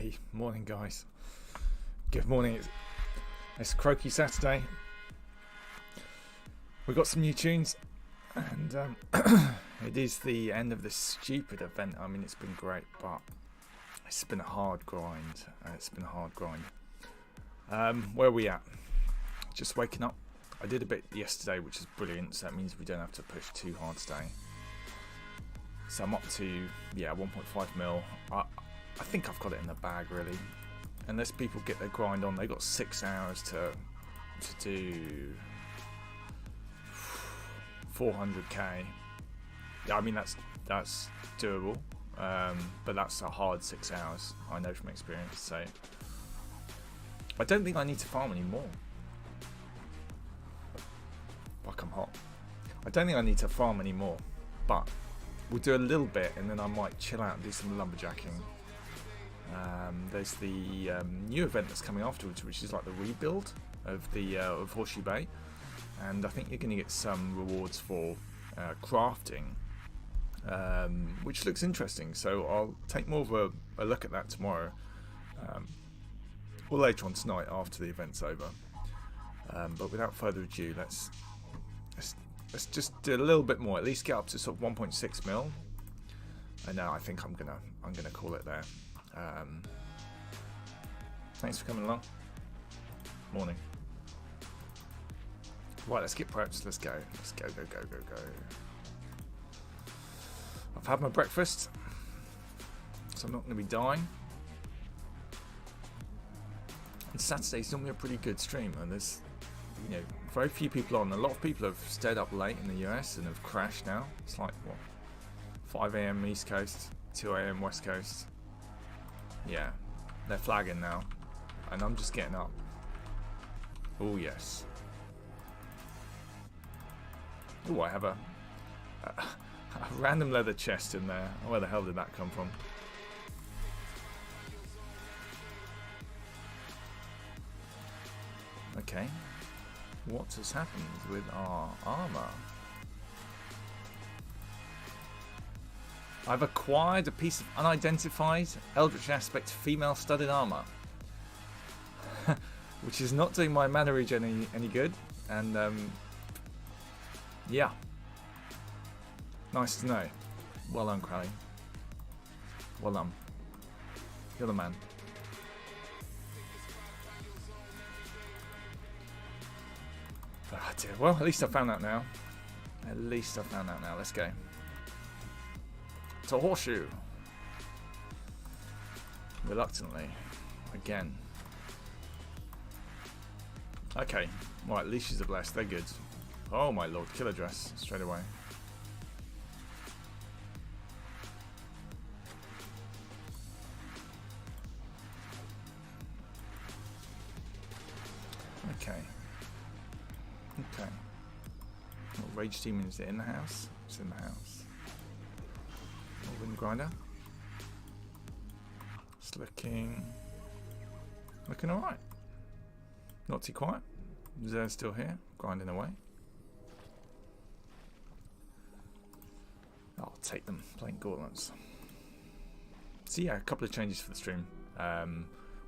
Hey, morning guys. Good morning. It's Croaky Saturday. We've got some new tunes and it is the end of this stupid event. I mean, it's been great, but it's been a hard grind. Where are we at? Just waking up. I did a bit yesterday, which is brilliant, so that means we don't have to push too hard today. So I'm up to 1.5 mil. I think I've got it in the bag, really. Unless people get their grind on, they've got 6 hours to do 400k. Yeah, I mean that's doable, but that's a hard 6 hours. I know from experience. So I don't think I need to farm anymore. Fuck, I'm hot. I don't think I need to farm anymore, but we'll do a little bit, and then I might chill out and do some lumberjacking. There's the new event that's coming afterwards, which is like the rebuild of the of Horseshoe Bay, and I think you're going to get some rewards for crafting, which looks interesting. So I'll take more of a look at that tomorrow, or later on tonight after the event's over. But without further ado, let's just do a little bit more. At least get up to sort of 1.6 mil, and now I think I'm gonna call it there. Thanks for coming along. Morning. Right, let's get prepped. Let's go. Go. I've had my breakfast, so I'm not going to be dying. And Saturday's normally a pretty good stream, and there's very few people on. A lot of people have stayed up late in the US and have crashed now. It's like 5 a.m. East Coast, 2 a.m. West Coast. Yeah, they're flagging now, and I'm just getting up. Oh yes. Oh, I have a random leather chest in there. Where the hell did that come from? Okay, what has happened with our armor? I've acquired a piece of unidentified Eldritch Aspect female studded armor, which is not doing my mana regen any good, and yeah, nice to know. Well done, Crowley. Well done. You're the man. Oh dear. Well, at least I found that now. Let's go. To Horseshoe. Reluctantly. Again. Okay. Right, leashes are blessed. They're good. Oh my lord. Killer dress. Straight away. Okay. What rage demon is it in the house? It's in the house. Wind grinder. It's looking alright. Not too quiet. Zer's still here, grinding away. I'll take them, playing gauntlets. So yeah, a couple of changes for the stream.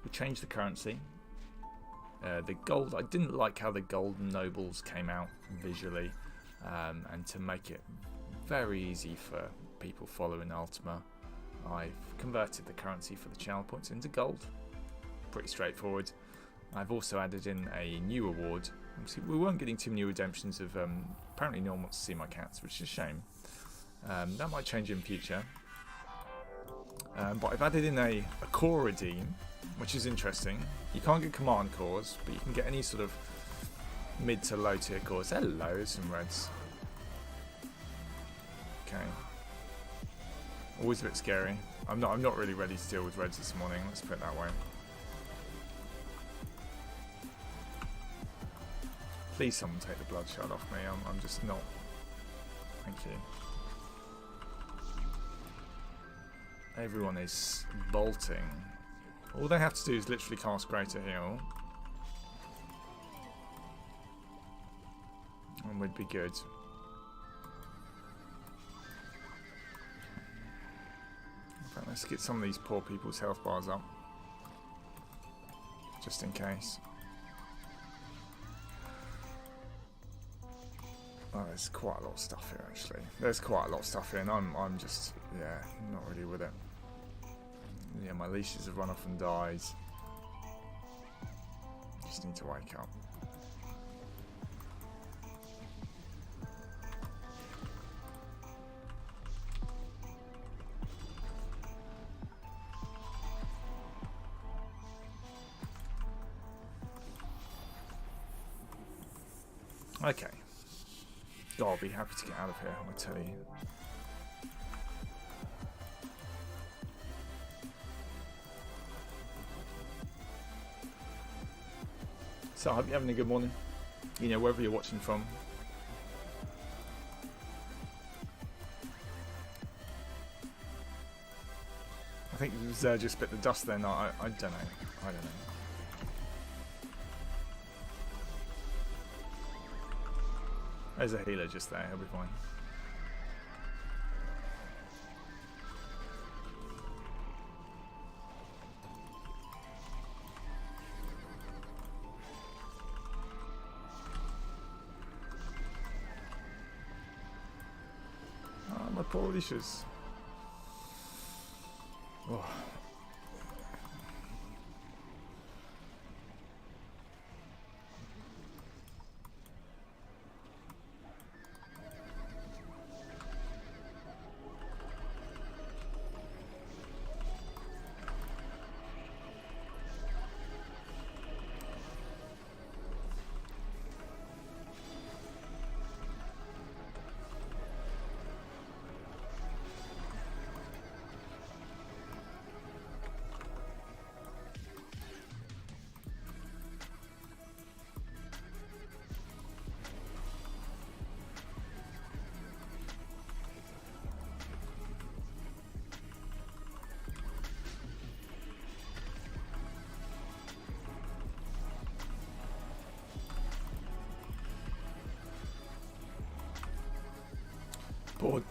We changed the currency. The gold, I didn't like how the golden nobles came out visually, and to make it very easy for people following Ultima, I've converted the currency for the channel points into gold. Pretty straightforward. I've also added in a new award. We weren't getting too many redemptions of apparently no one wants to see my cats, which is a shame. That might change in future. But I've added in a core redeem, which is interesting. You can't get command cores, but you can get any sort of mid to low tier cores. Hello, some reds. Okay. Always a bit scary. I'm not really ready to deal with reds this morning, let's put it that way. Please someone take the bloodshot off me. I'm just not. Thank you. Everyone is bolting. All they have to do is literally cast Greater Heal, and we'd be good. In fact, let's get some of these poor people's health bars up. just in case. Oh, there's quite a lot of stuff here, actually. There's quite a lot of stuff here, and I'm just, yeah, not really with it. Yeah, my leashes have run off and died. Just need to wake up. Okay. God, I'll be happy to get out of here, I tell you. So I hope you're having a good morning. You know, wherever you're watching from. I think it was just bit the dust then. I don't know. I don't know. There's a healer just there, he'll be fine. Oh, my poor leashes. Oh. Poor,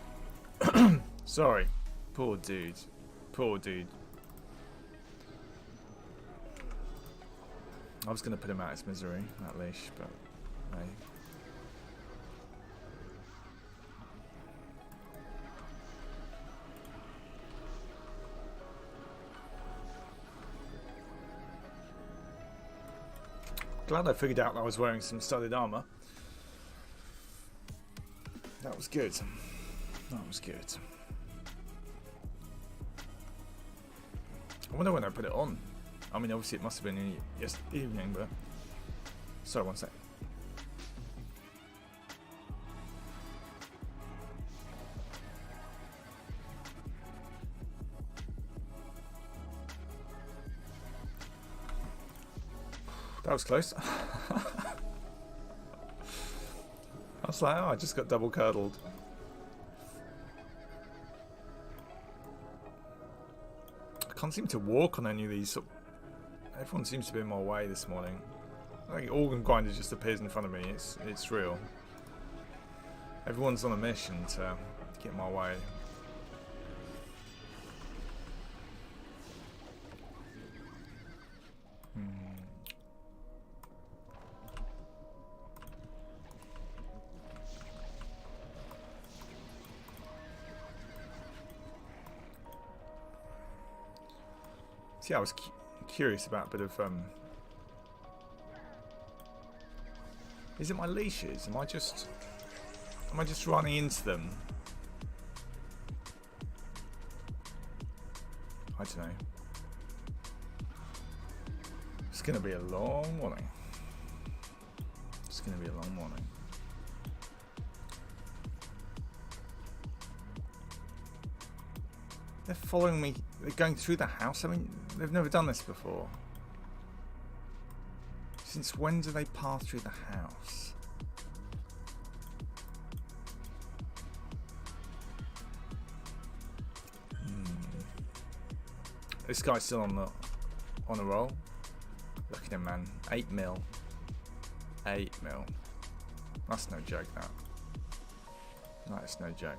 sorry, poor dude, poor dude. I was going to put him out of his misery, that leash, but hey. Glad I figured out that I was wearing some studded armor. That was good. That was good. I wonder when I put it on. I mean, obviously it must have been in yesterday evening, but... Sorry, one sec. That was close. I was like, oh, I just got double curdled. I can't seem to walk on any of these. Everyone seems to be in my way this morning. I think organ grinder just appears in front of me. It's real. Everyone's on a mission to get in my way. See, I was curious about a bit of, is it my leashes? Am I just running into them? I don't know. It's going to be a long morning. It's going to be a long morning. They're following me. They're going through the house. I mean, they've never done this before. Since when do they pass through the house? This guy's still on a roll. Look at him, man. 8 mil. 8 mil. That's no joke, that. That's no joke.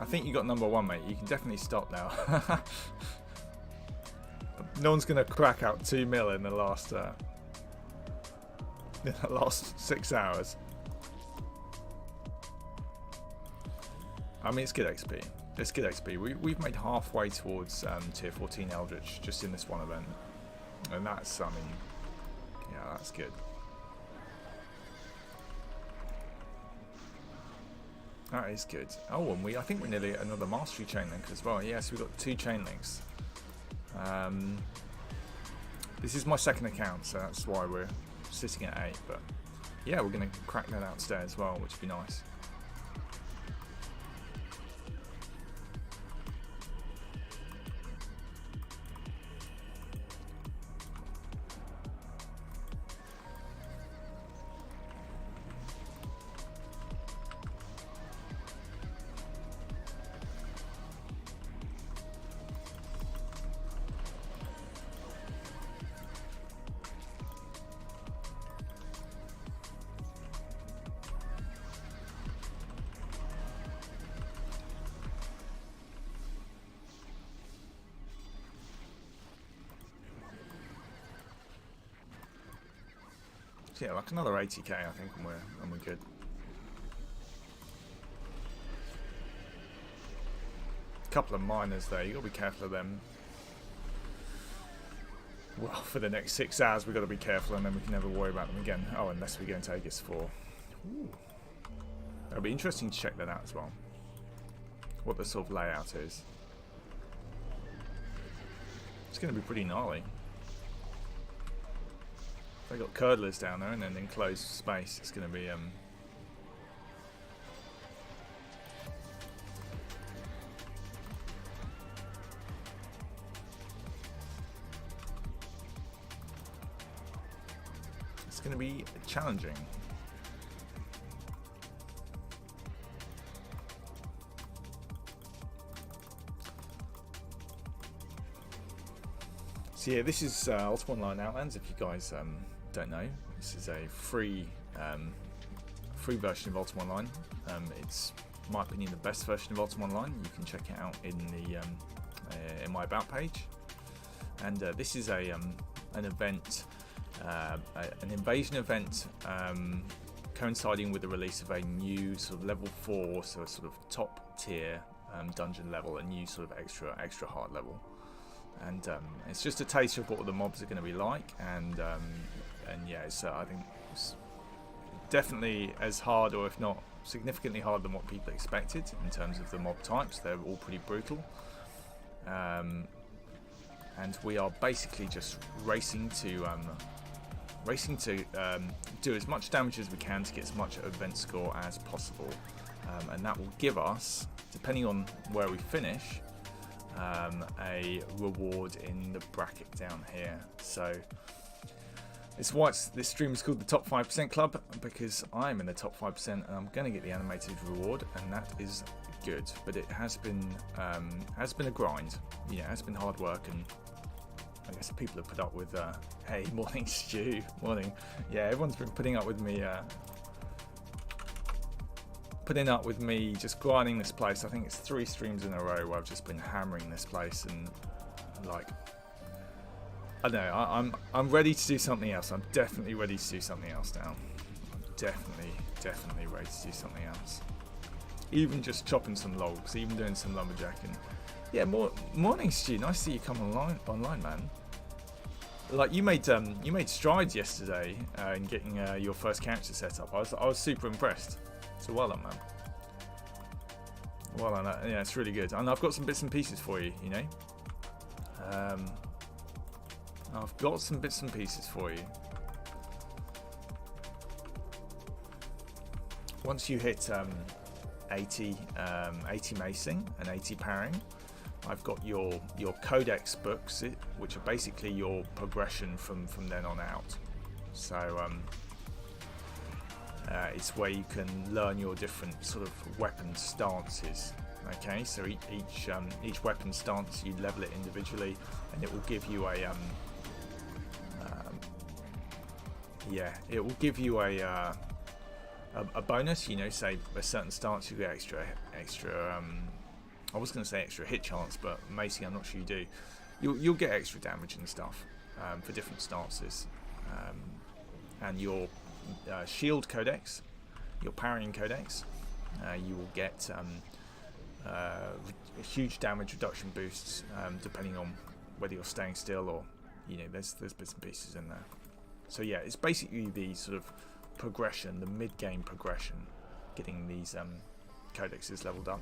I think you got number 1, mate. You can definitely stop now. No one's gonna crack out 2 mil in the last 6 hours. I mean, it's good XP. It's good XP. We've made halfway towards tier 14 Eldritch just in this one event, and that's, I mean, yeah, that's good. That is good. Oh, and I think we're nearly at another mastery chain link as well. Yes, we've got 2 chain links. This is my second account, so that's why we're sitting at 8. But yeah, we're going to crack that out today as well, which would be nice. Yeah, like another 80k, I think, and we're good. A couple of miners there, you got to be careful of them. Well, for the next 6 hours, we've got to be careful, and then we can never worry about them again. Oh, unless we go into Aegis 4. Ooh. It'll be interesting to check that out as well. What the sort of layout is. It's going to be pretty gnarly. They got curdlers down there and then enclosed space. It's going to be it's going to be challenging. So yeah, this is Ultima Online Outlands. If you guys don't know, this is a free version of Ultima Online. It's, in my opinion, the best version of Ultima Online. You can check it out in the in my about page. And this is a an event, an invasion event, coinciding with the release of a new sort of level 4, so a sort of top tier dungeon level, a new sort of extra hard level. And it's just a taste of what the mobs are going to be like, and yeah, so I think it's definitely as hard, or if not significantly harder than what people expected in terms of the mob types. They're all pretty brutal, and we are basically just racing to do as much damage as we can to get as much event score as possible, and that will give us, depending on where we finish, a reward in the bracket down here. So it's why this stream is called the Top 5% Club, because I'm in the top 5% and I'm going to get the animated reward, and that is good. But it has been a grind. You know, it has been hard work, and I guess people have put up with. Hey, morning, Stu. Morning. Yeah, everyone's been putting up with me. Just grinding this place. I think it's 3 streams in a row where I've just been hammering this place, and like, I don't know, I'm ready to do something else. I'm definitely ready to do something else now. I'm definitely ready to do something else. Even just chopping some logs, even doing some lumberjacking. Yeah, morning, Stu. Nice to see you come online, man. Like, you made strides yesterday in getting your first character set up. I was super impressed. So well done, man. Well done. Yeah, it's really good. And I've got some bits and pieces for you, you know. I've got some bits and pieces for you. Once you hit 80 macing and 80 parrying, I've got your codex books, which are basically your progression from then on out. So it's where you can learn your different sort of weapon stances. Okay, so each weapon stance, you level it individually, and it will give you a a bonus. You know, say a certain stance, you get extra. I was going to say extra hit chance, but macing, I'm not sure you do. you'll get extra damage and stuff for different stances, and your shield codex, your parrying codex, you will get huge damage reduction boosts depending on whether you're staying still or there's bits and pieces in there. So yeah, it's basically the sort of progression, the mid-game progression, getting these codexes leveled up.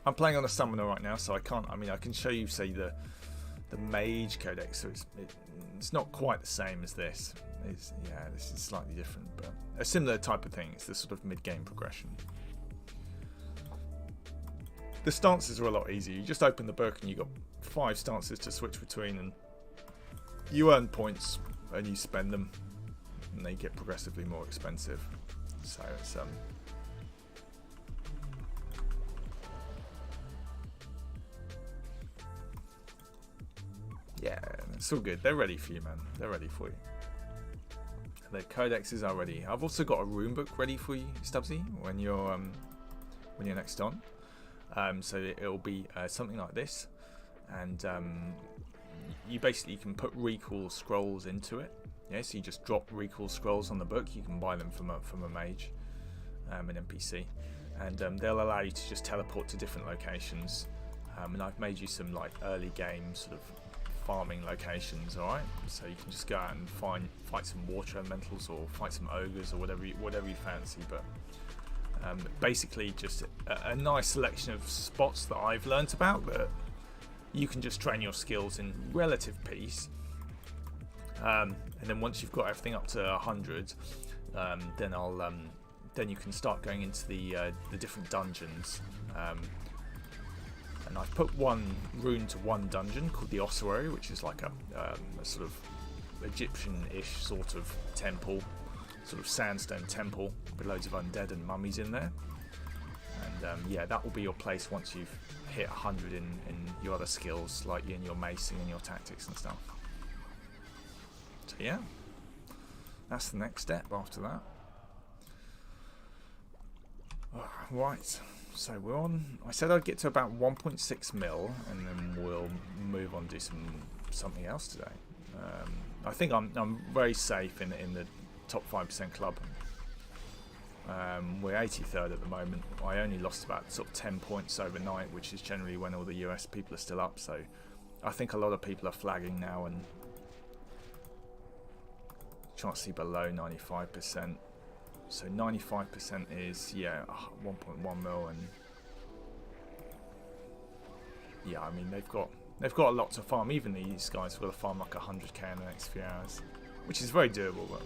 I'm playing on a summoner right now, so I can't. I mean, I can show you, say, the mage codex. So it's not quite the same as this. This is slightly different, but a similar type of thing. It's the sort of mid-game progression. The stances are a lot easier. You just open the book and you've got 5 stances to switch between, and you earn points and you spend them, and they get progressively more expensive. So it's yeah, it's all good. They're ready for you, man. They're ready for you. The codexes are ready. I've also got a rune book ready for you, Stubbsy, when you're next on. So it'll be something like this, and you basically can put recall scrolls into it. Yeah, so you just drop recall scrolls on the book. You can buy them from a mage, an NPC, and they'll allow you to just teleport to different locations. And I've made you some like early game sort of farming locations. All right, so you can just go out and fight some water elementals or fight some ogres or whatever you fancy. But basically, just a nice selection of spots that I've learnt about that you can just train your skills in relative peace. And then once you've got everything up to 100, then you can start going into the different dungeons. And I've put one rune to one dungeon called the Ossuary, which is like a sort of Egyptian-ish sort of temple, sort of sandstone temple with loads of undead and mummies in there. And yeah, that will be your place once you've hit 100 in your other skills, like in your macing and your tactics and stuff. So yeah, that's the next step after that. Right, so we're on. I said I'd get to about 1.6 mil, and then we'll move on to do something else today. I think I'm very safe in the top 5% club. We're 83rd at the moment. I only lost about sort of 10 points overnight, which is generally when all the US people are still up. So I think a lot of people are flagging now and trying to see below 95%. So 95% is 1.1 mil, and yeah, I mean they've got a lot to farm. Even these guys have got to farm like 100k in the next few hours, which is very doable. But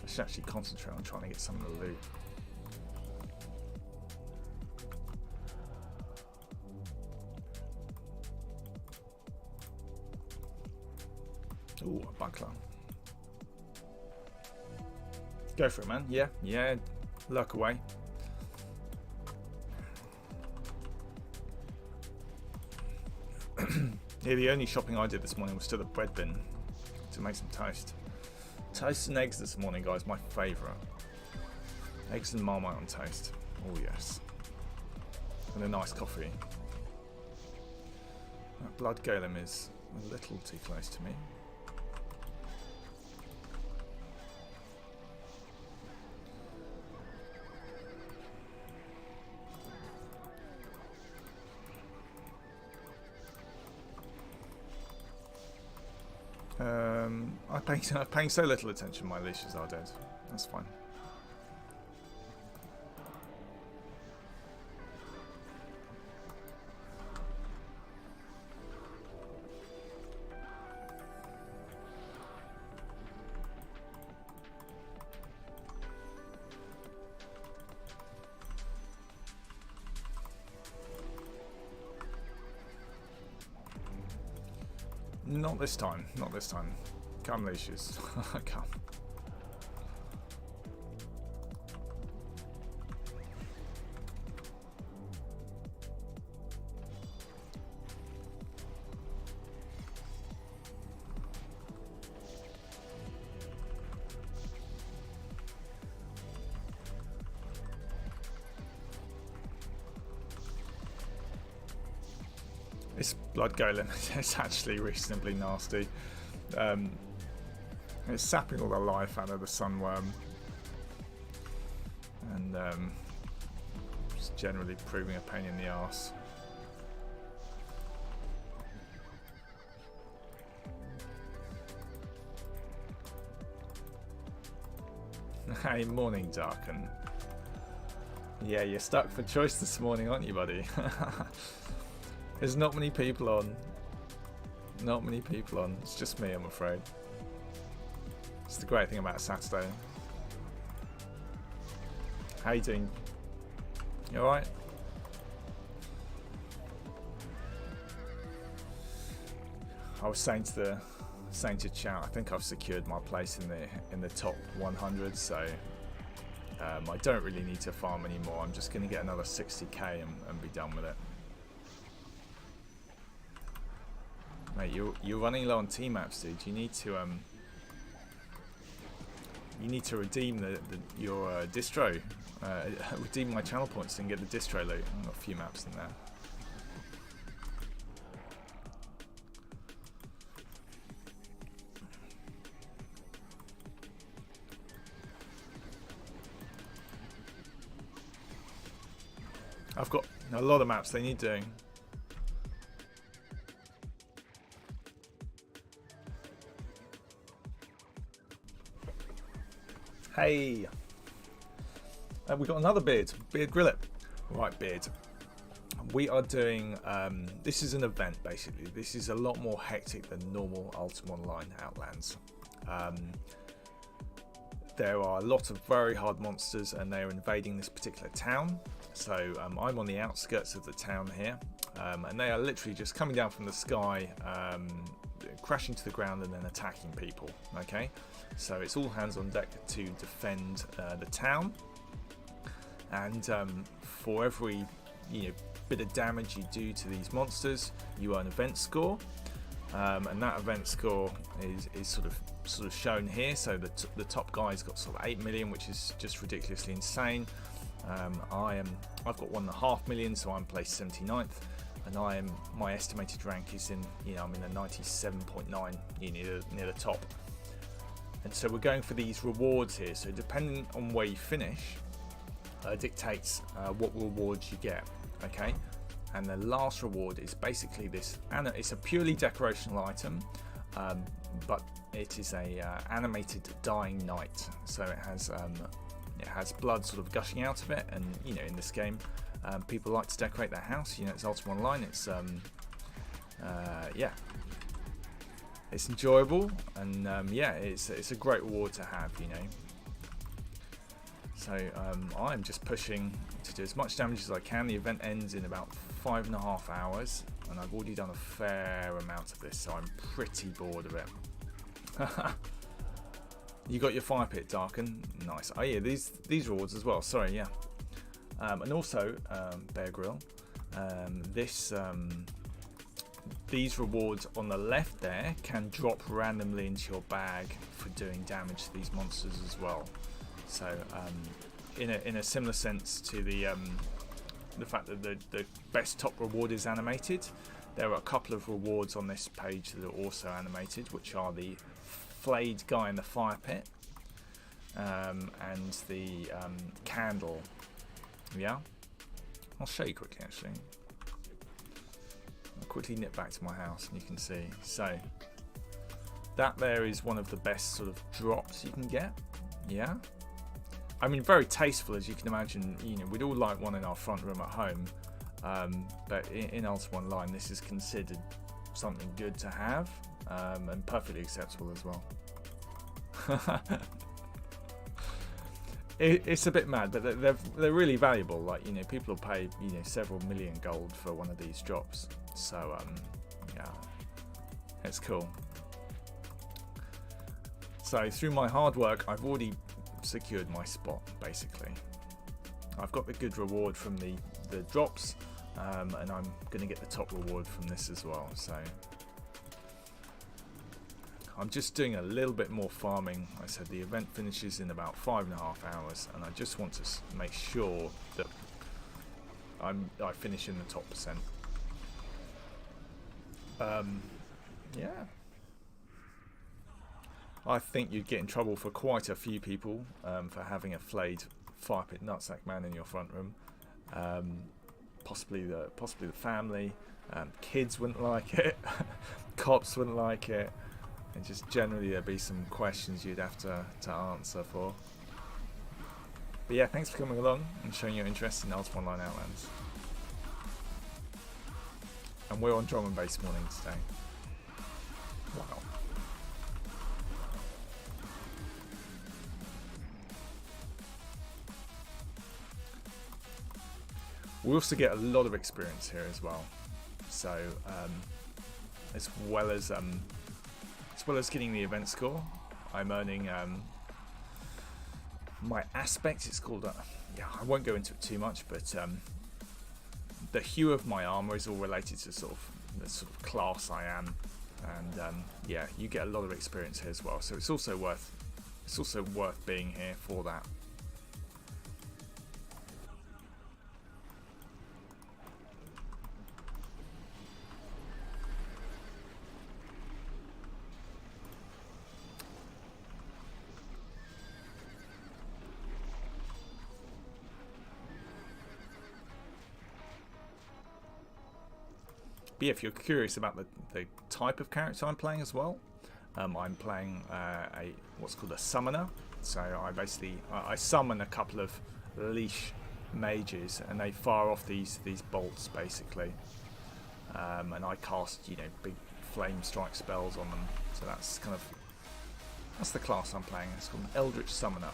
I should actually concentrate on trying to get some of the loot. Ooh, a buckler. Go for it, man. Yeah, lurk away. Yeah, the only shopping I did this morning was to the bread bin to make some toast. Toast and eggs this morning, guys, my favourite. Eggs and Marmite on toast. Oh yes. And a nice coffee. That blood golem is a little too close to me. I'm paying so little attention. My leashes are dead. That's fine. Not this time. Not this time. Come, leashes. Come. blood golem is actually reasonably nasty. It's sapping all the life out of the sunworm, and just generally proving a pain in the arse. Hey, morning, Darken. Yeah, you're stuck for choice this morning, aren't you, buddy? There's not many people on. Not many people on. It's just me, I'm afraid. It's the great thing about Saturday. How you doing? You alright? I was saying to chat, I think I've secured my place in the top 100, so I don't really need to farm anymore. I'm just going to get another 60k and be done with it. Mate, you're running low on T-maps, dude. You need to redeem your distro. Redeem my channel points and get the distro loot. I've got a few maps in there. I've got a lot of maps they need doing. Hey, we've got another beard Grillet. Right, beard. We are doing, this is an event basically. This is a lot more hectic than normal Ultima Online Outlands. There are a lot of very hard monsters and they are invading this particular town. So I'm on the outskirts of the town here, and they are literally just coming down from the sky, crashing to the ground and then attacking people. Okay, so it's all hands on deck to defend the town, and for every bit of damage you do to these monsters, you earn event score, and that event score is sort of shown here. So the top guy's got sort of 8 million, which is just ridiculously insane. I've got 1.5 million, so I'm placed 79th, and my estimated rank is I'm in a 97.9, near the top. And so we're going for these rewards here. So depending on where you finish, dictates what rewards you get. Okay, and the last reward is basically this. It's a purely decorational item, but it is a animated dying knight. So it has blood sort of gushing out of it, and in this game, people like to decorate their house. It's Ultima Online. It's it's enjoyable, and it's a great reward to have. So I'm just pushing to do as much damage as I can. The event ends in about 5.5 hours, and I've already done a fair amount of this, so I'm pretty bored of it. You got your fire pit, Darken. Nice. Oh yeah, these rewards as well. Sorry, yeah. And also, Bear Grill. These rewards on the left there can drop randomly into your bag for doing damage to these monsters as well. So, in a similar sense to the fact that the best top reward is animated, there are a couple of rewards on this page that are also animated, which are the flayed guy in the fire pit, and the candle. Yeah, I'll show you quickly actually. I'll quickly nip back to my house and you can see. So that there is one of the best sort of drops you can get. Yeah, I mean, very tasteful, as you can imagine. We'd all like one in our front room at home, but in Ultima Online this is considered something good to have, and perfectly acceptable as well. It's a bit mad, but they're really valuable. Like, people will pay several million gold for one of these drops. So yeah, it's cool. So through my hard work, I've already secured my spot. Basically, I've got the good reward from the drops, and I'm going to get the top reward from this as well. So I'm just doing a little bit more farming. Like I said, the event finishes in about 5.5 hours, and I just want to make sure that I finish in the top percent. Yeah. I think you'd get in trouble for quite a few people for having a flayed fire pit nutsack man in your front room. Possibly the family. Kids wouldn't like it. Cops wouldn't like it. And just generally there'd be some questions you'd have to answer for. But yeah, thanks for coming along and showing your interest in Ultima Online Outlands. And we're on drum and bass morning today. Wow. We also get a lot of experience here as well. So as well as getting the event score, I'm earning my aspect. It's called yeah, I won't go into it too much, but the hue of my armor is all related to sort of the sort of class I am, and yeah, you get a lot of experience here as well. So it's also worth being here for that. But yeah, if you're curious about the type of character I'm playing as well, I'm playing what's called a summoner. So I summon a couple of leash mages, and they fire off these bolts basically, and I cast big flame strike spells on them. So that's the class I'm playing. It's called an Eldritch Summoner.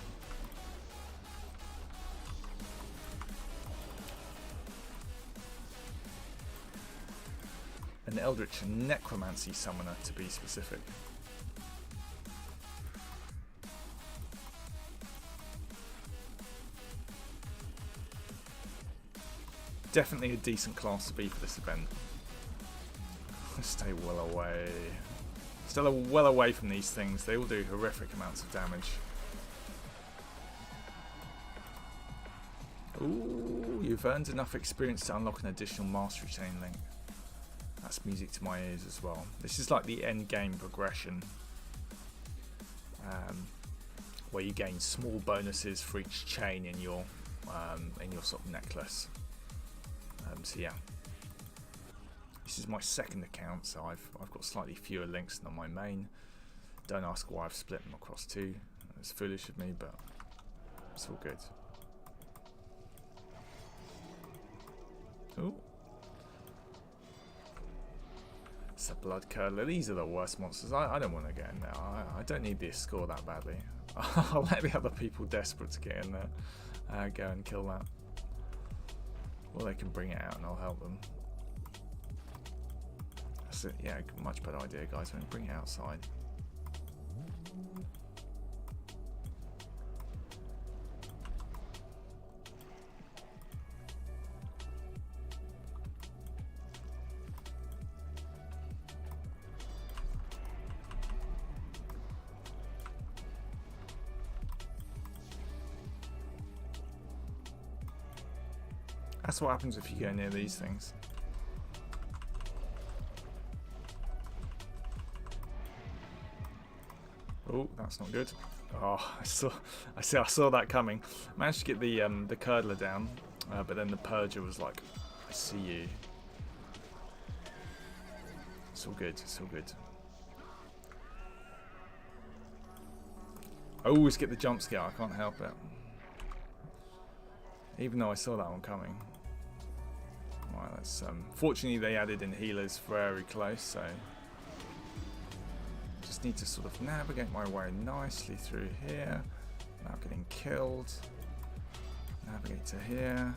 An Eldritch Necromancy Summoner, to be specific. Definitely a decent class to be for this event. Stay well away. Still well away from these things. They all do horrific amounts of damage. Ooh, you've earned enough experience to unlock an additional mastery chain link. That's music to my ears as well. This is like the end game progression, where you gain small bonuses for each chain in your sort of necklace. So yeah, this is my second account, so I've got slightly fewer links than on my main. Don't ask why I've split them across two. It's foolish of me, but it's all good. Ooh. It's a blood curdler. These are the worst monsters. I don't want to get in there. I don't need this score that badly. I'll let the other people desperate to get in there go and kill that. Or they can bring it out and I'll help them. That's it. Yeah, much better idea, guys. When bring it outside. That's what happens if you go near these things. Oh, that's not good. Oh, I saw that coming. Managed to get the curdler down, but then the purger was like, "I see you." It's all good. It's all good. I always get the jump scare. I can't help it. Even though I saw that one coming. Right, that's fortunately they added in healers very close, so just need to sort of navigate my way nicely through here. Now getting killed. Navigate to here.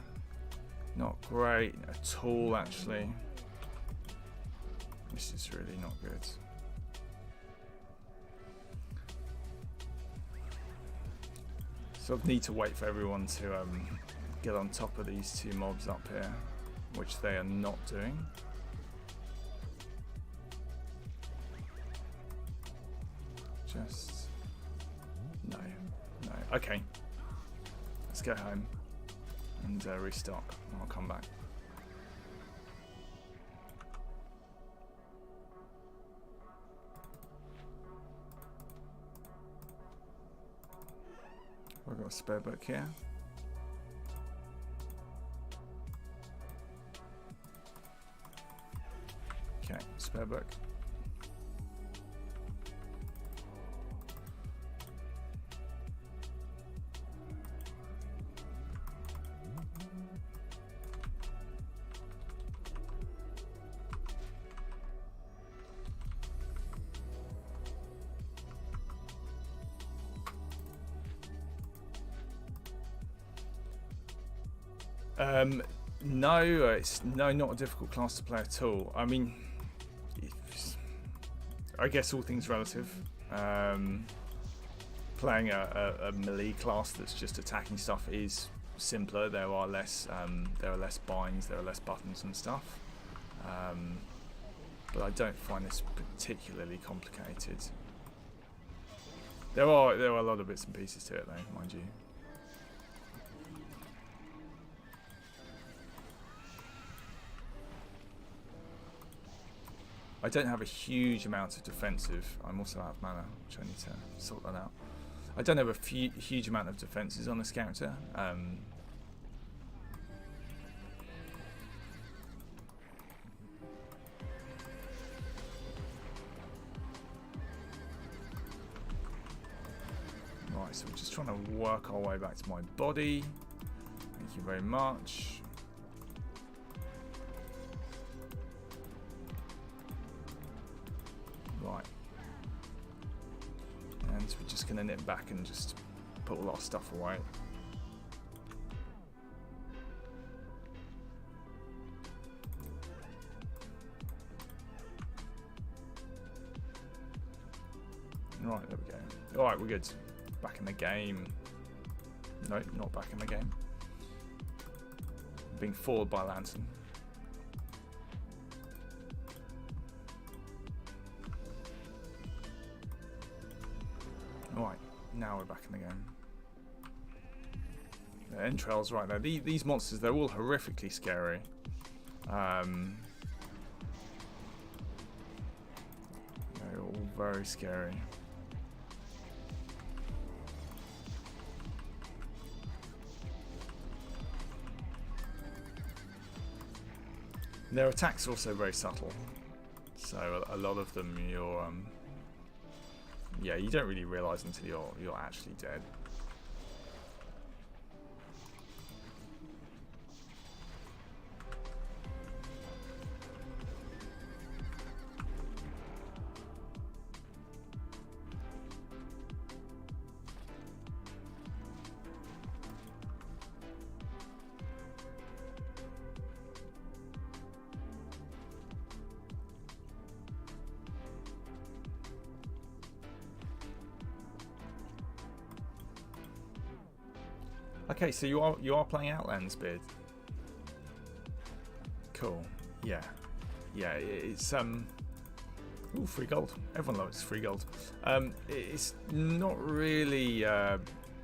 Not great at all, actually. This is really not good. So I need to wait for everyone to get on top of these two mobs up here, which they are not doing. Just no. Okay, let's go home and restock. I'll come back. I've got a spare book here. Okay, spare book. No, it's not a difficult class to play at all. I mean, I guess all things relative. Playing a melee class that's just attacking stuff is simpler. There are less binds, there are less buttons and stuff. But I don't find this particularly complicated. There are a lot of bits and pieces to it, though, mind you. I don't have a huge amount of defensive. I'm also out of mana, which I need to sort that out. I don't have a huge amount of defenses on this character. Right, so we're just trying to work our way back to my body. Thank you very much. Right. And we're just going to nip back and just put all our stuff away. Right, there we go. Alright, we're good. Back in the game. No, not back in the game. Being foiled by Lantern. Right, now we're back in the game. The entrails right there. These monsters, they're all horrifically scary. They're all very scary. Their attacks are also very subtle. So a lot of them you're yeah, you don't really realise until you're actually dead. Okay, so you are playing Outlands, Beard. Cool. Yeah. It's ooh, free gold. Everyone loves free gold. It's not really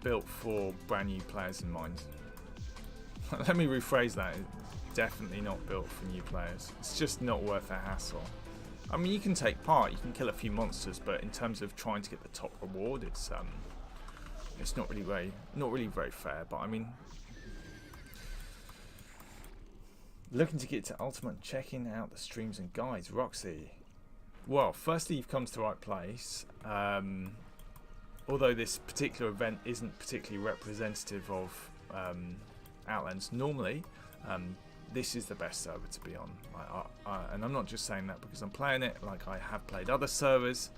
built for brand new players in mind. Let me rephrase that. It's definitely not built for new players. It's just not worth the hassle. I mean, you can take part, you can kill a few monsters, but in terms of trying to get the top reward, it's not really very fair. But I mean, looking to get to Ultimate, checking out the streams and guides. Roxy, well, firstly, you've come to the right place. Although this particular event isn't particularly representative of Outlands, normally this is the best server to be on. And I'm not just saying that because I'm playing it. Like, I have played other servers.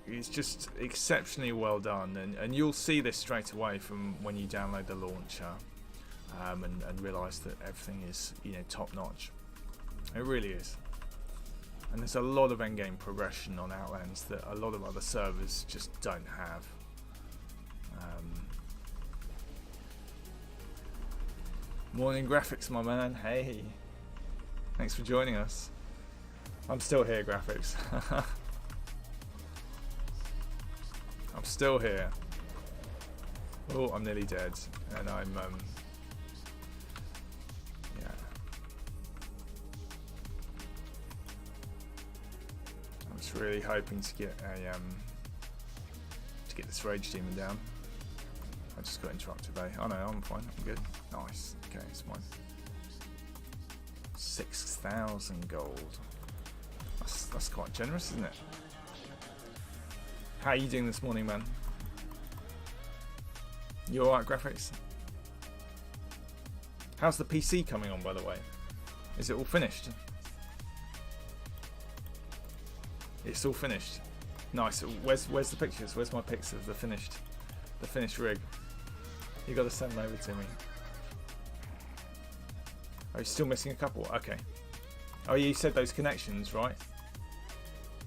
It's just exceptionally well done, and you'll see this straight away from when you download the launcher and realise that everything is, top notch. It really is. And there's a lot of endgame progression on Outlands that a lot of other servers just don't have. Morning graphics, my man. Hey, thanks for joining us. I'm still here, graphics. I'm still here. Oh, I'm nearly dead, and I'm yeah. I'm just really hoping to get get this rage demon down. I just got interrupted though. Oh no, I'm fine. I'm good. Nice. Okay, it's mine. 6,000 gold. That's quite generous, isn't it? How are you doing this morning, man? You alright, graphics? How's the PC coming on, by the way? Is it all finished? It's all finished. Nice. Where's the pictures? Where's my pics of the finished rig? You got to send them over to me. Are you still missing a couple? Okay. Oh, you said those connections, right?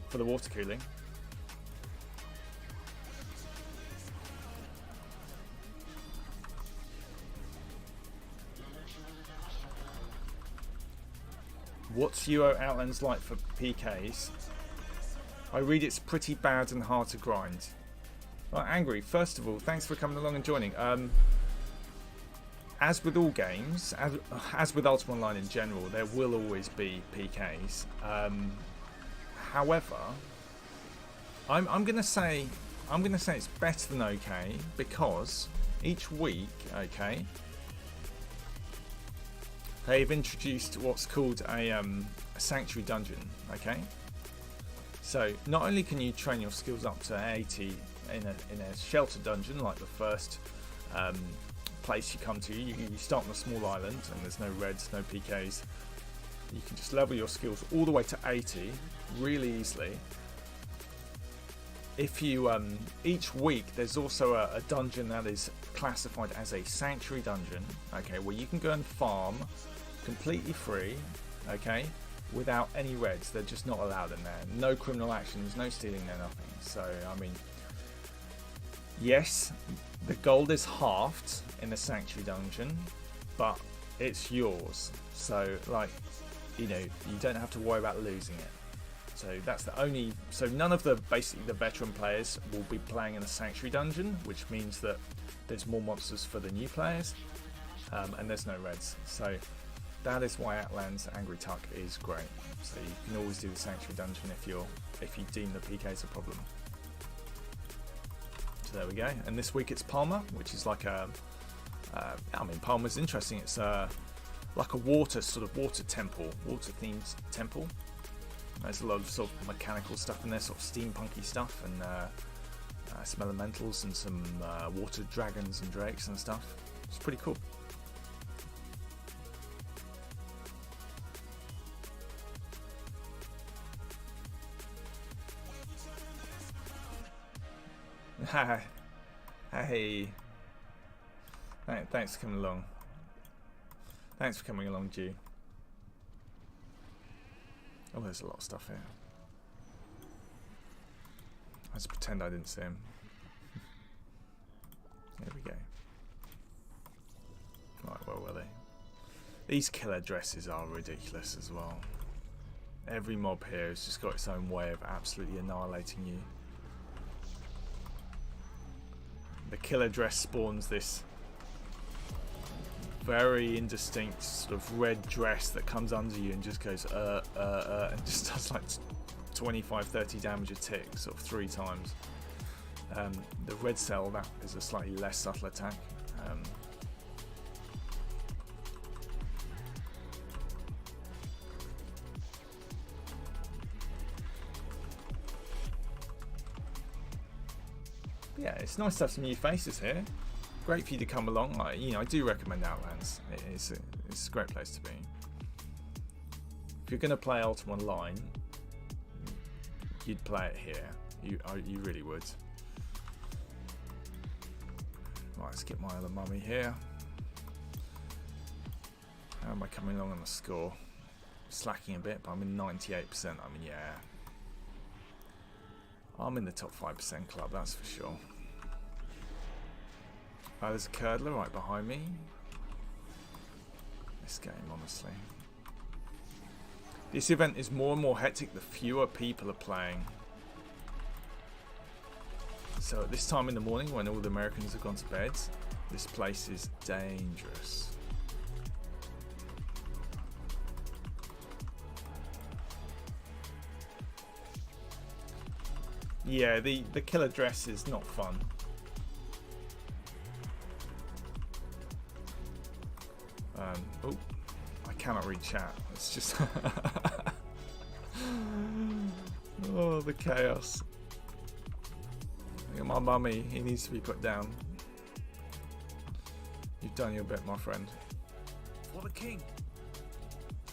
For the water cooling. What's UO Outlands like for PKs? I read it's pretty bad and hard to grind. Right, Angry, first of all, thanks for coming along and joining. As with all games, as with Ultima Online in general, there will always be PKs. However, I'm gonna say it's better than okay, because each week, okay, they've introduced what's called a sanctuary dungeon. Okay, so not only can you train your skills up to 80 in a shelter dungeon, like the first place you come to, you start on a small island and there's no reds, no PKs. You can just level your skills all the way to 80 really easily. If you each week there's also a dungeon that is classified as a sanctuary dungeon, okay, where you can go and farm completely free, okay, without any reds. They're just not allowed in there. No criminal actions, no stealing, no nothing. So I mean, yes, the gold is halved in the sanctuary dungeon, but it's yours. So like, you know, you don't have to worry about losing it. So that's the only. So none of the basically the veteran players will be playing in the sanctuary dungeon, which means that there's more monsters for the new players, and there's no reds. So that is why Outlands Angry Tuck is great. So you can always do the sanctuary dungeon if you deem the PK is a problem. So there we go. And this week it's Palmer, which is like a. I mean, Palmer's interesting. It's like a water temple, water themed temple. There's a lot of sort of mechanical stuff in there, sort of steampunky stuff, and some elementals and some water dragons and drakes and stuff. It's pretty cool. Hey. Thanks for coming along. Thanks for coming along, G. Oh, there's a lot of stuff here. I just pretend I didn't see him. There we go. Right, where were they? These killer dresses are ridiculous as well. Every mob here has just got its own way of absolutely annihilating you. The killer dress spawns this very indistinct sort of red dress that comes under you and just goes and just does like 25-30 damage a tick, sort of 3 times. The red cell, that is a slightly less subtle attack. Yeah, it's nice to have some new faces here. Great for you to come along. I do recommend Outlands. It's a great place to be. If you're going to play Ultima Online, you'd play it here. You really would. Right, let's get my other mummy here. How am I coming along on the score? Slacking a bit, but I'm in 98%. I mean, yeah. I'm in the top 5% club, that's for sure. Oh, there's a curdler right behind me. This game, honestly. This event is more and more hectic the fewer people are playing. So at this time in the morning, when all the Americans have gone to bed, this place is dangerous. Yeah, the killer dress is not fun. Oh, I cannot read chat. It's just oh, the chaos. Look at my mummy. He needs to be put down. You've done your bit, my friend. For the king.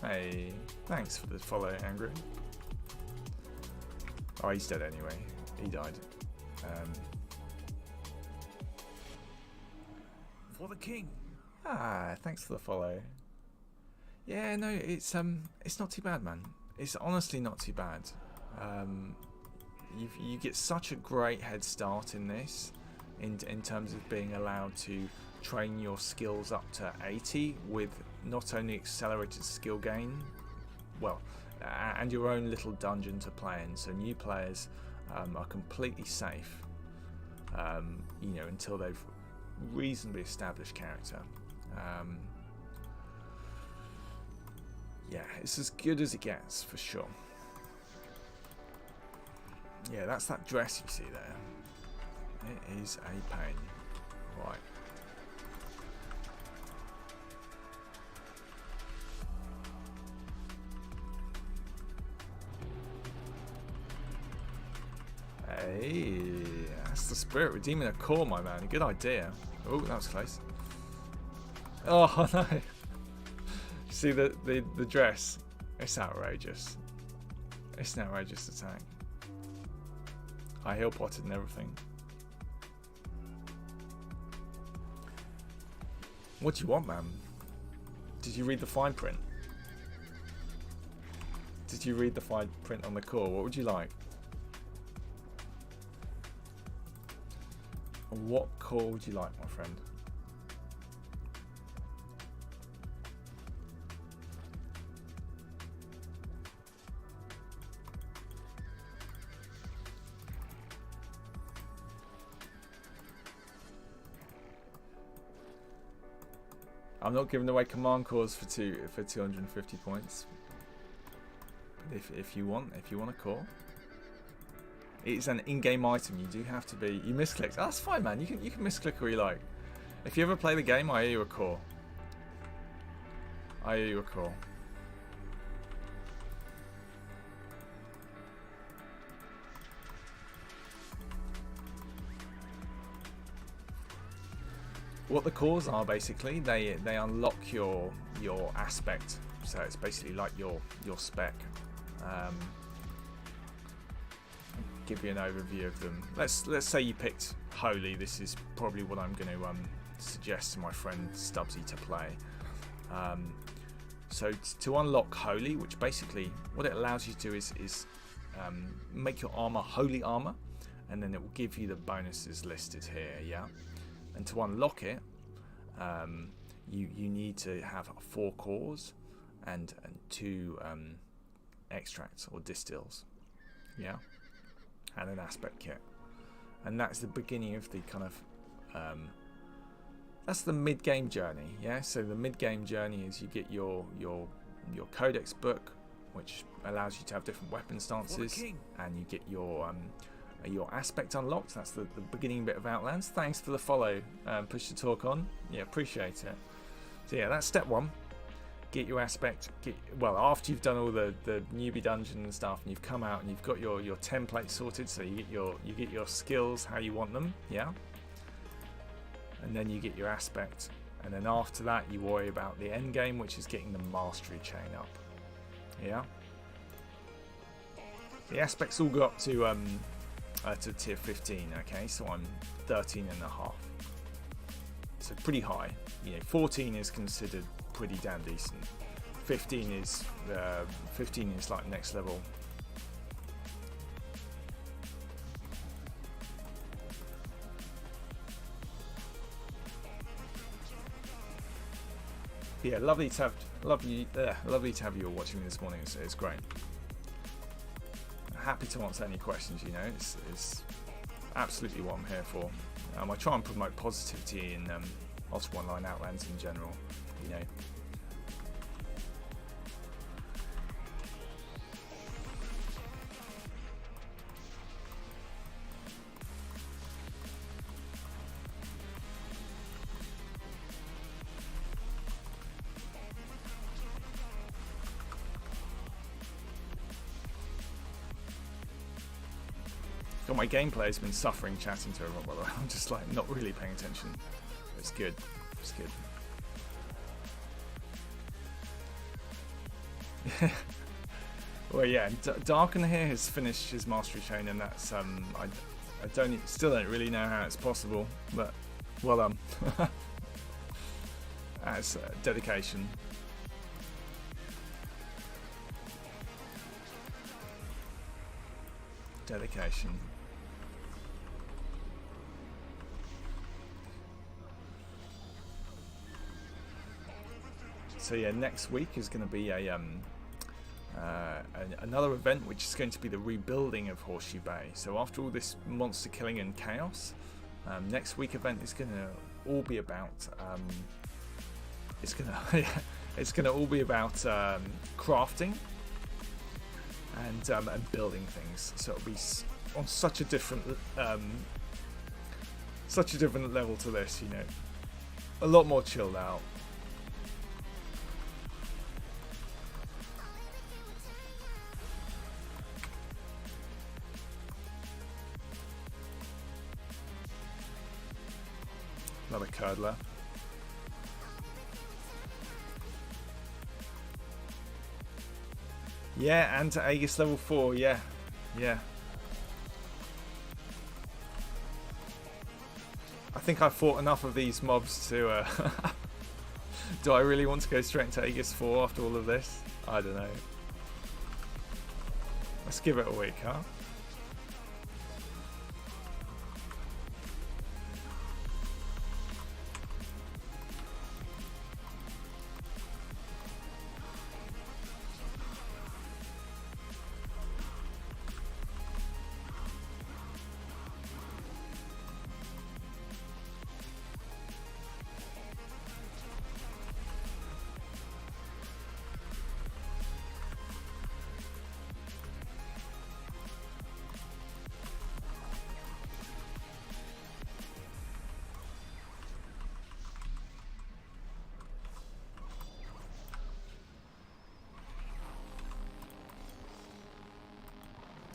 Hey, thanks for the follow, Angry. Oh, he's dead anyway. He died. For the king. Ah, thanks for the follow. Yeah, no, it's not too bad, man. It's honestly not too bad. You get such a great head start in this, in terms of being allowed to train your skills up to 80 with not only accelerated skill gain, well, and your own little dungeon to play in. So new players are completely safe, you know, until they've reasonably established character. Yeah, it's as good as it gets for sure. Yeah, that's that dress you see there. It is a pain. Right. Hey, that's the spirit redeeming a core, my man. Good idea. Oh, that was close. Oh no! See the dress? It's outrageous. It's an outrageous attack. I heal potted and everything. What do you want, man? Did you read the fine print? Did you read the fine print on the core? What would you like? What core would you like, my friend? I'm not giving away command cores for 250 points. If you want a core. It's an in-game item. You do have to be. You misclicked. Oh, that's fine, man. You can misclick where you like. If you ever play the game, I owe you a core. I owe you a core. What the cores are basically, they unlock your aspect. So it's basically like your spec. Give you an overview of them. Let's say you picked Holy. This is probably what I'm going to suggest to my friend Stubbsy to play. So to unlock Holy, which basically what it allows you to do is make your armor Holy armor, and then it will give you the bonuses listed here. Yeah, and to unlock it, you need to have 4 cores and 2 extracts or distills. Yeah. And an aspect kit, and that's the beginning of the kind of that's the mid-game journey. Yeah, so the mid-game journey is you get your codex book, which allows you to have different weapon stances, and you get your aspect unlocked. That's the beginning bit of Outlands. Thanks for the follow, push to talk on. Yeah, appreciate it. So yeah, that's step 1. Get your aspect. Well, after you've done all the newbie dungeon and stuff, and you've come out and you've got your template sorted, so you get your skills how you want them, yeah. And then you get your aspect, and then after that you worry about the end game, which is getting the mastery chain up, yeah. The aspects all got to tier 15. Okay, so I'm 13 and a half, so pretty high. You know, 14 is considered pretty damn decent. 15 is like next level. Yeah, lovely to have you all watching me this morning. It's great. Happy to answer any questions. You know, it's absolutely what I'm here for. I try and promote positivity in Ultra Online Outlands in general. You know. God, my gameplay has been suffering chatting to everyone, by the way. I'm just like not really paying attention. It's good. It's good. Well, yeah, Darken here has finished his mastery chain, and that's I still don't really know how it's possible, but well done. That's dedication. Dedication. So yeah, next week is going to be another event, which is going to be the rebuilding of Horseshoe Bay. So after all this monster killing and chaos, next week event is going to all be about it's going to all be about crafting and building things. So it'll be on such a different level to this, you know, a lot more chilled out. Another curdler. Yeah, and to Aegis level 4, yeah. I think I've fought enough of these mobs to... do I really want to go straight into Aegis 4 after all of this? I don't know. Let's give it a week, huh?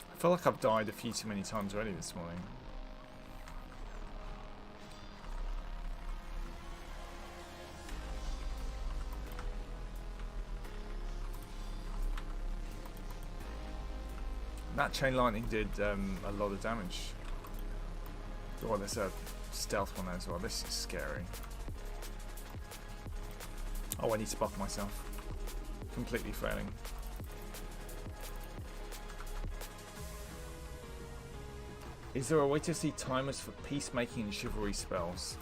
I feel like I've died a few too many times already this morning. That chain lightning did a lot of damage. Oh, there's a stealth one as well. This is scary. Oh, I need to buff myself. Completely failing. Is there a way to see timers for peacemaking and chivalry spells?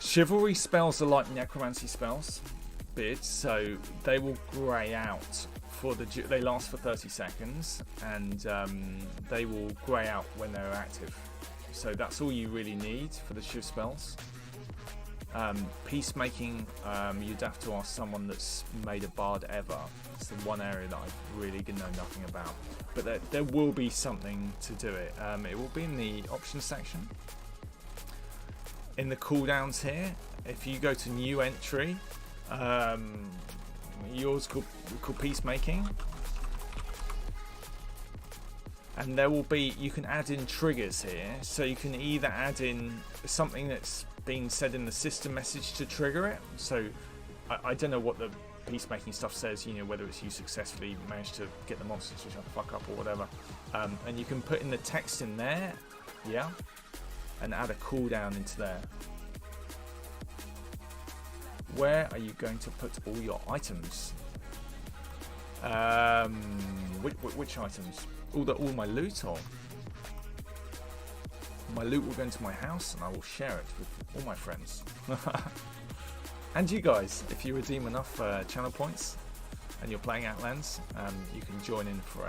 Chivalry spells are like necromancy spells, Beard, so they will grey out for they last for 30 seconds, and they will grey out when they're active. So that's all you really need for the Shiv spells. Peacemaking, you'd have to ask someone that's made a bard ever. It's the one area that I really know nothing about. But there will be something to do it. It will be in the options section. In the cooldowns here, if you go to new entry, yours called peacemaking. And there will be, you can add in triggers here. So you can either add in something that's being said in the system message to trigger it. So I don't know what the peacemaking stuff says, you know, whether it's you successfully managed to get the monsters to shut the fuck up or whatever. And you can put in the text in there, yeah, and add a cooldown into there. Where are you going to put all your items? Which items? All my loot, or my loot will go into my house and I will share it with all my friends. And you guys, if you redeem enough channel points and you're playing Outlands, you can join in for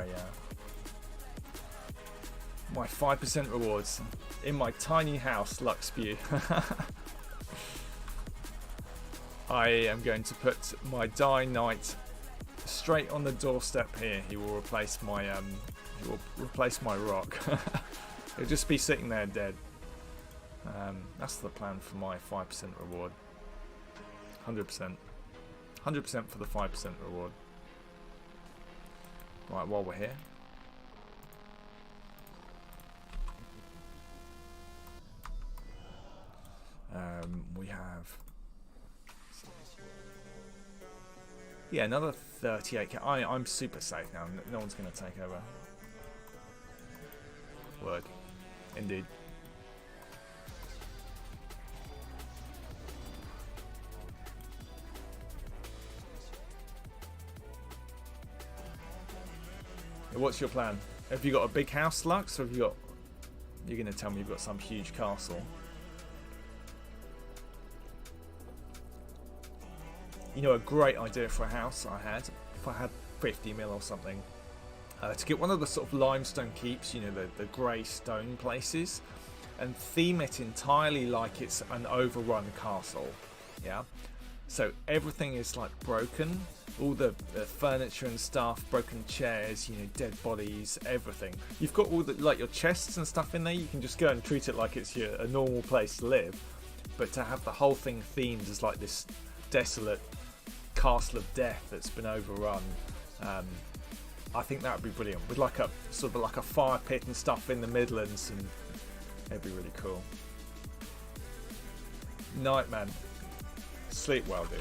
my 5% rewards in my tiny house, Luxview. I am going to put my Die Knight straight on the doorstep here. He will replace my rock. He'll just be sitting there dead. That's the plan for my 5% reward. 100%. 100% for the 5% reward. Right, while we're here. We have... Yeah, another 38k. I'm super safe now. No one's going to take over. Word. Indeed. What's your plan? Have you got a big house, Lux, or have you got... You're going to tell me you've got some huge castle. You know, a great idea for a house I had, if I had 50 mil or something, to get one of the sort of limestone keeps, you know, the grey stone places, and theme it entirely like it's an overrun castle. Yeah, so everything is like broken, all the furniture and stuff, broken chairs, you know, dead bodies, everything. You've got all the, like, your chests and stuff in there. You can just go and treat it like it's a normal place to live, but to have the whole thing themed as like this desolate castle of death that's been overrun, I think that would be brilliant, with like a sort of like a fire pit and stuff in the Midlands, and it'd be really cool. Night, man. Sleep well, dude.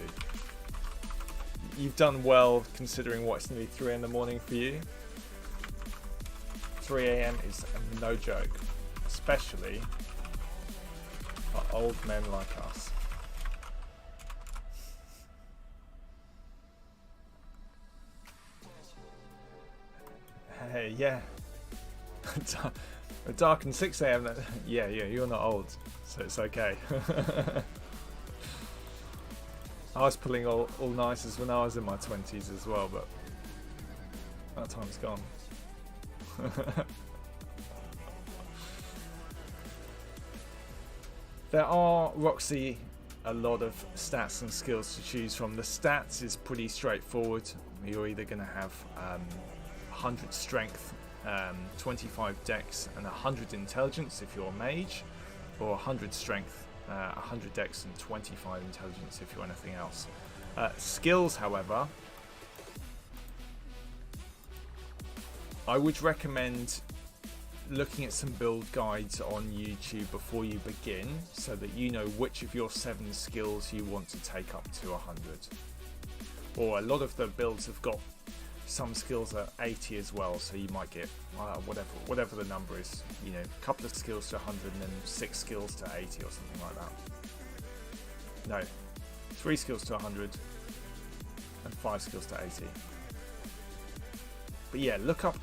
You've done well considering what, it's nearly 3 in the morning for you. 3 AM is no joke, especially for old men like us. Hey, yeah. Dark and 6 AM. Yeah, you're not old, so it's okay. I was pulling all nighters when I was in my 20s as well, but that time's gone. There are, Roxy, a lot of stats and skills to choose from. The stats is pretty straightforward. You're either going to have 100 strength, 25 dex, and 100 intelligence if you're a mage, or 100 strength, 100 dex, and 25 intelligence if you're anything else. Skills, however, I would recommend looking at some build guides on YouTube before you begin, so that you know which of your 7 skills you want to take up to 100. Or a lot of the builds have got some skills at 80 as well, so you might get whatever the number is, you know, a couple of skills to 100 and then 6 skills to 80 or something like that. No, 3 skills to 100 and 5 skills to 80. But yeah, look up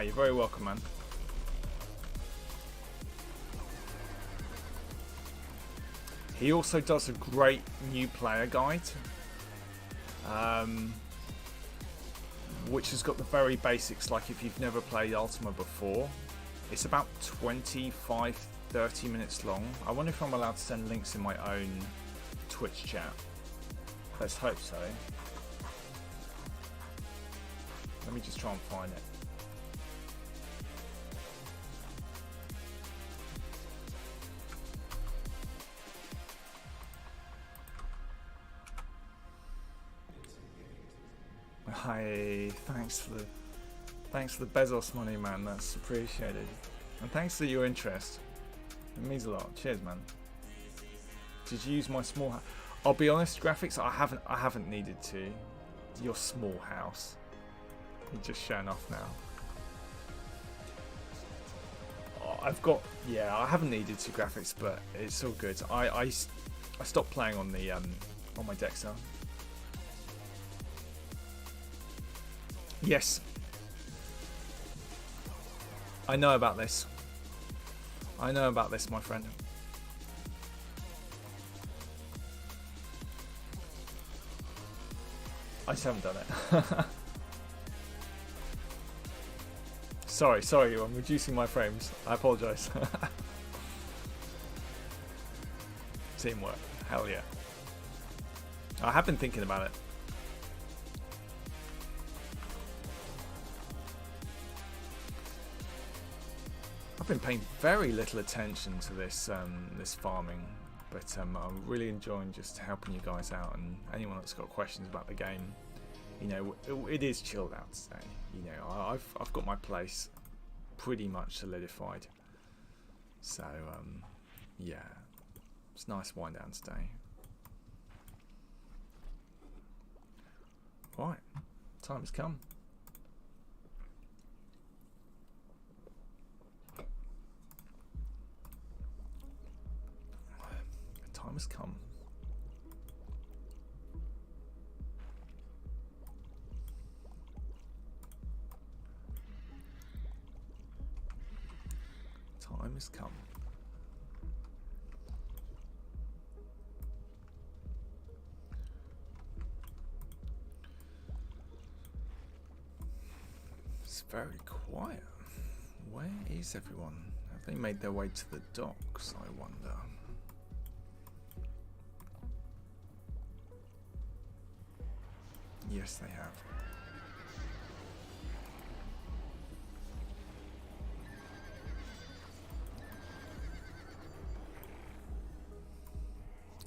you're very welcome, man. He also does a great new player guide, which has got the very basics, like if you've never played Ultima before. It's about 25-30 minutes long. I wonder if I'm allowed to send links in my own Twitch chat. Let's hope so. Let me just try and find it. Hi, thanks for the Bezos money, man. That's appreciated, and thanks for your interest. It means a lot. Cheers, man. Did you use my small house? I'll be honest, graphics. I haven't needed to. Your small house. You're just showing off now. I've got, yeah, I haven't needed to graphics, but it's all good. I stopped playing on the on my Dexter. Yes, I know about this. I know about this, my friend. I just haven't done it. Sorry, I'm reducing my frames. I apologise. Teamwork, hell yeah. I have been thinking about it. I've been paying very little attention to this this farming, but I'm really enjoying just helping you guys out, and anyone that's got questions about the game. You know, it is chilled out today. You know, I've got my place pretty much solidified. So yeah, it's nice wind down today. Right, time has come. Time has come. Time has come. It's very quiet. Where is everyone? Have they made their way to the docks, I wonder? Yes, they have.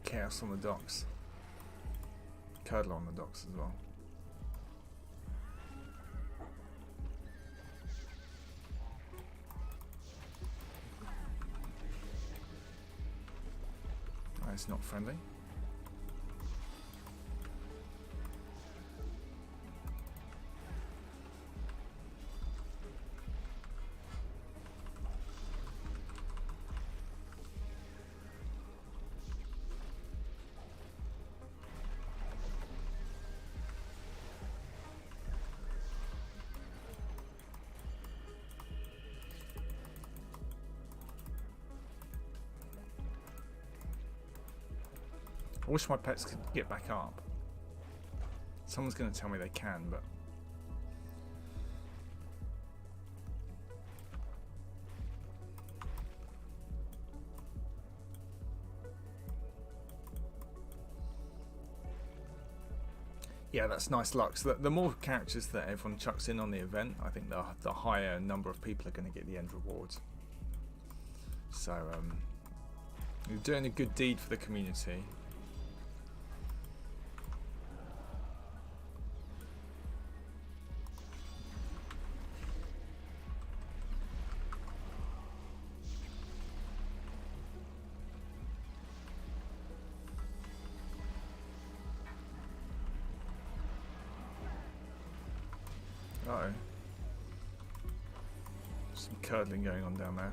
Chaos on the docks. Curdler on the docks as well. Oh, it's not friendly. I wish my pets could get back up. Someone's going to tell me they can, but... yeah, that's nice luck. So the more characters that everyone chucks in on the event, I think the higher number of people are going to get the end rewards. So, you're doing a good deed for the community. Uh-oh. Some curdling going on down there.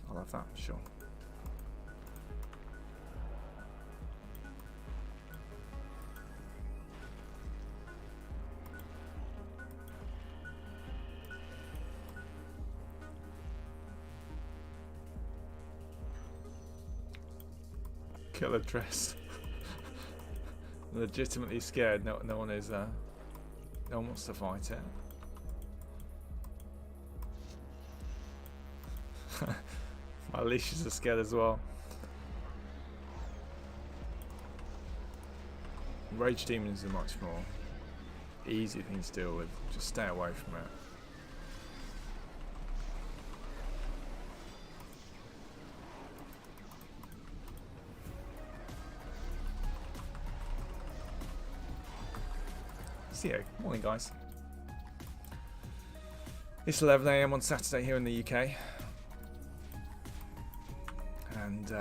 I'll have that, sure. Killer dress. Legitimately scared. No one is. No one wants to fight it. My leashes are scared as well. Rage demons are much more easy thing to deal with. Just stay away from it. So yeah, morning guys. It's 11 AM on Saturday here in the UK.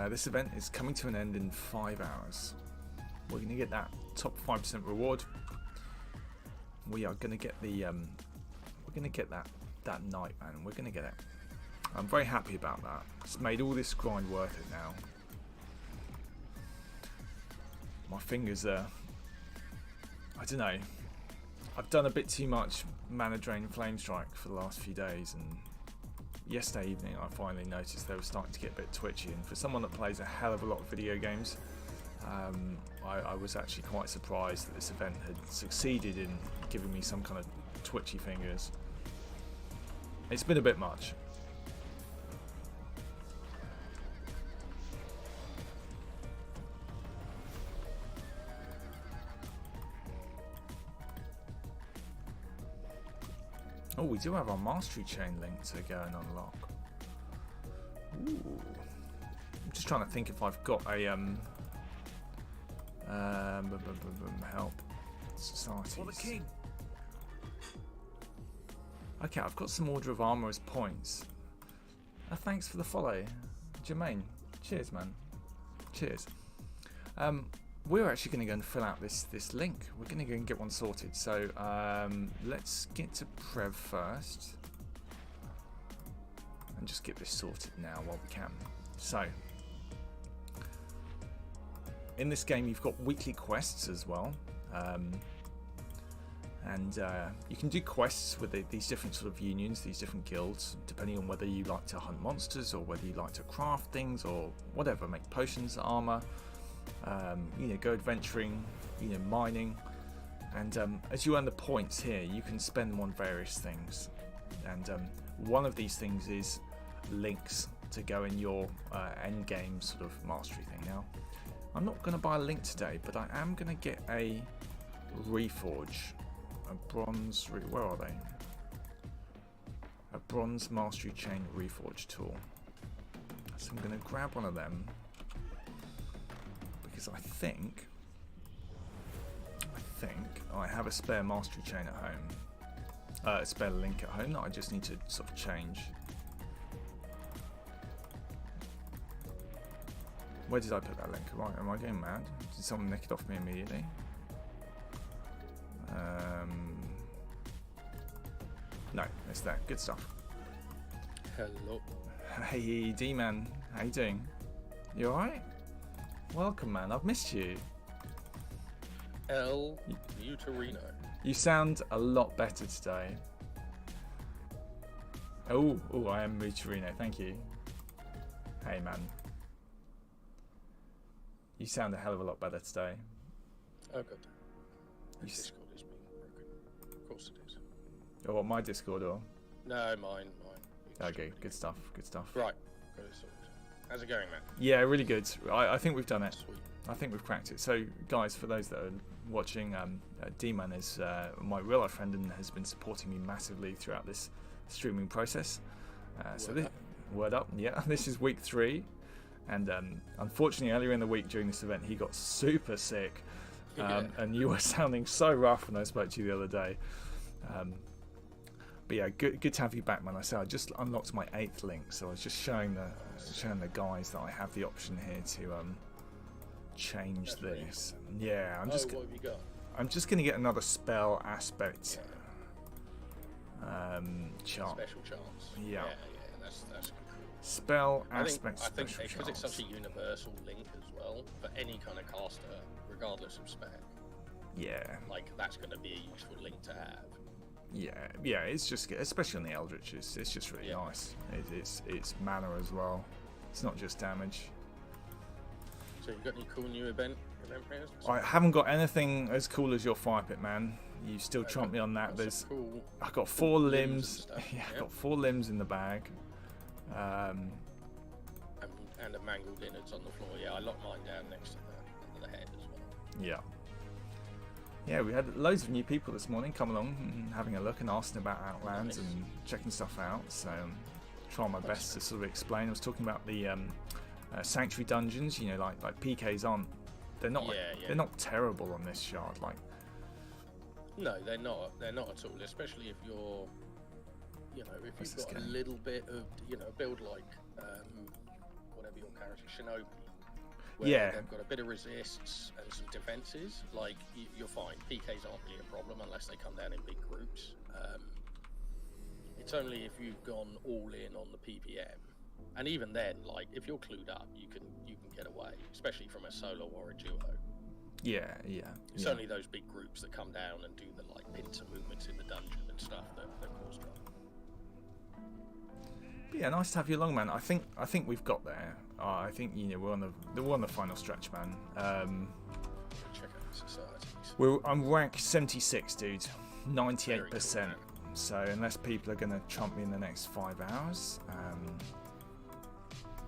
this event is coming to an end in 5 hours. We're going to get that top 5% reward. We are going to get the we're going to get that night, man. We're going to get it. I'm very happy about that. It's made all this grind worth it now. My fingers are, I don't know, I've done a bit too much Mana Drain Flame Strike for the last few days, and yesterday evening I finally noticed they were starting to get a bit twitchy, and for someone that plays a hell of a lot of video games, I was actually quite surprised that this event had succeeded in giving me some kind of twitchy fingers. It's been a bit much. Oh, we do have our mastery chain link to go and unlock. Ooh. I'm just trying to think if I've got a help societies. For the king. Okay, I've got some Order of Armor as points. Thanks for the follow, Jermaine. Cheers, man. Cheers. We're actually going to go and fill out this link. We're going to go and get one sorted. So let's get to Prev first, and just get this sorted now while we can. So in this game, you've got weekly quests as well. And you can do quests with these different sort of unions, these different guilds, depending on whether you like to hunt monsters or whether you like to craft things or whatever, make potions, armor, go adventuring, mining. And as you earn the points here, you can spend them on various things. And one of these things is links to go in your end game sort of mastery thing. Now, I'm not going to buy a link today, but I am going to get a Reforge. A bronze, where are they? A bronze mastery chain reforge tool. So I'm going to grab one of them because I think I have a spare mastery chain at home, a spare link at home that I just need to sort of change. Where did I put that link? Right, am I going mad? Did someone nick it off me immediately? No, it's there. Good stuff. Hello. Hey, D-Man. How you doing? You alright? Welcome, man. I've missed you. El Uterino. You sound a lot better today. Oh, I am Mutarino. Thank you. Hey, man. You sound a hell of a lot better today. Oh, good. Discord is being broken. Of course it is. Oh, what, my Discord or? No, mine. Okay, good stuff. Right, got it sorted. How's it going, man? Yeah, really good. I think we've done it. Sweet. I think we've cracked it. So, guys, for those that are watching, D-Man is my real life friend and has been supporting me massively throughout this streaming process. Word up, yeah. This is week 3, and unfortunately, earlier in the week during this event, he got super sick. And you were sounding so rough when I spoke to you the other day. But yeah, good to have you back, man. I just unlocked my 8th link, so I was just showing the guys that I have the option here to change this. Yeah, what have you got? I'm just gonna get another spell aspect chart. Special chance. Yeah. That's cool. Spell aspect I think special because it's chance. such a universal link as well for any kind of caster, regardless of spec. Yeah. Like that's going to be a useful link to have. Yeah. It's just, especially on the Eldritch, it's just really nice. It's mana as well. It's not just damage. So you got any cool new event players? I haven't got anything as cool as your fire pit, man. You still trump me on that. There's cool I've got 4 limbs. Yeah, I've got 4 limbs in the bag. And a mangled innards on the floor. Yeah, I locked mine down next to the head as well. Yeah, we had loads of new people this morning come along and having a look and asking about Outlands and checking stuff out. So trying my best to sort of explain. I was talking about the sanctuary dungeons. Like PKs aren't. They're not. They're not terrible on this shard. Like. No, they're not. They're not at all. Especially if you're, if you've got a little bit of, build like whatever you're parity Shinobi, where Yeah. they've got a bit of resists and some defenses. Like you're fine. PKs aren't really a problem unless they come down in big groups. It's only if you've gone all in on the PPM, and even then, like if you're clued up, you can get away, especially from a solo or a duo. Yeah. It's only those big groups that come down and do the like pincer movements in the dungeon and stuff that cause trouble. But yeah, nice to have you along, man. I think we've got there. I think we're on the final stretch, man. Check out the societies. I'm rank 76, dude. 98%. So unless people are going to trump me in the next 5 hours,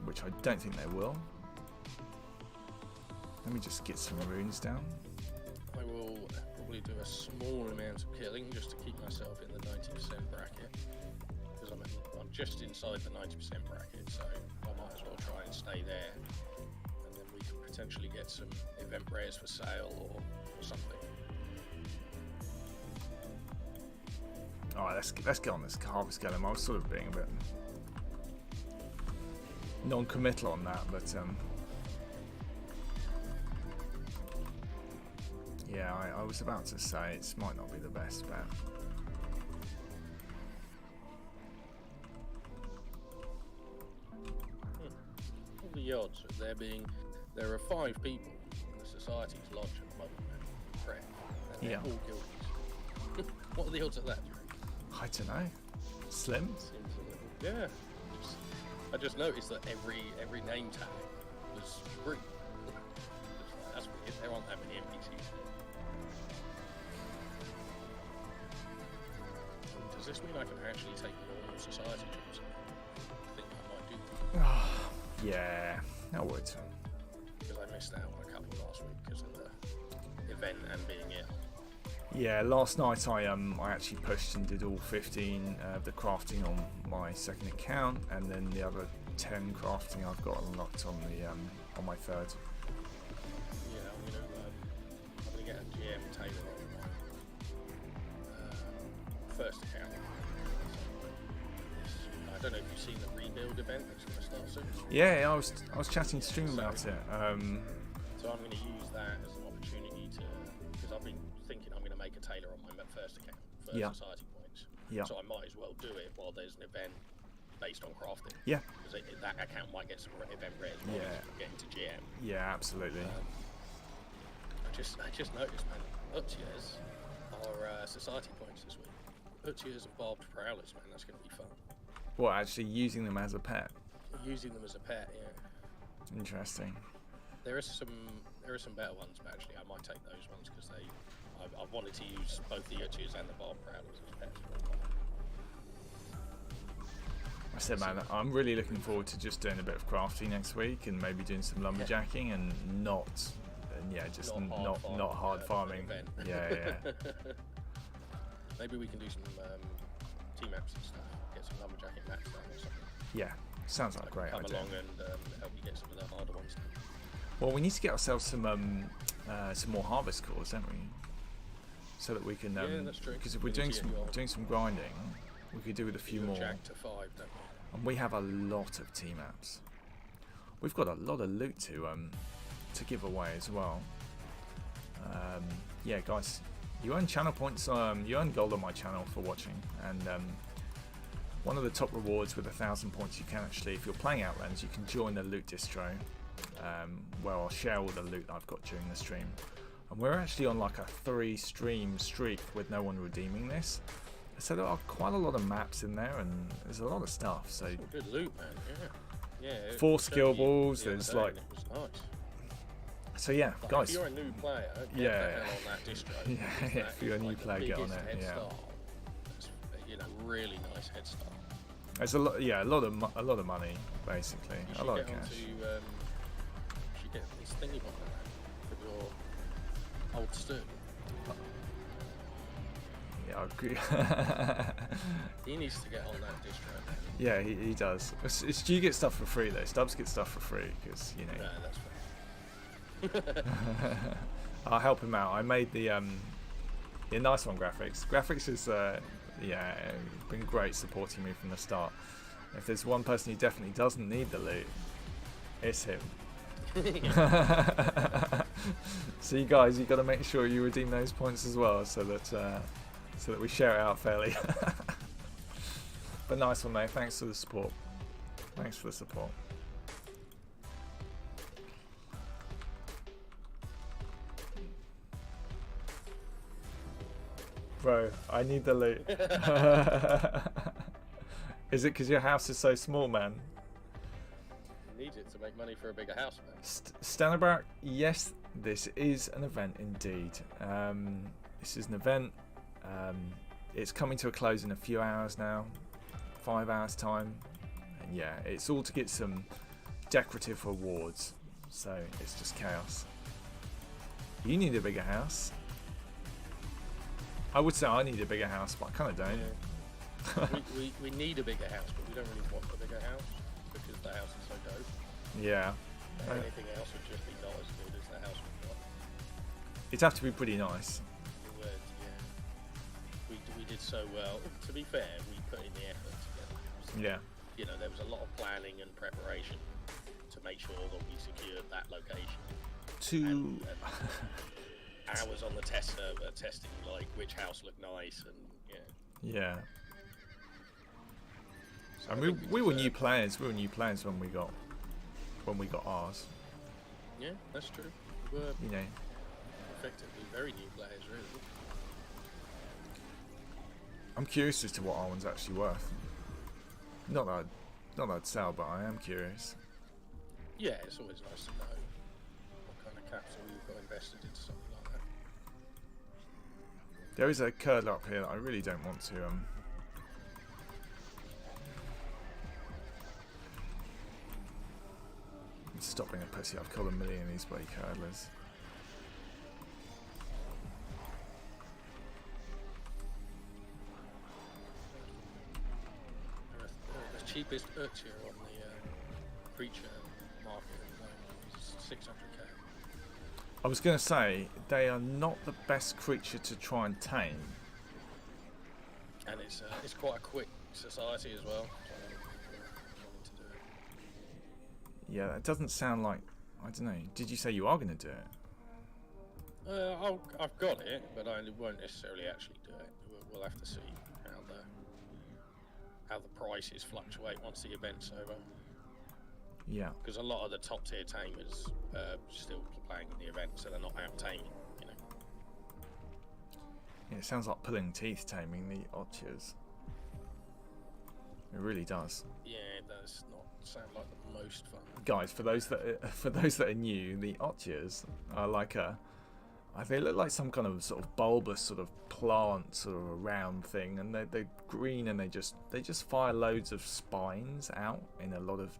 which I don't think they will. Let me just get some runes down. I will probably do a small amount of killing just to keep myself in the 90% bracket, because I'm just inside the 90% bracket, so I might as well try and stay there, and then we can potentially get some event rares for sale or something. Alright, let's get on this harvest golem. I was sort of being a bit non-committal on that, but yeah, I was about to say it might not be the best bet. What are the odds of there are 5 people in the society's lodge at the moment, correct? And they're all guildies. What are the odds of that? I don't know. Slim? Seems a little, yeah. I just noticed that every name tag was free. That's weird. There aren't that many NPCs. Does this mean I can actually take normal society jobs? I think I might do that. Yeah, I would. Because I missed out on a couple last week because of the event and being ill. Yeah, last night I actually pushed and did all 15 of the crafting on my second account, and then the other 10 crafting I've got unlocked on the on my third. Yeah, I'm gonna get a GM Taylor on my first account. I don't know if you've seen the rebuild event that's going to start soon. Yeah, I was chatting to stream about it. So I'm going to use that as an opportunity to, because I've been thinking I'm going to make a Taylor on my first account for society points. Yeah. So I might as well do it while there's an event based on crafting. Yeah. Because that account might get some event rares while it's getting to GM. Yeah, absolutely. I just noticed, man, Uttiers are society points this week. Uttiers and barbed prowlers, man, that's going to be fun. What, actually using them as a pet? Using them as a pet, yeah. Interesting. There are some better ones, but actually I might take those ones because I wanted to use both the Uttiers and the barbed prowlers as pets for a while. I said, man, I'm really looking forward to just doing a bit of crafting next week and maybe doing some lumberjacking and not hard farming. Yeah. Maybe we can do some team maps and stuff. Get some lumberjacking maps done or something. Yeah, sounds like a great Come idea. along and help you get some of the harder ones done. Well, we need to get ourselves some more harvest cores, don't we? So that we can. Yeah, that's true. Because if we're doing some grinding, we could do with a few more. Jack to 5, don't we? And we have a lot of team maps. We've got a lot of loot to give away as well. Yeah, guys, you earn channel points. You earn gold on my channel for watching, and one of the top rewards with 1,000 points, you can actually, if you're playing Outlands, you can join the loot distro, where I'll share all the loot I've got during the stream. And we're actually on like a 3-stream streak with no one redeeming this. So there are quite a lot of maps in there, and there's a lot of stuff. So good loot, man. Yeah. 4 skill balls. There's like. It was nice. So yeah, Like, guys. if you're a new player, get the hell on that distro. Yeah, if you're a new player, get on it. Yeah. It's, really nice head start. There's a lot of money basically. A lot of cash. You should get this thingy bomb for your old stew. Yeah, I agree. He needs to get on that distro. Yeah, he does. Stu gets stuff for free though. Stubbs gets stuff for free because No, that's fair. I'll help him out. I made the nice one graphics. Graphics is been great supporting me from the start. If there's one person who definitely doesn't need the loot, It's him. Yeah. So you guys, you got to make sure you redeem those points as well, so that we share it out fairly. But nice one, mate. Thanks for the support. Thanks for the support. Bro, I need the loot. Is it because your house is so small, man? Needs it to make money for a bigger house, man. Stanabrak, yes, this is an event indeed. This is an event. It's coming to a close in a few hours now, 5 hours time, and yeah, it's all to get some decorative rewards. So it's just chaos. You need a bigger house. I would say I need a bigger house, but I kind of don't. Yeah. we need a bigger house, but we don't really want a bigger house because the house is so dope. Yeah. Anything else would just be not as good as the house we've got. It'd have to be pretty nice. It would, yeah. We did so well. To be fair, we put in the effort to get the house. Yeah. You know, there was a lot of planning and preparation to make sure that we secured that location. And hours on the test server testing like which house looked nice and yeah. So And we were new players. We were new players when we got ours. Yeah, that's true. We were You know. effectively very new players, really. I'm curious as to what our one's actually worth. Not that I'd sell, but I am curious. Yeah, it's always nice to know what kind of capital you've got invested into something like that. There is a curdler up here that I really don't want to stop being a pussy. I've killed a million of these bloody curdlers. The cheapest Urtia on the creature market at the moment is 600k. I was going to say, they are not the best creature to try and tame. And it's quite a quick society as well. So wanting to do it. Yeah, that doesn't sound like... I don't know. Did you say you are going to do it? I've got it, but I won't necessarily actually do it. We'll have to see how the prices fluctuate once the event's over. Yeah. Because a lot of the top tier tamers still playing in the event, so they're not out taming, you know. Yeah, it sounds like pulling teeth taming the Otyas. It really does. Yeah, it does not sound like the most fun. Guys, for those that are new, the Otyas are like they look like some kind of sort of bulbous sort of plant, sort of a round thing, and they're green, and they just fire loads of spines out in a lot of,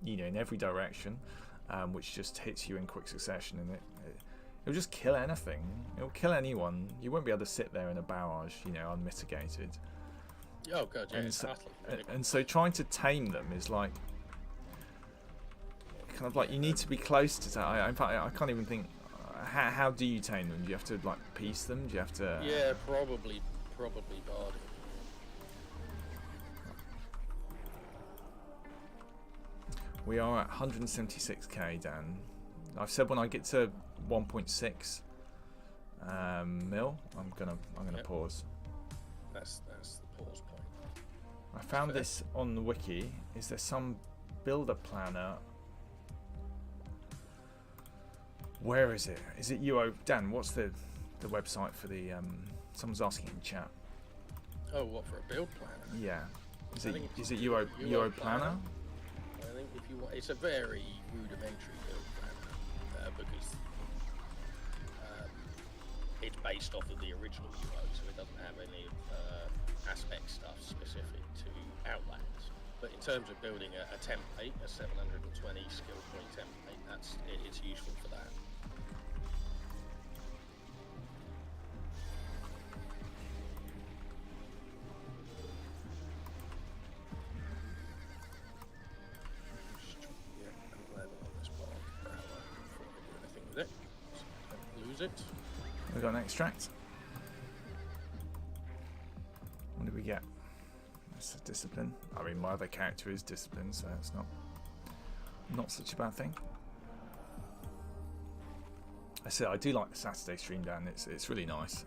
in every direction, which just hits you in quick succession, and it'll just kill anything. It'll kill anyone. You won't be able to sit there in a barrage, unmitigated. Oh god, yeah, and so trying to tame them is like kind of like you need to be close to that. In fact, I can't even think. How do you tame them? Do you have to like piece them? Do you have to? Yeah, probably bard. We are at 176k, Dan. I've said when I get to 1.6 mil, I'm gonna pause. That's the pause point. I found this on the wiki. Is there some builder planner? Where is it? Is it UO? Dan, what's the website for the? Someone's asking in chat. Oh, what, for a build planner? Yeah. Is I it think it's UO planner? I think if you want, it's a very rudimentary build planner because it's based off of the original UO, so it doesn't have any aspect stuff specific to Outlands. But in terms of building a template, a 720 skill point template, it's useful for that. It. We got an extract. What did we get? That's a discipline. I mean, my other character is discipline, so it's not not such a bad thing. I said I do like the Saturday stream, Dan. It's really nice.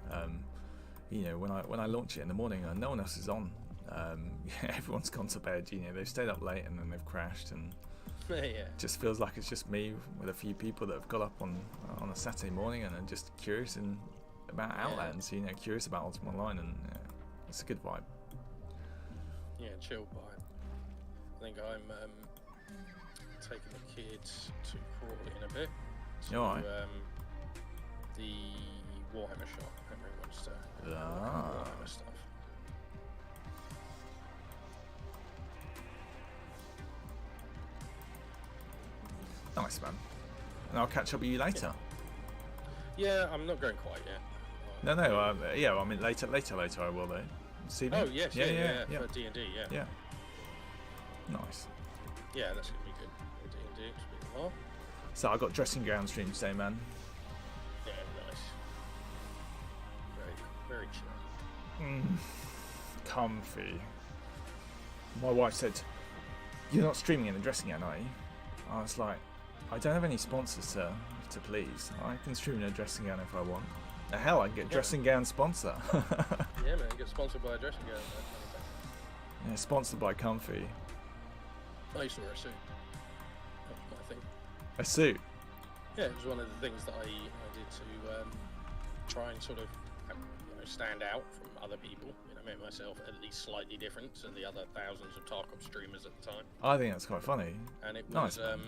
You know, when I launch it in the morning, no one else is on. Everyone's gone to bed. You know, they've stayed up late and then they've crashed, and Yeah. it just feels like it's just me with a few people that have got up on a Saturday morning and are just curious about Outlands. You know, curious about Ultima Online, and it's a good vibe. Yeah, chill vibe. I think I'm taking the kids to Crawley in a bit. You alright? The Warhammer shop. Everyone wants to Ah. Warhammer stuff. Nice, man. And I'll catch up with you later. Yeah, I'm not going quite yet. No. Yeah, I mean later I will though. See Oh yes, yeah. yeah. For D&D, yeah. Yeah. Nice. Yeah, that's gonna be good. D&D, it's been a while. So I got dressing gown stream today, man. Yeah, nice. Very chill. Comfy. My wife said, "You're not streaming in a dressing gown, are you?" I was like, "I don't have any sponsors, sir, to please. I can stream in a dressing gown if I want. The hell, I can get dressing gown sponsor." Yeah, man, get sponsored by a dressing gown. Yeah, sponsored by Comfy. I used to wear a suit. I think. A suit. Yeah, it was one of the things that I did to try and sort of stand out from other people. You know, make myself at least slightly different to the other thousands of Tarkov streamers at the time. I think that's quite funny. And it Nice, was,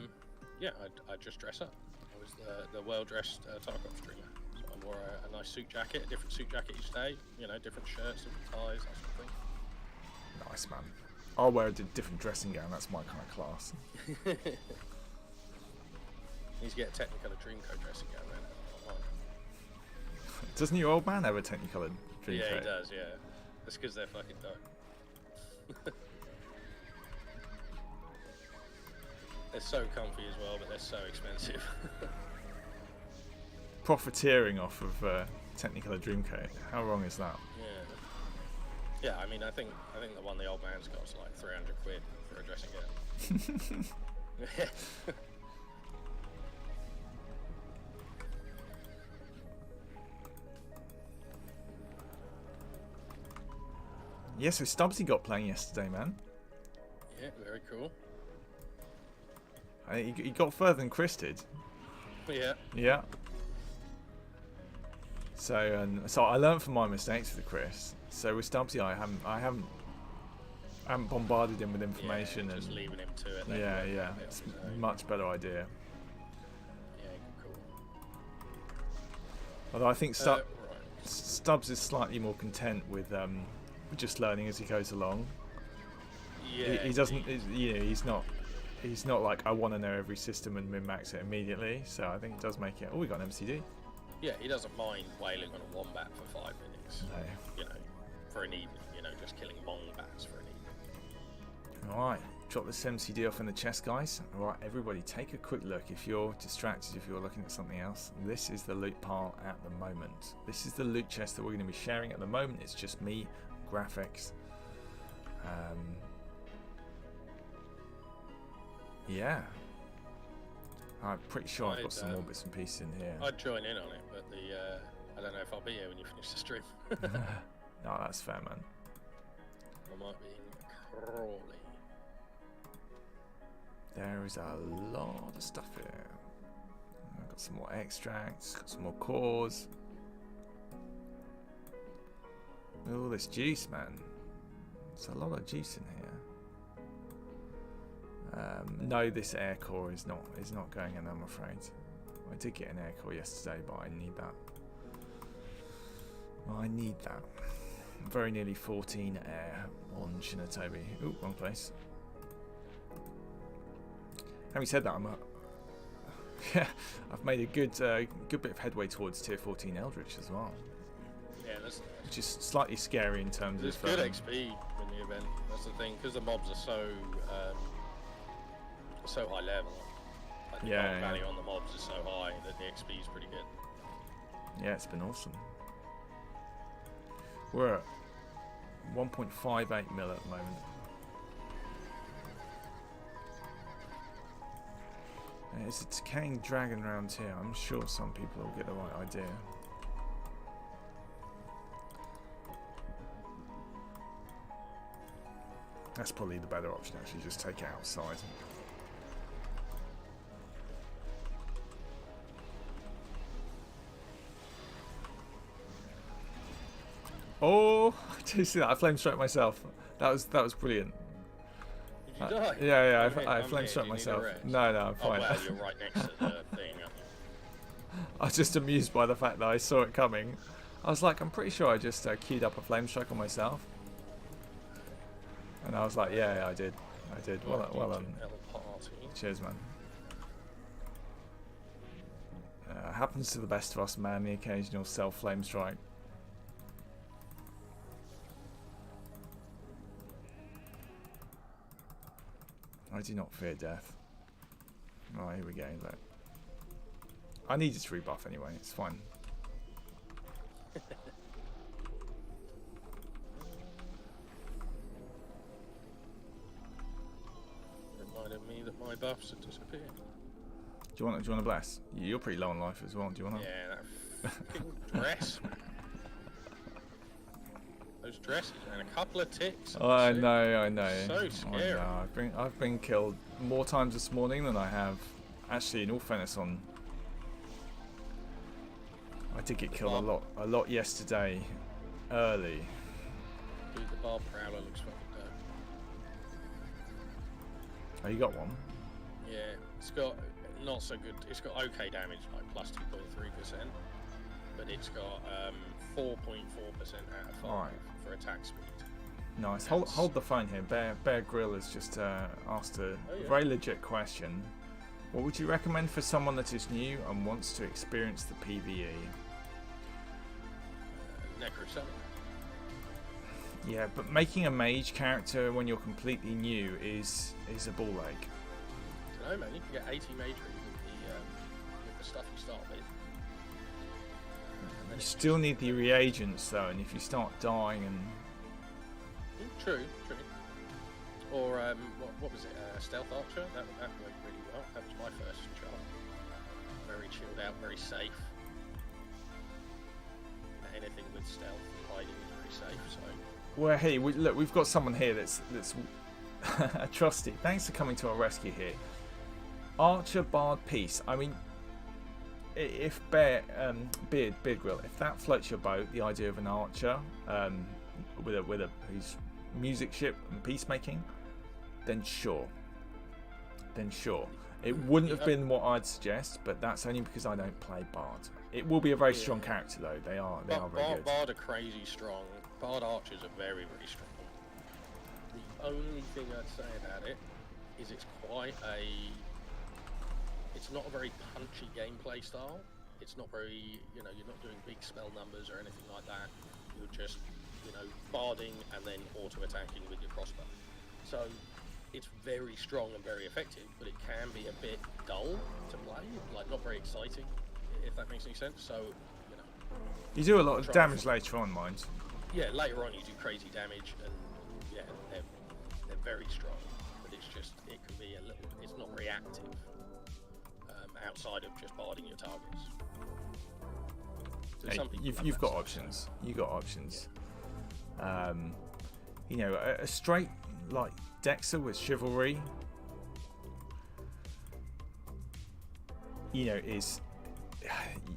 yeah, I'd just dress up. I was the well-dressed Tarkov streamer. So I wore a nice suit jacket, a different suit jacket each day. You know, different shirts, different ties, that sort of thing. Nice, man. I'll wear a different dressing gown. That's my kind of class. Need to get a Technicolor Dreamcoat dressing gown, man. Doesn't your old man have a Technicolor dream Yeah, coat? he does, yeah. That's because they're fucking dope. They're so comfy as well, but they're so expensive. Profiteering off of Technicolor Dreamcoat. How wrong is that? Yeah. Yeah, I mean, I think the one the old man's got is like 300 quid for a dressing gown. Yeah, so Stubbsy got playing yesterday, man. Yeah, very cool. He got further than Chris did. Yeah. Yeah. So I learned from my mistakes with Chris. So with Stubbsy, I haven't bombarded him with information, just and leaving him to it. yeah, it's a much better idea. Yeah, cool. Although I think Right. Stubbs is slightly more content with just learning as he goes along. Yeah. He doesn't. He's not like I want to know every system and min-max it immediately. So I think it does make it. Oh, we got an MCD. Yeah, he doesn't mind wailing on a wombat for 5 minutes. No. You know, for an evening. You know, just killing wombats for an evening. All right, drop this MCD off in the chest, guys. All right, everybody, take a quick look. If you're distracted, if you're looking at something else, this is the loot pile at the moment. This is the loot chest that we're going to be sharing at the moment. It's just me, graphics. Yeah. I'm pretty sure I've got some more bits and pieces in here. I'd join in on it, but I don't know if I'll be here when you finish the stream. No, that's fair, man. I might be in Crawley. There is a lot of stuff here. I've got some more extracts, got some more cores. Look at all this juice, man. There's a lot of juice in here. No, this air core is not going in, I'm afraid. I did get an air core yesterday, but I need that. I need that. I'm very nearly 14 air on Shinatobi. Ooh, wrong place. Having said that, yeah, I've made a good bit of headway towards tier 14 Eldritch as well. Yeah, that's Which is slightly scary in terms there's of good XP in the event. That's the thing, because the mobs are so high level. Like the gold value on the mobs is so high that the XP is pretty good. Yeah, it's been awesome. We're at 1.58 mil at the moment. It's a decaying dragon around here. I'm sure some people will get the right idea. That's probably the better option, actually. Just take it outside. Oh, did you see that? I flame struck myself. That was brilliant. Did you die? Yeah, I'm I here. flame struck Do you need a myself. rest? No, I'm Oh fine. wow, you're right next to the thing, aren't you? I was just amused by the fact that I saw it coming. I was like, I'm pretty sure I just queued up a flame strike on myself. And I was like, yeah, I did. Well done. Cheers, man. Happens to the best of us, man. The occasional self flame strike. I do not fear death. Oh, here we go. Look. I need its rebuff anyway. It's fine. Reminded me that my buffs have disappeared. Do you want to bless? You're pretty low on life as well. Do you want to? Yeah, that fucking dress. Those dresses and a couple of ticks. Oh, I know. So scary. Oh, no. I've been killed more times this morning than I have. Actually, in all fairness, I did get killed a lot yesterday, early. Dude, the Barb Prowler looks fucking dope. Oh, you got one? Yeah, it's got not so good. It's got okay damage, like plus 2.3%, but it's got 4.4% out of 5 Alright. for attack speed. Nice. Hold the phone here. Bear Grill has just asked a very legit question. What would you recommend for someone that is new and wants to experience the PvE? Necro Summon. Yeah, but making a mage character when you're completely new is a ball ache. I don't know, man. You can get 80 magery with the stuff you start with. You still need the reagents though, and if you start dying and True. Or what was it? Stealth Archer. That worked really well. That was my first chart. Very chilled out, very safe. Anything with stealth and hiding is very safe. So. well, hey, look, we've got someone here that's a trusty. Thanks for coming to our rescue here. Archer Bard Peace. I mean, if Beard Grill, if that floats your boat, the idea of an archer with a who's music ship and peacemaking, then sure. It wouldn't have been what I'd suggest, but that's only because I don't play Bard. It will be a very strong character though. They are very good. Bard are crazy strong. Bard archers are very, very strong. The only thing I'd say about it is it's not a very punchy gameplay style. It's not very, you're not doing big spell numbers or anything like that. You're just, barding and then auto-attacking with your crossbow. So it's very strong and very effective, but it can be a bit dull to play, like not very exciting, if that makes any sense. So, you do a lot of damage later on, mind. Yeah, later on you do crazy damage, and yeah, they're very strong, but it can be it's not reactive outside of just barding your targets. So Hey, you've got options. A straight like Dexa with chivalry, is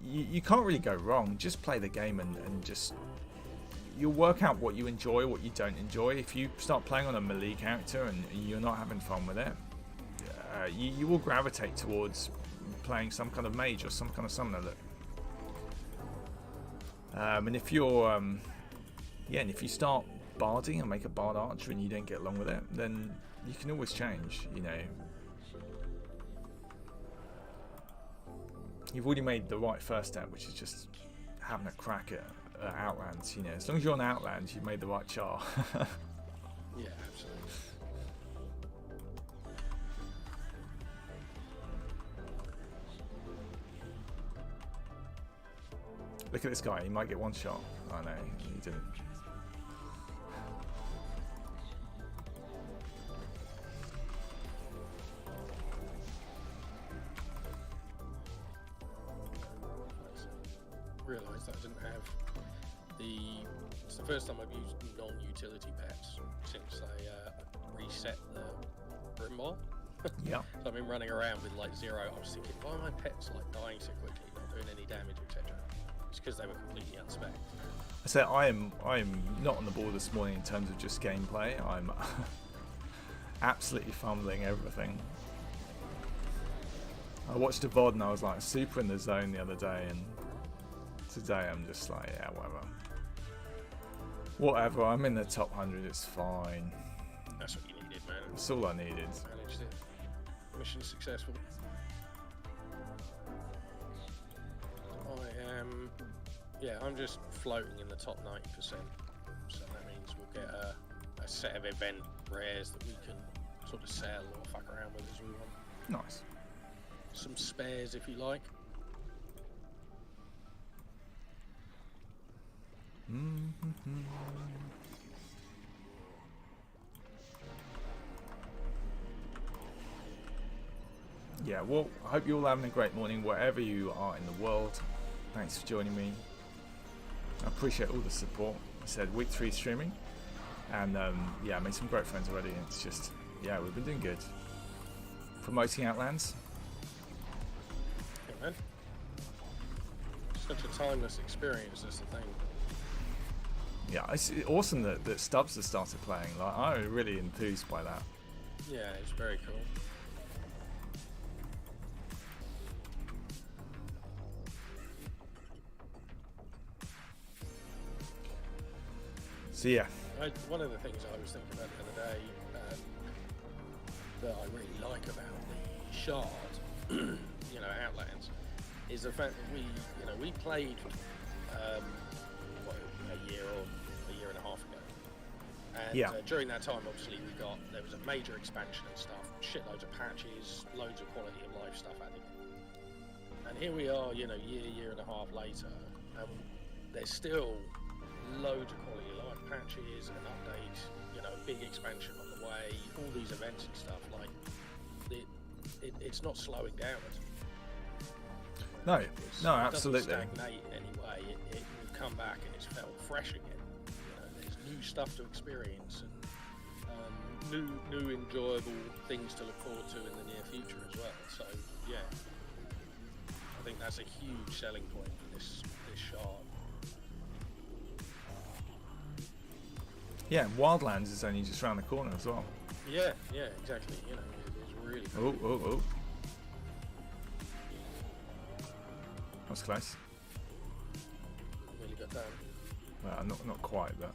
you can't really go wrong. Just play the game and just you'll work out what you enjoy, what you don't enjoy. If you start playing on a melee character and you're not having fun with it, you will gravitate towards playing some kind of mage or some kind of summoner. And if you're and if you start barding and make a bard archer and you don't get along with it, then you can always change. You've already made the right first step, which is just having a crack at Outlands. As long as you're on Outlands, you've made the right char. Yeah, absolutely. Look at this guy, he might get one shot. Oh no, he didn't. realised that I didn't have the. It's the first time I've used non-utility pets since they reset the room wall. Yeah. So I've been running around with like 0. I was thinking, why are my pets like dying so quickly, not doing any damage, etc. It's because they were completely unspec'd. So I'm not on the ball this morning in terms of just gameplay. I'm absolutely fumbling everything. I watched a VOD and I was like super in the zone the other day, and today I'm just like, yeah, whatever. I'm in the top 100. It's fine. That's what you needed, man. That's all I needed. Managed it. Mission successful. I'm just floating in the top 90%. So that means we'll get a set of event rares that we can sort of sell or fuck around with as we want. Nice. Some spares if you like. Yeah, well, I hope you're all having a great morning wherever you are in the world. Thanks for joining me. I appreciate all the support. I said week 3 streaming, and yeah, I made some great friends already. It's just, yeah, we've been doing good. Promoting Outlands. Yeah, man. Such a timeless experience, that's the thing. Yeah, it's awesome that Stubbs has started playing. Like, I'm really enthused by that. Yeah, it's very cool. So yeah. One of the things I was thinking about the other day that I really like about the Shard, Outlands, is the fact that we played a year and a half ago, and during that time, obviously, there was a major expansion and stuff, shitloads of patches, loads of quality of life stuff added, and here we are, year and a half later, and there's still loads of quality of life patches and updates, big expansion on the way, all these events and stuff. Like, it's not slowing down. No, absolutely. It doesn't stagnate in any way. It will come back and it's felt fresh again. There's new stuff to experience and new enjoyable things to look forward to in the near future as well. So yeah, I think that's a huge selling point for this Shard. Yeah, Wildlands is only just around the corner as well. Yeah, exactly. It's really cool. Oh. That was close. Really got down. Well, not quite, but.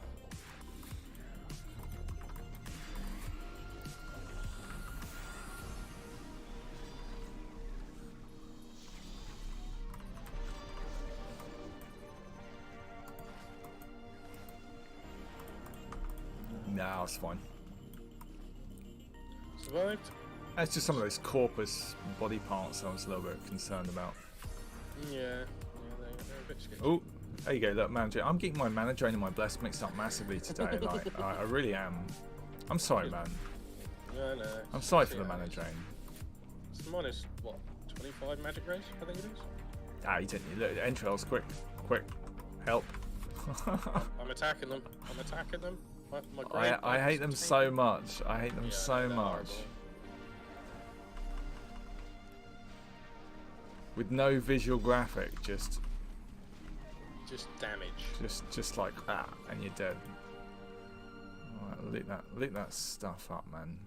Nah, it's fine. Survived? It's just some of those corpus body parts I was a little bit concerned about. Yeah, they're a bit sketchy. Oh, there you go, look, mana drain. I'm getting my mana drain and my bless mixed up massively today. Like, I really am. I'm sorry, man. No. I'm sorry for the mana drain. It's minus, what, 25 magic rays, I think it is? Ah, you didn't. Look, entrails, quick. Help. I'm attacking them. My I hate them so much. I hate them so much. Horrible. With no visual graphic, just damage. Just like and you're dead. Alright, lit that stuff up, man.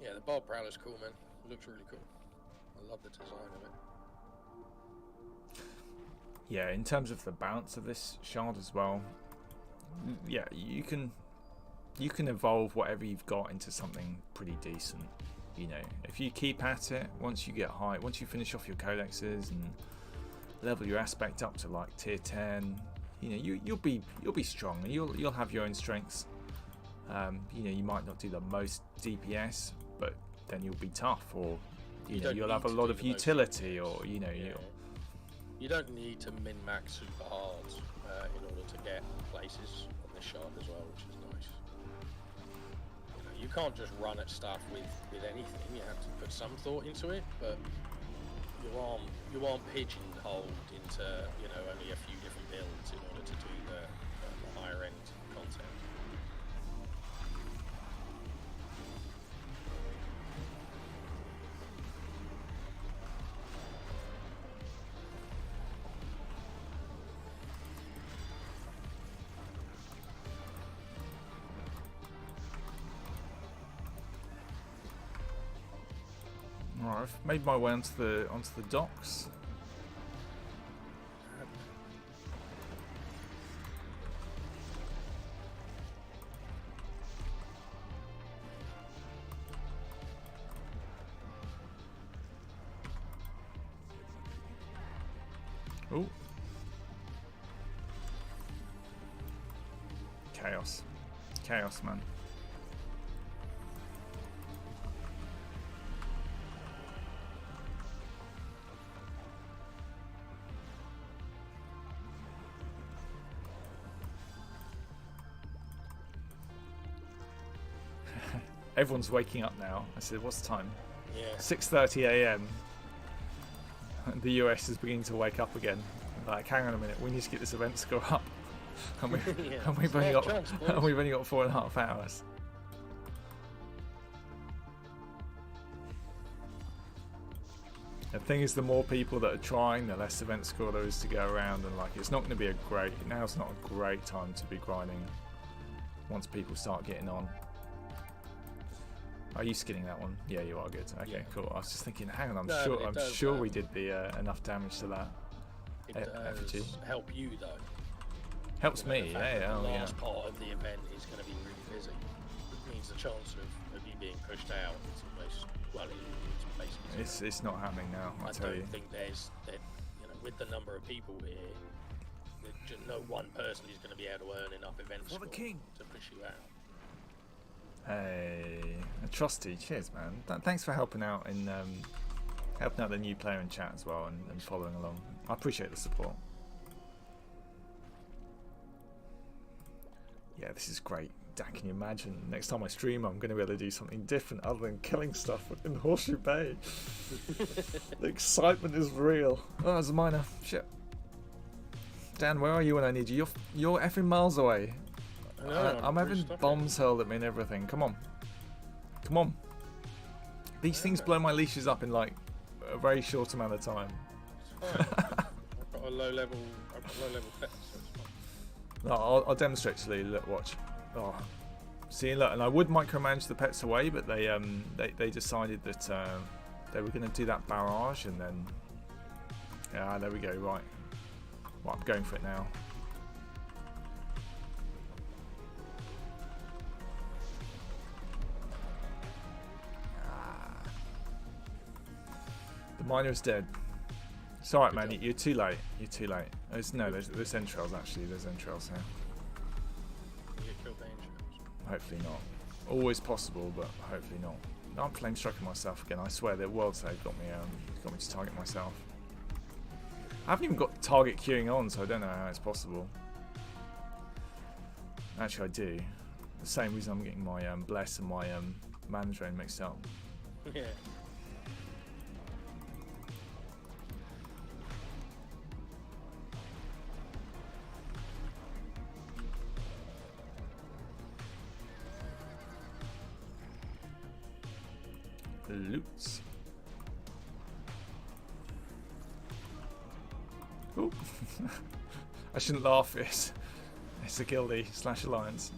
Yeah, the Bob Prowler's cool, man. It looks really cool. I love the design of it. Yeah, in terms of the balance of this Shard as well, yeah, you can evolve whatever you've got into something pretty decent. If you keep at it, once you get high, once you finish off your codexes and level your aspect up to like tier 10, you'll be strong and you'll have your own strengths. You might not do the most DPS, but then you'll be tough, or you'll have a lot of utility, or you don't need to min-max super hard in order to get places on a shot as well, which is nice. You can't just run at stuff with anything. You have to put some thought into it, but you aren't pigeonholed into only a few different builds in order to do the higher end content. Alright, I've made my way onto the docks. Oh. Chaos. Chaos, man. Everyone's waking up now. I said, what's the time? Yeah. 6:30 a.m. The US is beginning to wake up again. Like, hang on a minute, we need to get this event score up. And, we've only got 4.5 hours. The thing is, the more people that are trying, the less event score there is to go around, and like, it's not going to be now's not a great time to be grinding once people start getting on. Are you skinning that one? Yeah, you are. Good. Okay, yeah. Cool. I was just thinking, hang on, I'm sure we did the enough damage to that. It does help you though. Helps me, yeah. The last part of the event is going to be really busy. It means the chance of you being pushed out is almost, it's basically. It's not happening now. I tell you. don't think with the number of people here, no one person is going to be able to earn enough event score to push you out. Hey, a trusty, cheers, man. Thanks for helping out in helping out the new player in chat as well and following along. I appreciate the support. Yeah, this is great. Dan, can you imagine? Next time I stream, I'm going to be able to do something different other than killing stuff in Horseshoe Bay. The excitement is real. Oh, there's a miner. Shit. Dan, where are you when I need you? You're effing miles away. I'm having bombs hurled at me and everything. Come on. Come on. These things blow my leashes up in like a very short amount of time. I've got a low level pet, so it's fine. No, I'll demonstrate to you. Look, watch. Oh. See, look, and I would micromanage the pets away, but they decided that they were going to do that barrage, and then there we go. Right, well, I'm going for it now. The miner is dead. It's alright, man. You're too late. You're too late. There's entrails actually. There's entrails here. You get killed by entrails. Hopefully not. Always possible, but hopefully not. No, I'm flame striking myself again. I swear that world save got me to target myself. I haven't even got target queuing on, so I don't know how it's possible. Actually, I do. The same reason I'm getting my bless and my man drain mixed up. Yeah. Loots. Ooh. I shouldn't laugh. It's a guildie / alliance.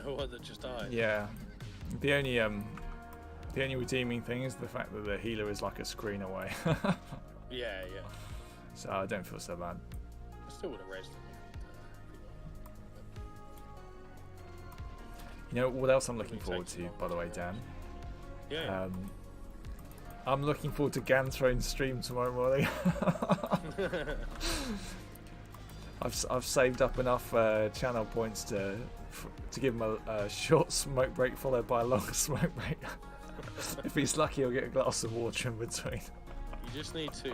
Oh, what, that just died? Yeah. The only redeeming thing is the fact that the healer is like a screen away. Yeah. So I don't feel so bad. I still would have raised him. You know what else I'm looking forward to, by the way, Dan? Yeah. I'm looking forward to Ganthrone's stream tomorrow morning. I've saved up enough channel points to give him a short smoke break followed by a long smoke break. If he's lucky, he'll get a glass of water in between. You just need to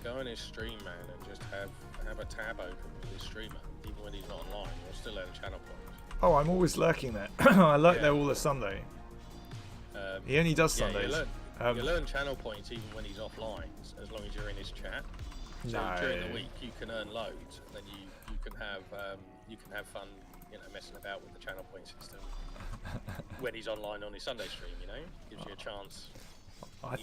go on his stream, man, and just have a tab open with his streamer, even when he's not online. You'll still earn channel points. Oh, I'm always lurking there. I lurk Yeah. there all the Sunday. He only does Yeah, Sundays. you learn channel points even when he's offline, as long as you're in his chat. So No. during the week, you can earn loads, and then you can have fun, messing about with the channel point system when he's online on his Sunday stream. Gives you a chance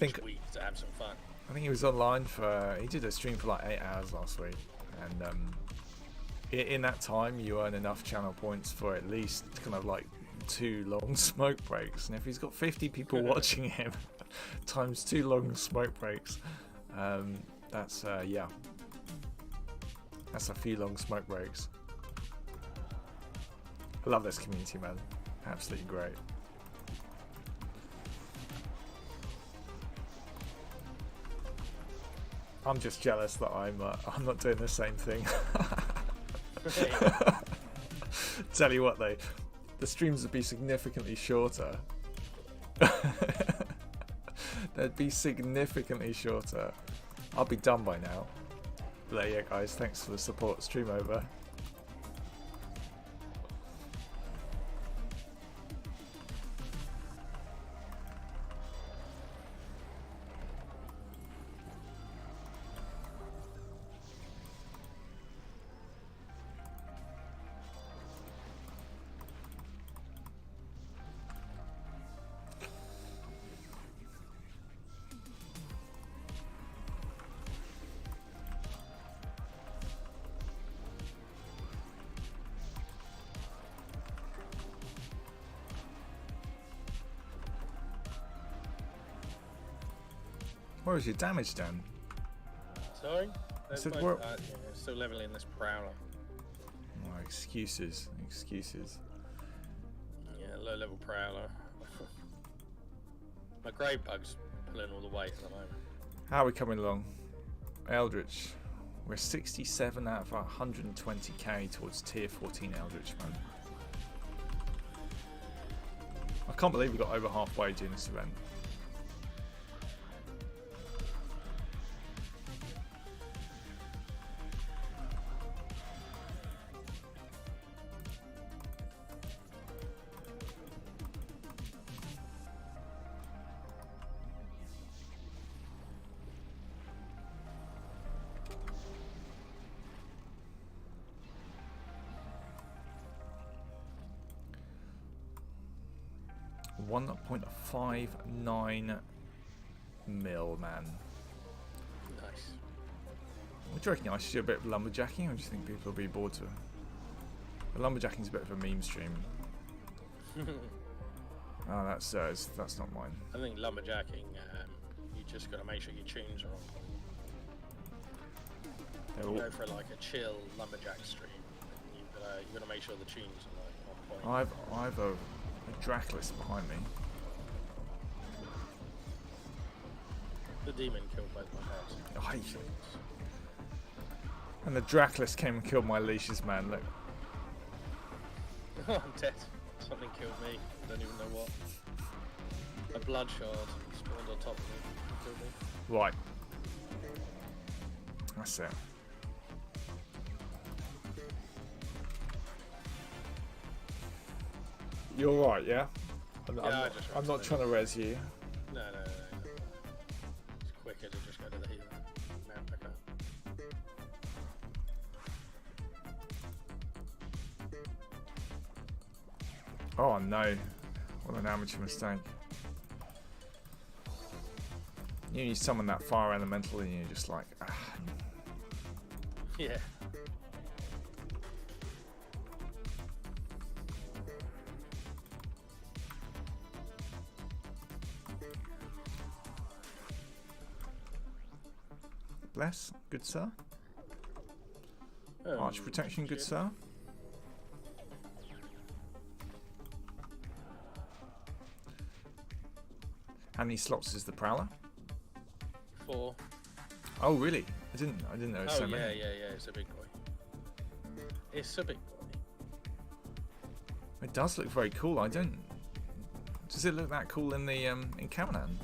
each week to have some fun. I think he was online for. He did a stream for like 8 hours last week, and in that time, you earn enough channel points for at least kind of like 2 long smoke breaks. And if he's got 50 people watching him, times 2 long smoke breaks, that's that's a few long smoke breaks. I love this community, man. Absolutely great. I'm just jealous that I'm not doing the same thing. Tell you what though, the streams would be significantly shorter. They'd be significantly shorter. I'll be done by now. But yeah, guys, thanks for the support. Stream over. Where is your damage done? Sorry? said we're- Still leveling this prowler. Oh, excuses. Excuses. Yeah, low level prowler. My grave bug's pulling all the weight at the moment. How are we coming along? Eldritch. We're 67 out of 120k towards tier 14 Eldritch, man. I can't believe we got over halfway during this event. $1.59 mil, man. Nice. What do you reckon? I should do a bit of lumberjacking, or do you think people will be bored to it? The lumberjacking's a bit of a meme stream. Oh, that's not mine. I think lumberjacking, you just got to make sure your tunes are on. You go for like a chill lumberjack stream. You've got to make sure the tunes are like on point. I've a Draclus behind me. The demon killed both my heads. And the Draclus came and killed my leashes, man. Look. I'm dead. Something killed me. I don't even know what. A blood shard spawned on top of me and killed me. Right. That's it. You're right, yeah? I'm not trying to res you. No. It's quicker to just go to the healer. Now back up. Oh no. What an amateur mistake. You summon that fire elemental and you're just like, ah. Yeah. Bless, good sir. Arch protection, good sir. How many slots is the Prowler? 4. Oh really? I didn't know it was so many. Yeah, it's a big boy. It's a big boy. It does look very cool. Does it look that cool in the in Camanan?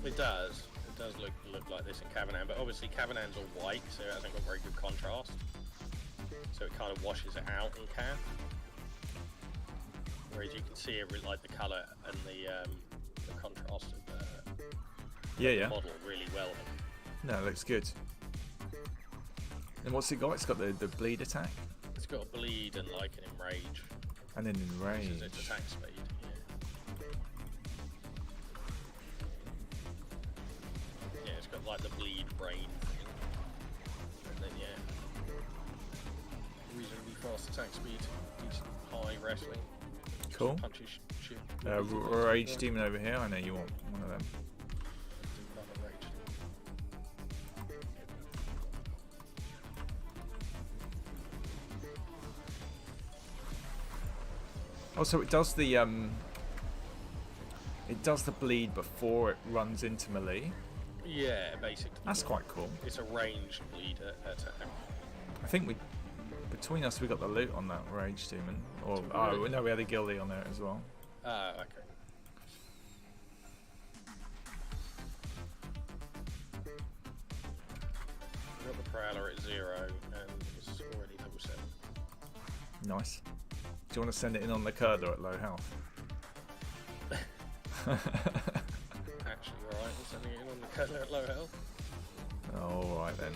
It does. does look like this in Cavanan, but obviously Cavanan's all white, so it hasn't got very good contrast. So it kind of washes it out in Cav. Whereas you can see it with like the colour and the contrast of the model really well. No, it looks good. And what's it got? It's got the bleed attack. It's got a bleed and like an enrage. And then enrage. Which is its attack speed. Yeah, it's got like the bleed brain thing. And then reasonably fast attack speed, decent high wrestling. Cool. Punches shit. Rage demon over here. I know you want one of them. Also, it does the bleed before it runs into melee. Yeah, basically. That's quite cool. It's a ranged bleed attack. I think between us we got the loot on that rage demon. Or no, we had a guildie on there as well. Okay. We got the Prowler at 0 and it's already level 7. Nice. Do you want to send it in on the Kurder at low health? Actually, alright, I'm sending it in on the Kurder at low health. Alright then.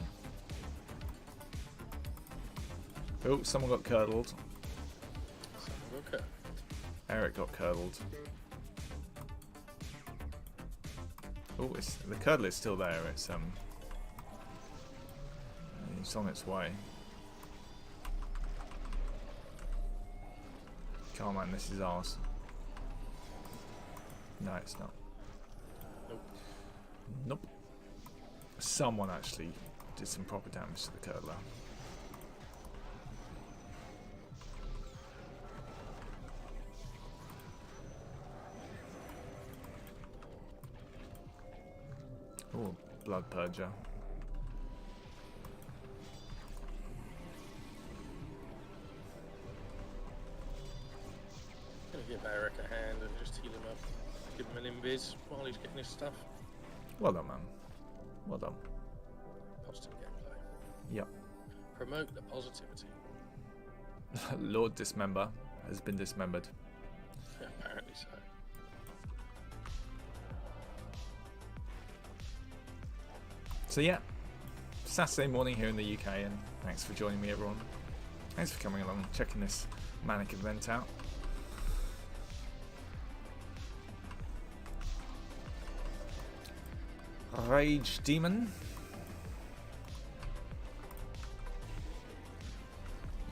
Oh, someone got curdled. Someone got curdled. Eric got curdled. Oh, the curdle is still there. It's on its way. Come on, man, this is ours. No, it's not. Nope. Someone actually did some proper damage to the curdler. Oh, blood purger. Gonna give Eric a hand and just heal him up. Give him an invis while he's getting his stuff. Well done, man. Well done. Positive gameplay. Yep. Promote the positivity. Lord Dismember has been dismembered. Apparently so. So yeah, Saturday morning here in the UK, and thanks for joining me, everyone. Thanks for coming along and checking this manic event out. Rage Demon.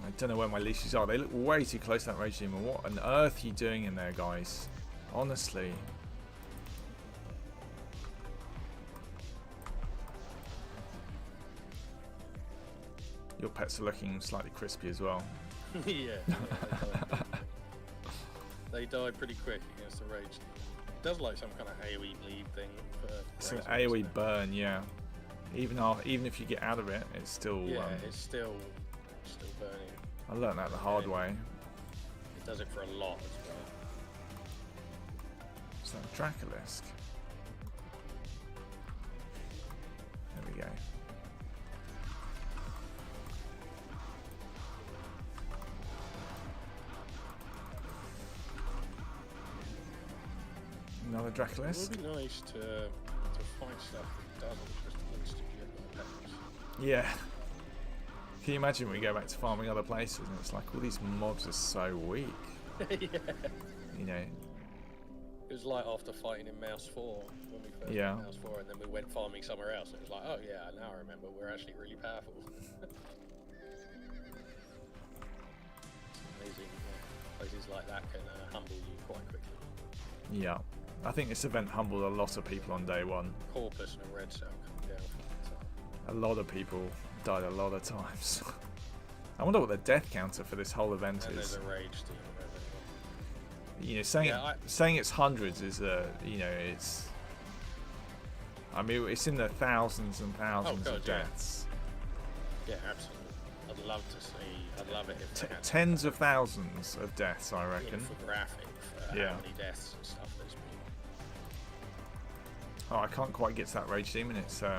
I don't know where my leashes are. They look way too close to that Rage Demon. What on earth are you doing in there, guys? Honestly. Your pets are looking slightly crispy as well. Yeah. They die pretty quick against the Rage Demon. It does like some kind of AoE bleed thing. It's an AoE burn, yeah. Even if you get out of it, it's still. Yeah, it's still burning. I learned that the hard way. It does it for a lot as well. Is that Dracolisk? There we go. Another Dracolisk? It would be nice to find stuff that doesn't just instantly get pets. Yeah. Can you imagine we go back to farming other places and it's like all these mobs are so weak? Yeah. You know. It was like after fighting in Mouse 4 when we first played Mouse 4 and then we went farming somewhere else and it was like, oh yeah, now I remember, we're actually really powerful. It's amazing. Places like that can humble you quite quickly. Yeah. I think this event humbled a lot of people on day one. Corpus and a red cell coming down from the top. A lot of people died a lot of times. I wonder what the death counter for this whole event and is. There's a rage demon over there. You know, saying it's hundreds is you know, it's. I mean, it's in the thousands and thousands of deaths. Yeah, absolutely. I'd love to see. I'd love it if they had tens of thousands of deaths, I reckon. infographic for how many deaths and stuff there's been. Oh, I can't quite get to that rage demon. It's Great,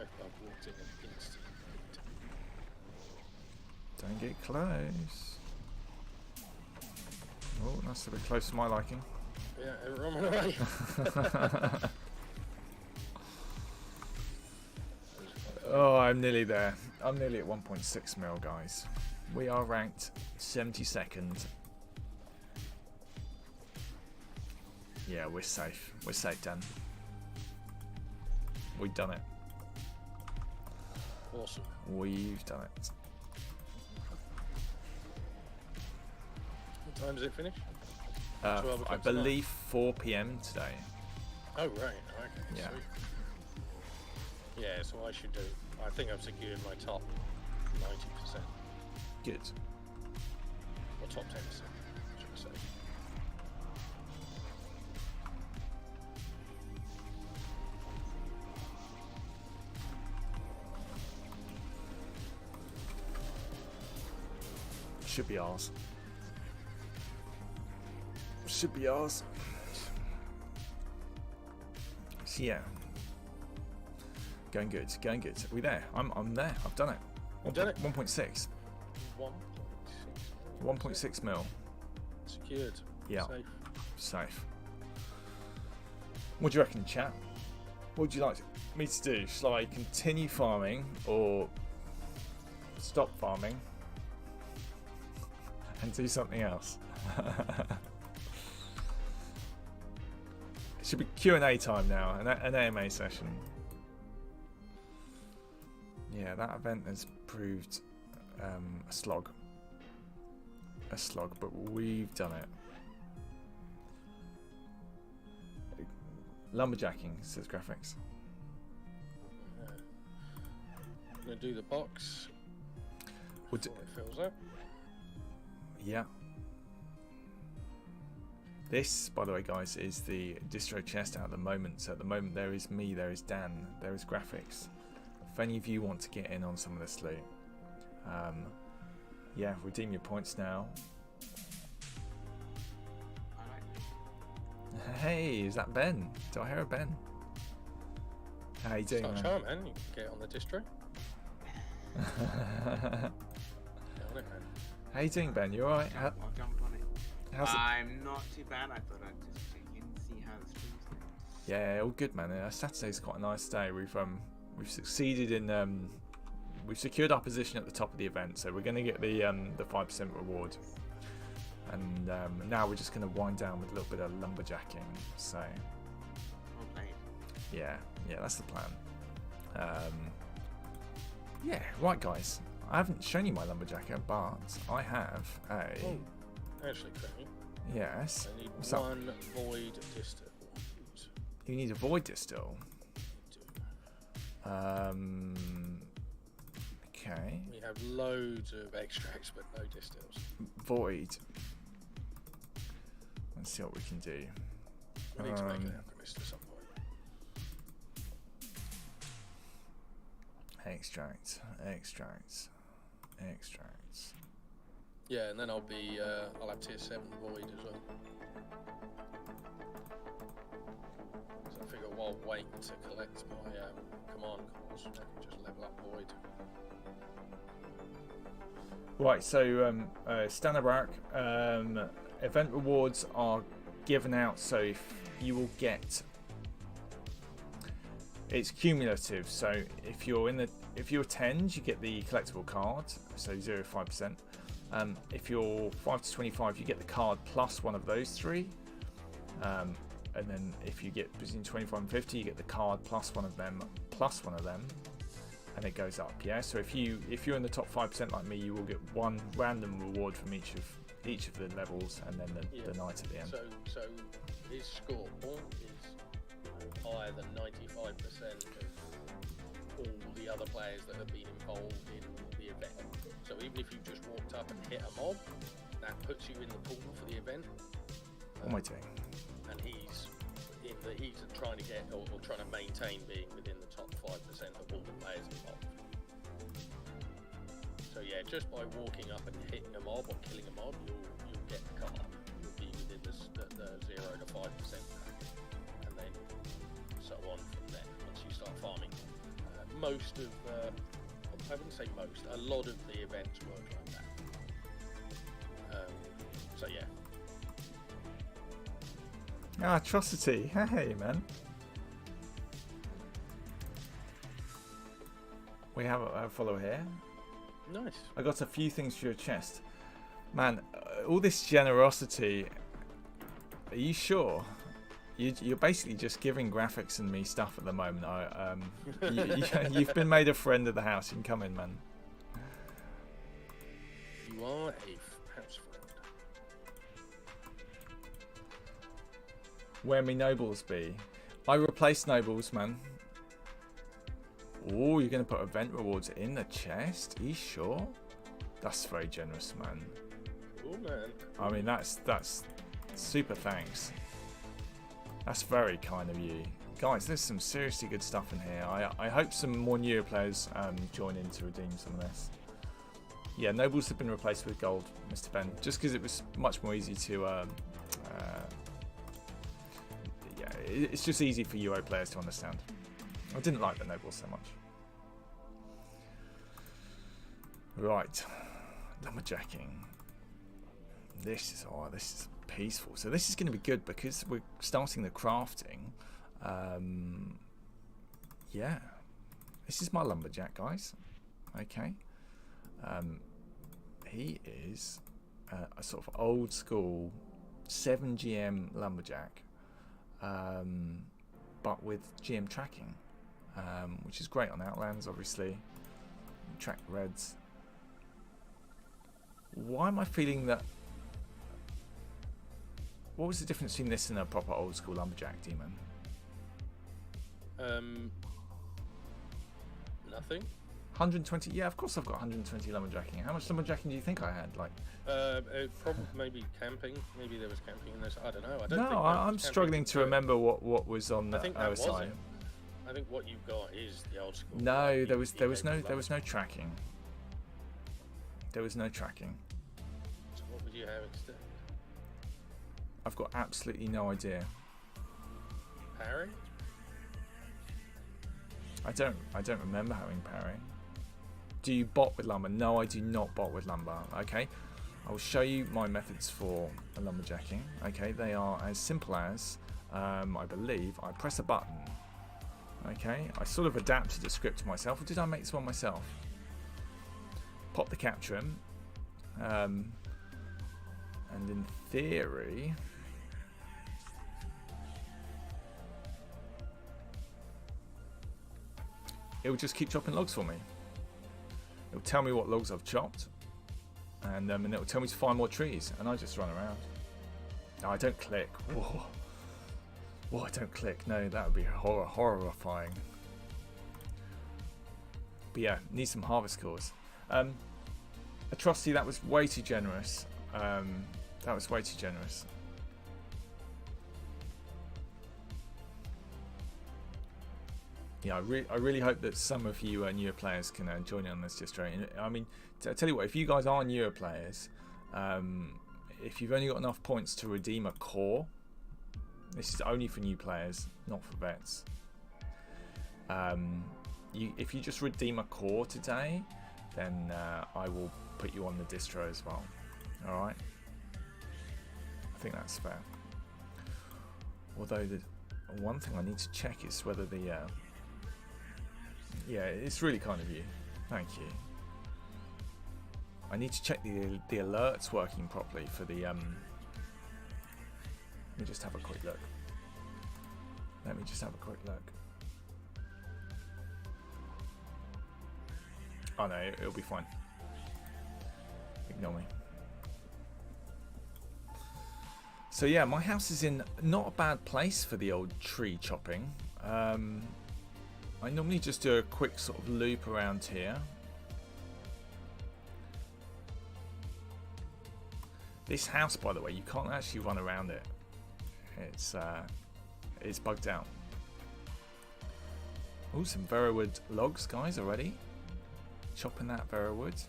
I've walked in an instant. don't get close. Oh, that's a bit close to my liking. Yeah, everyone went away. Oh, I'm nearly there. I'm nearly at 1.6 mil, guys. We are ranked 72nd. Yeah, we're safe. We're safe, Dan. We've done it. Awesome. We've done it. What time does it finish? 12 I o'clock tonight? believe 4 p.m. today. Oh, right. Okay. Yeah. Sweet. Yeah, so I should do. I think I've secured my top 90%. Good. Or top 10%, should I say. Should be ours. Should be ours. So yeah. Going good. Going good. Are we there? I'm there. I've done it. You've done it? 1.6. 1.6. 1.6 mil. Secured. Yeah. Safe. Safe. What do you reckon, chat? What would you like me to do? Shall I continue farming or stop farming and do something else? It should be Q&A time now, an AMA session. Yeah, that event has proved a slog. A slog, but we've done it. Lumberjacking, says graphics. I'm going to do the box We'll before it fills up. Yeah. This, by the way, guys, is the distro chest at the moment. So at the moment there is me, there is Dan, there is graphics. If any of you want to get in on some of this loot, yeah, redeem your points now. Hey, is that Ben? Do I hear a Ben? How you doing, It's not man? charm, man. You can get on the distro. Get on it, man. How you doing, Ben? You alright? I'll jump on it. How's it? I'm not too bad. I thought I'd just check in, see how the stream's going. Yeah, all good, man. Saturday's quite a nice day. We've succeeded in we've secured our position at the top of the event, so we're going to get the 5% reward. And now we're just going to wind down with a little bit of lumberjacking. So Well played. yeah, that's the plan. Yeah, right, guys. I haven't shown you my lumberjacker, but I have a Oh, actually, Craig, yes. I need What's up? one void distill. You need a void distill. Okay. We have loads of extracts, but no distills. Void. Let's see what we can do. We need to make an alchemist at some point. Extracts. Yeah, and then I'll be I'll have tier 7 void as well. So I figure while waiting to collect my command cores, I can just level up void. Right, so Stanabarak, event rewards are given out, so if you will get, it's cumulative. So if you're 10, you get the collectible card, so 0.5%. If you're 5 to 25, you get the card plus one of those three. And then if you get between 25 and 50, you get the card plus one of them, and it goes up. Yeah. So if you're in the top 5% like me, you will get one random reward from each of the levels, and then the night at the end. So his score is higher than 95% of all the other players that have been involved in the event. So even if you just walked up and hit a mob, that puts you in the pool for the event. What am I doing? And he's trying to get or trying to maintain being within the top 5% of all the players involved. So So yeah, just by walking up and hitting a mob or killing a mob, you'll get the car. You'll be within the 0 to 5% bracket, and then so on from there. Once you start farming, most of I wouldn't say most, a lot of the events work like that. So yeah. Ah, atrocity. Hey, man. We have a follower here. Nice. I got a few things for your chest. Man, all this generosity. Are you sure? You're basically just giving graphics and me stuff at the moment. You've been made a friend of the house. You can come in, man. You are a house friend. Where me nobles be? I replaced nobles, man. Oh, you're going to put event rewards in the chest? Are you sure? That's very generous, man. Oh, man. I mean, that's super thanks. That's very kind of you. Guys, there's some seriously good stuff in here. I hope some more newer players join in to redeem some of this. Yeah, nobles have been replaced with gold, Mr. Ben, just because it was much more easy to... yeah, it's just easy for UO players to understand. I didn't like the nobles so much. Right, lumberjacking. This is peaceful. So this is going to be good because we're starting the crafting. Yeah, this is my lumberjack, guys. Okay. He is a sort of old school 7GM lumberjack, but with GM tracking, which is great on Outlands, obviously. Track reds. Why am I feeling that? What was the difference between this and a proper old school lumberjack, Demon? Nothing. 120. Yeah, of course I've got 120 lumberjacking. How much lumberjacking do you think I had? Like, probably maybe camping. Maybe there was camping in this. I don't know. I'm struggling to remember what was on the I think that was OSI. it. I think what you've got is the old school. No, there was no tracking. There was no tracking. So what would you have instead? I've got absolutely no idea. Parry? I don't remember having parry. Do you bot with lumber? No, I do not bot with lumber. Okay, I will show you my methods for lumberjacking. Okay, they are as simple as I believe I press a button. Okay, I sort of adapted the script to myself, or did I make this one myself? Pop the capture in, and in theory, it will just keep chopping logs for me. It will tell me what logs I've chopped, and it will tell me to find more trees, and I just run around. No, I don't click. Whoa. Whoa, I don't click. No, that would be horrifying. But yeah, need some harvest cores. Atrocity, that was way too generous. That was way too generous. Yeah, I really hope that some of you newer players can join in on this distro. I mean, I tell you what, if you guys are newer players, if you've only got enough points to redeem a core, this is only for new players, not for vets. If you just redeem a core today, then I will put you on the distro as well. All right, I think that's fair. Although the one thing I need to check is whether the yeah, it's really kind of you. Thank you. I need to check the alerts working properly for the Let me just have a quick look. Oh no, it'll be fine. Ignore me. So yeah, my house is in not a bad place for the old tree chopping. I normally just do a quick sort of loop around here. This house, by the way, you can't actually run around it. It's bugged out. Oh, some Verwood logs, guys, already. Chopping that Verwood.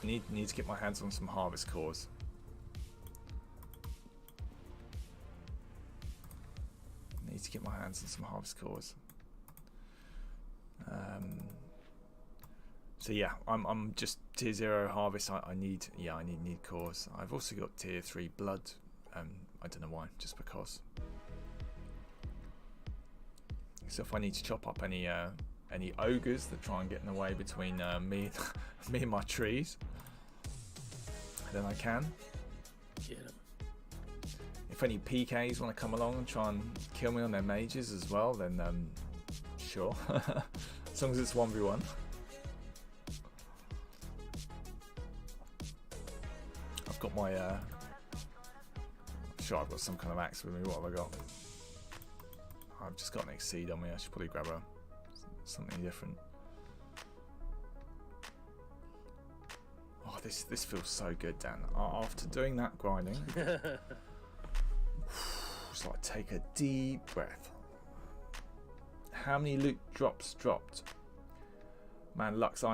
Need to get my hands on some harvest cores. Need to get my hands on some harvest cores. So yeah, I'm just tier 0 harvest. I need cores. I've also got tier 3 blood. I don't know why, just because. So if I need to chop up any ogres that try and get in the way between me and my trees, then I can. Get 'em. If any PKs want to come along and try and kill me on their mages as well, then sure. As long as it's 1v1. I've got my I'm sure I've got some kind of axe with me. What have I got? I've just got an exceed on me. I should probably grab something different. Oh, this feels so good, Dan. After doing that grinding, just like take a deep breath. How many loot drops dropped? Man, Lux,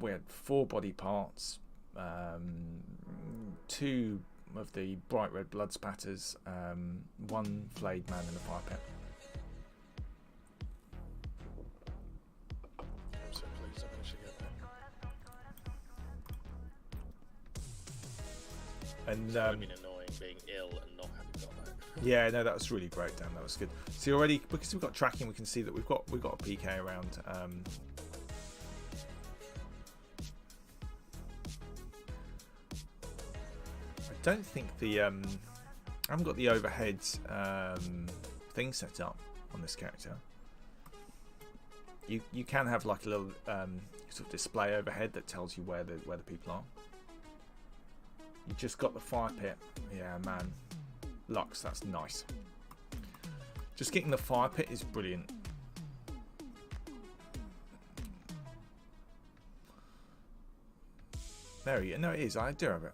we had 4 body parts, 2 of the bright red blood spatters, 1 flayed man in the fire pit. I'm so pleased I managed to get that. And It's been annoying being ill and not having got that. yeah, no, that was really great, Dan. That was good. See, already because we've got tracking, we can see that we've got a PK around. I don't think the I haven't got the overhead thing set up on this character. You can have like a little sort of display overhead that tells you where the people are. You just got the fire pit. Yeah, man. Lux, that's nice. Just getting the fire pit is brilliant. There you go. No, it is. I do have it.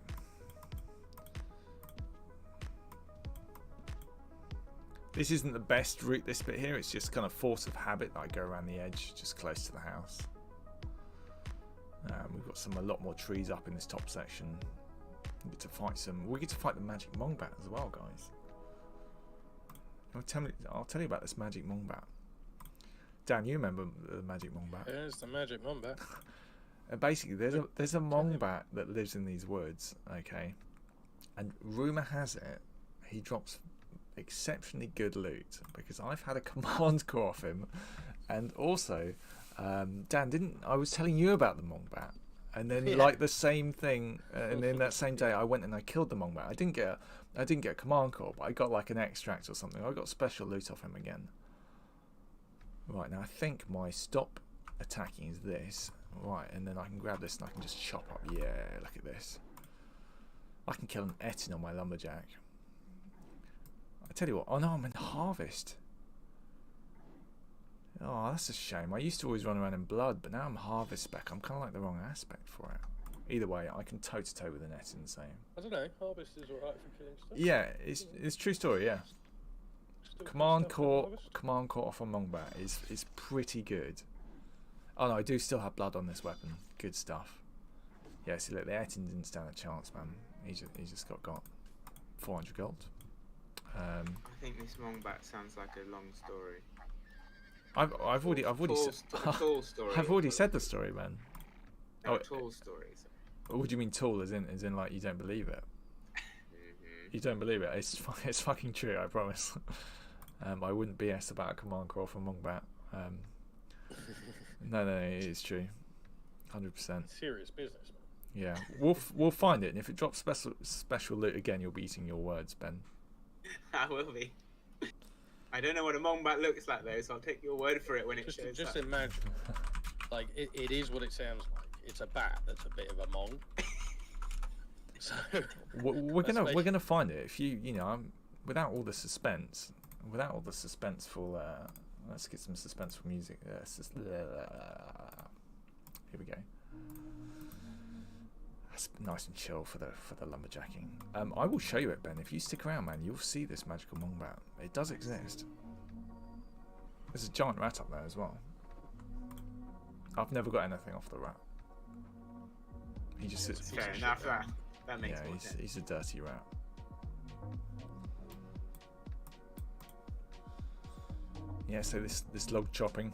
This isn't the best route, this bit here. It's just kind of force of habit that I go around the edge, just close to the house. We've got a lot more trees up in this top section. We get to fight the magic mongbat as well, guys. I'll tell you about this magic mongbat. Dan, you remember the magic mongbat? There's the magic mongbat. And basically, there's a mongbat that lives in these woods, okay? And rumor has it he drops exceptionally good loot, because I've had a command core off him, and also Dan, I was telling you about the mongbat, and then like the same thing, and then that same day I went and I killed the mongbat. I didn't get a command core, but I got like an extract or something. I got special loot off him again. Right, now I think my stop attacking is this. Right, and then I can grab this and I can just chop up. Yeah, look at this. I can kill an Etin on my lumberjack. I tell you what. Oh no, I'm in harvest. Oh, that's a shame. I used to always run around in blood, but now I'm harvest spec. I'm kind of like the wrong aspect for it. Either way, I can toe to toe with an Etin, so. I don't know. Harvest is alright for killing stuff. Yeah, it's true story. Yeah. Still Command stuff core for harvest? off a mongbat is pretty good. Oh no, I do still have blood on this weapon. Good stuff. Yeah, see, look, the Etin didn't stand a chance, man. He just got 400 gold. I think this Wombat sounds like a long story. I've already Tall story. I've already said the story, man. No, Oh, tall stories. what do you mean tall? As in like you don't believe it? You don't believe it? It's fucking true. I promise. I wouldn't BS about a command core from Mongbat. No, it is true. 100%. Serious business, man. Yeah, we'll find it, and if it drops special loot again, you'll be eating your words, Ben. I will be. I don't know what a Wombat looks like though, so I'll take your word for it when it shows Just up. imagine, like it is what it sounds like. It's a bat that's a bit of a mong. So We're gonna find it. If you without all the suspenseful. Let's get some suspenseful music. Here we go. That's nice and chill for the lumberjacking. I will show you it, Ben. If you stick around, man, you'll see this magical mongbat. It does exist. There's a giant rat up there as well. I've never got anything off the rat. He just sits. Piece Fair of shit, enough. though. That makes Yeah, more sense. he's a dirty rat. Yeah, so this log chopping,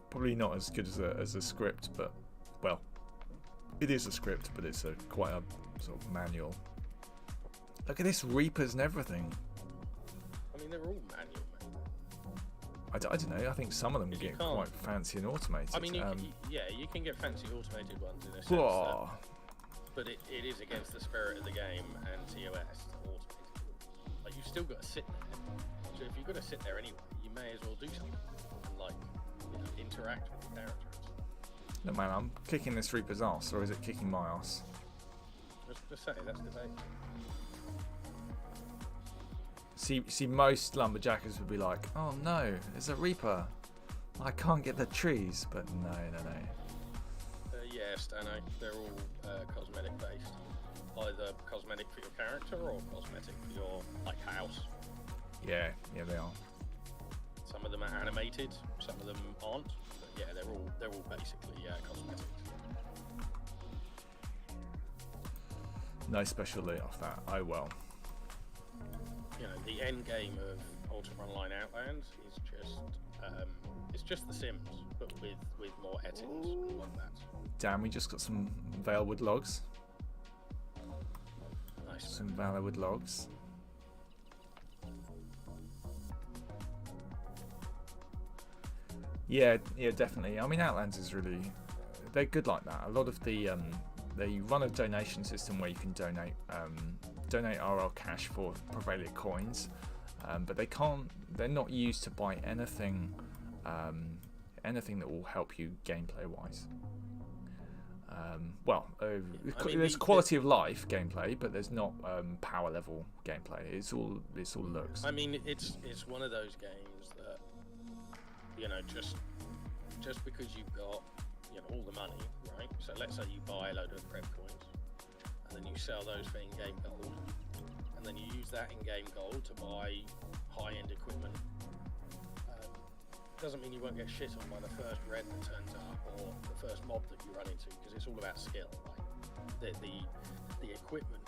probably not as good as a script, but well, it is a script, but it's quite a sort of manual. Look at this, reapers and everything. I mean, they're all manual, mate. I don't know. I think some of them If you get can't- quite fancy and automated. I mean, you can get fancy automated ones in a sense, whoa. but it is against the spirit of the game and TOS to automate it. Like, you've still got to sit there. So if you've got to sit there anyway, you may as well do something and, like, interact with the characters. No man, I'm kicking this reaper's ass, or is it kicking my ass? Just say that's debate. See, most lumberjackers would be like, "Oh no, there's a reaper. I can't get the trees." But no. Yeah, Stano, they're all cosmetic based. Either cosmetic for your character or cosmetic for your house. Yeah, they are. Some of them are animated, some of them aren't. But yeah, they're all basically cosmetic. No special loot off that. Oh well. The end game of Ultra Online Outlands is just it's just The Sims, but with more editings and wombats. Damn, we just got some Valewood logs. Nice. Some Valewood logs. Yeah, definitely. I mean, Outlands is really, they're good like that. A lot of the they run a donation system where you can donate RL cash for Prevalia coins, but they're not used to buy anything that will help you gameplay wise. There's quality of life gameplay, but there's not power level gameplay. It's all looks. I mean, it's one of those games that just because you've got all the money, right? So let's say you buy a load of prep coins, and then you sell those for in-game gold, and then you use that in-game gold to buy high-end equipment. Doesn't mean you won't get shit on by the first red that turns up or the first mob that you run into, because it's all about skill. Like the equipment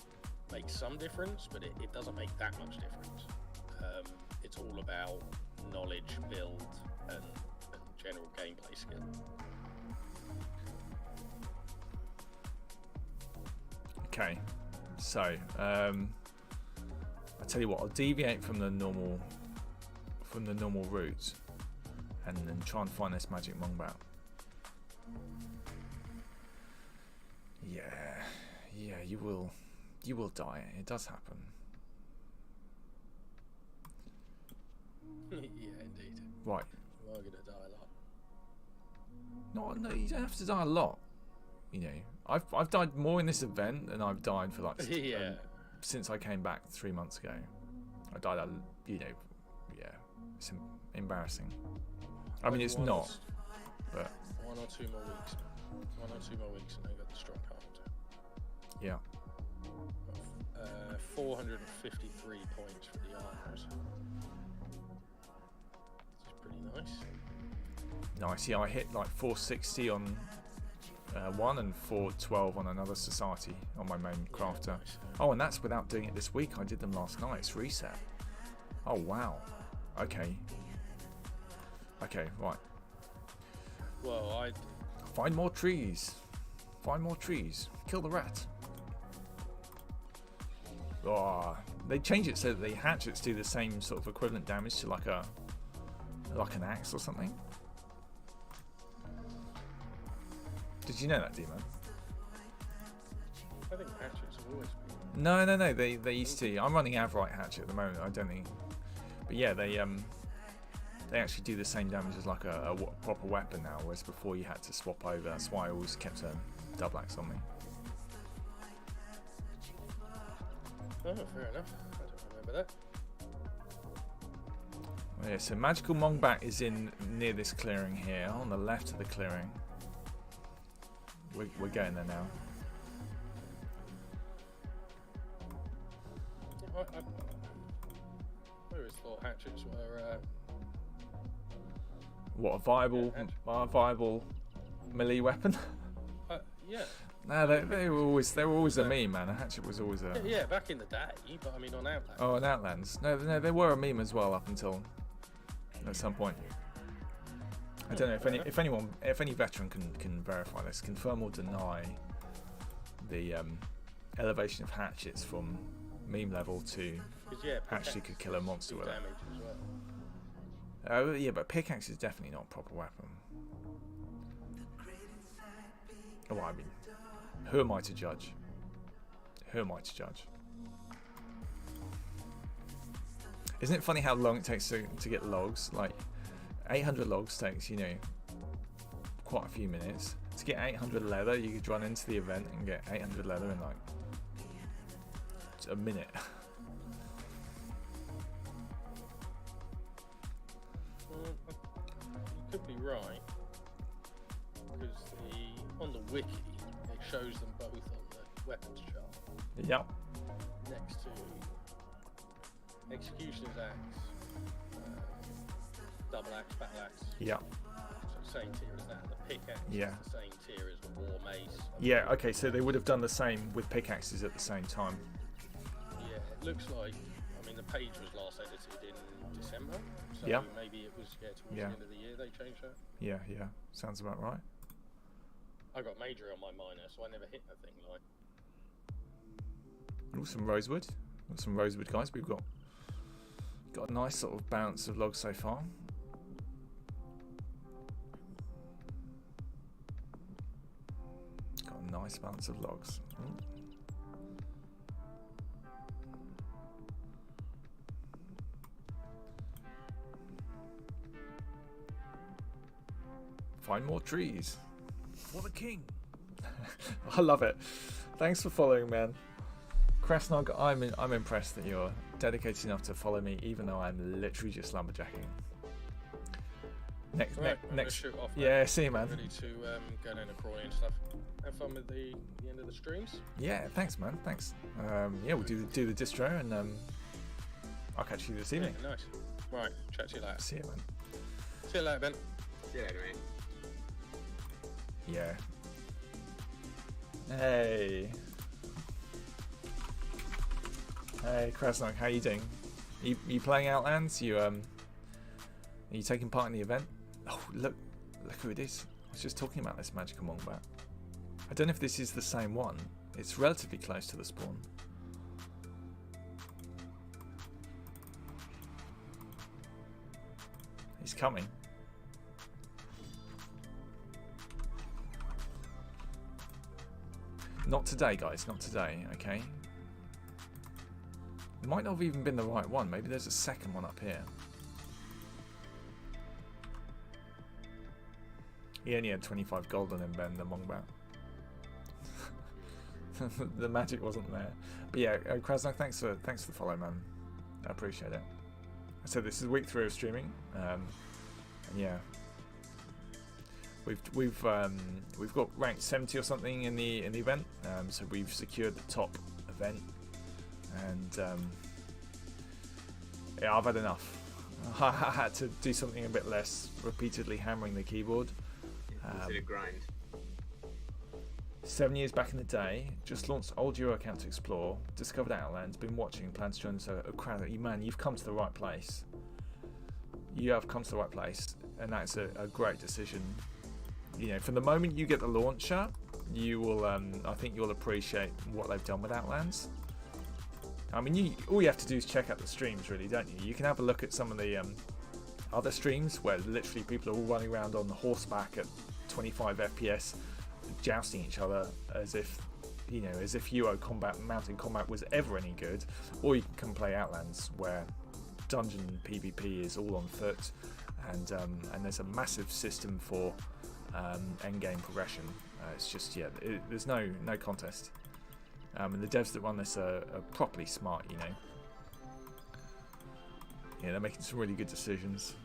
makes some difference, but it doesn't make that much difference. It's all about knowledge, build, and general gameplay skill. Okay, so I tell you what, I'll deviate from the normal route and then try and find this magic Mongbat. Yeah, you will die. It does happen. Yeah, indeed. Right. You are gonna die a lot. No, you don't have to die a lot. I've died more in this event than I've died for since I came back 3 months ago. I died it's embarrassing. I mean, it's not, but 1 or 2 more weeks. 1 or 2 more weeks, and then got the strong card. yeah. 453 points for the armors. Which is pretty nice. Nice. Yeah, I hit like 460 on one and 412 on another society on my main crafter. Nice. Oh, and that's without doing it this week. I did them last night. It's reset. Oh wow. Okay, right. Well, Find more trees. Kill the rat. Oh, they change it so that the hatchets do the same sort of equivalent damage to like an axe or something. Did you know that, D-Man? I think hatchets have always been. No. They used to. I'm running Avrite hatchet at the moment. I don't think. But yeah, they actually do the same damage as like a proper weapon now, whereas before you had to swap over. That's why I always kept a double axe on me. Oh, fair enough. I don't remember that. Oh, yeah, so Magical Mongbat is in near this clearing here, on the left of the clearing. We're getting there now. I always thought hatchets were. What a viable melee weapon? Yeah. No, they were always a meme, man. A hatchet was always a. Yeah, back in the day, but I mean on Outlands. Oh, and Outlands. No, they were a meme as well up until at some point. I don't know if any veteran can verify this, confirm or deny the elevation of hatchets from meme level to actually could kill a monster with it. Yeah, but pickaxe is definitely not a proper weapon. Oh, I mean, who am I to judge? Who am I to judge? Isn't it funny how long it takes to get logs? Like, 800 logs takes, you know, quite a few minutes. To get 800 leather, you could run into the event and get 800 leather in like a minute. You could be right, because on the wiki it shows them both on the weapons chart. Yep. Next to Executioner's Axe, Double Axe, Battle Axe. Yep. So same tier as that. The pickaxe Yeah. is the same tier as the War Mace. Yeah, okay, so they would have done the same with pickaxes at the same time. Yeah, it looks like, I mean, the page was last edited in December, so Yeah. maybe it was towards the end of the year they changed that. Yeah, sounds about right. I got major on my minor, so I never hit that thing like. Oh, some rosewood. Got some rosewood, guys. We've got a nice sort of balance of logs so far. Got a nice balance of logs. Ooh. Find more trees. For the king. I love it. Thanks for following, man. Krasnog, I'm impressed that you're dedicated enough to follow me, even though I'm literally just lumberjacking. Next. Shoot off, yeah, see you, man. Ready to go down and crawl and stuff. Have fun with the end of the streams. Yeah, thanks, man. Thanks. Yeah, we'll do the distro, and I'll catch you this evening. Yeah, nice. Right, chat to you later. See you, man. See you later, Ben. See you later, mate. Yeah. Hey, Krasnog, how you doing? You playing Outlands? Are you taking part in the event? Oh, look who it is. I was just talking about this magical wombat. I don't know if this is the same one. It's relatively close to the spawn. He's coming. Not today, guys. Not today, okay? It might not have even been the right one. Maybe there's a second one up here. He only had 25 gold on him, Ben, the Wombat. The magic wasn't there. But yeah, Krasnog, thanks for the follow, man. I appreciate it. So this is week 3 of streaming, and yeah, we've got ranked 70 or something in the event. So we've secured the top event, and yeah, I've had enough. I had to do something a bit less, repeatedly hammering the keyboard. Consider grind. 7 years back in the day, just launched old Euro account to explore, discovered Outlands, been watching, plan to join. So, man, you've come to the right place. You have come to the right place, and that's a great decision. You know, from the moment you get the launcher, you will. I think you'll appreciate what they've done with Outlands. I mean, all you have to do is check out the streams, really, don't you? You can have a look at some of the other streams where literally people are all running around on horseback at 25 FPS. Jousting each other as if Euro combat, mountain combat was ever any good, or you can play Outlands where dungeon PvP is all on foot, and there's a massive system for end game progression. It's just there's no contest, and the devs that run this are properly smart. You know, yeah, they're making some really good decisions.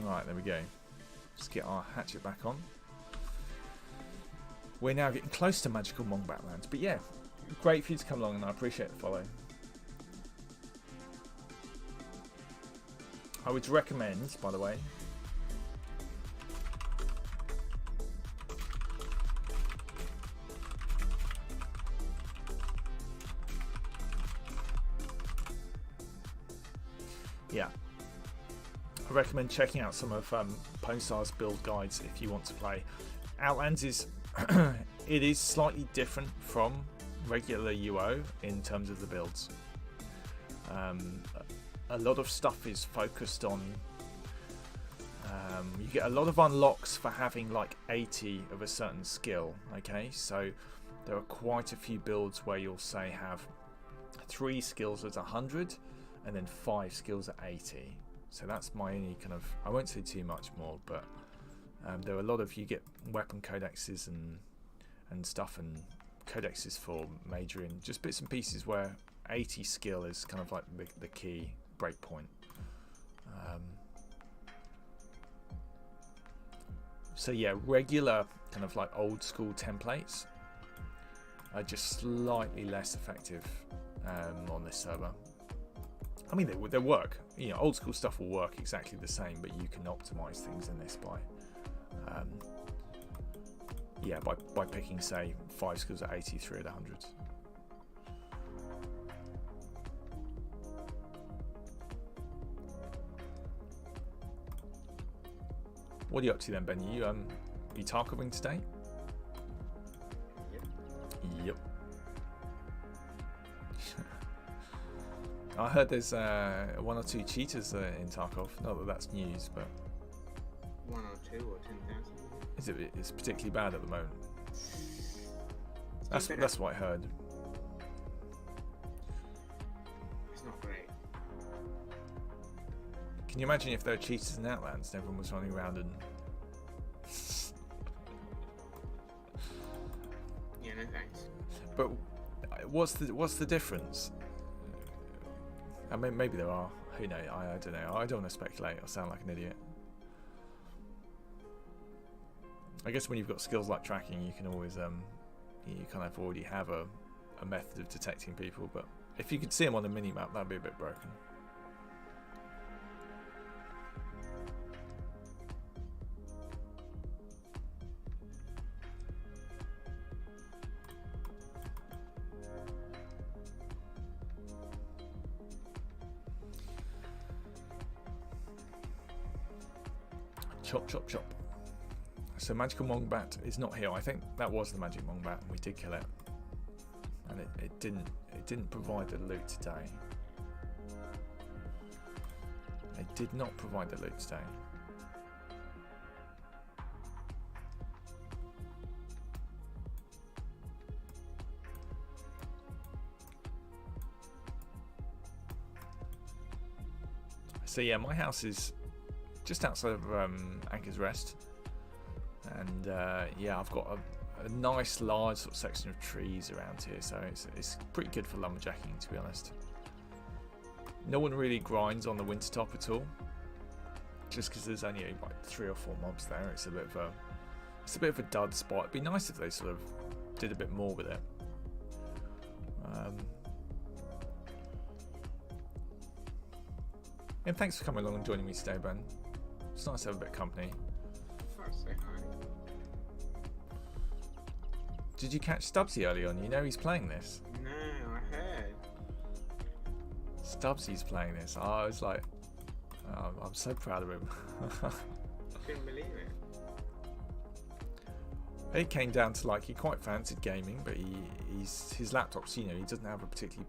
Right, there we go. Let's get our hatchet back on. We're now getting close to magical Wombat lands, but yeah, great for you to come along, and I appreciate the follow. I would recommend, by the way, yeah, I recommend checking out some of Ponstar's build guides if you want to play. Outlands is it is slightly different from regular UO in terms of the builds. A lot of stuff is focused on. You get a lot of unlocks for having like 80 of a certain skill. Okay, so there are quite a few builds where you'll say have 3 skills at 100 and then 5 skills at 80. So that's my only kind of. I won't say too much more, but there are a lot of, you get weapon codexes and stuff, and codexes for majoring, just bits and pieces where 80 skill is kind of like the key breakpoint. So yeah, regular kind of like old school templates are just slightly less effective on this server. I mean, they work. You know, old school stuff will work exactly the same, but you can optimize things in this by by picking, say, 5 skills at 80, 3 at 100. What are you up to then, Ben? You Tarkoving today? Yep. I heard there's 1 or 2 cheaters in Tarkov. Not that that's news, but 1 or 2 or 10,000. It's particularly bad at the moment. That's what I heard. It's not great. Can you imagine if there were cheaters in Outlands and everyone was running around and Yeah, no thanks. But what's the difference? I mean, maybe there are. Who knows? I don't know. I don't want to speculate. I sound like an idiot. I guess when you've got skills like tracking, you can always you kind of already have a method of detecting people. But if you could see them on the mini map, that'd be a bit broken. Chop, chop, chop. So Magical Wombat is not here. I think that was the Magic Wombat, and we did kill it. And it didn't provide the loot today. It did not provide the loot today. So yeah, my house is just outside of Anchor's Rest, and yeah, I've got a nice large sort of section of trees around here, so it's pretty good for lumberjacking, to be honest. No one really grinds on the Wintertop at all, just because there's only like 3 or 4 mobs there. It's a bit of a dud spot. It'd be nice if they sort of did a bit more with it. And thanks for coming along and joining me today, Ben. It's nice to have a bit of company. First, say hi. Did you catch Stubbsy early on? You know he's playing this. No, I heard. Stubbsy's playing this. I was like, I'm so proud of him. Couldn't believe it. It came down to, like, he quite fancied gaming, but his laptop's, you know, he doesn't have a particularly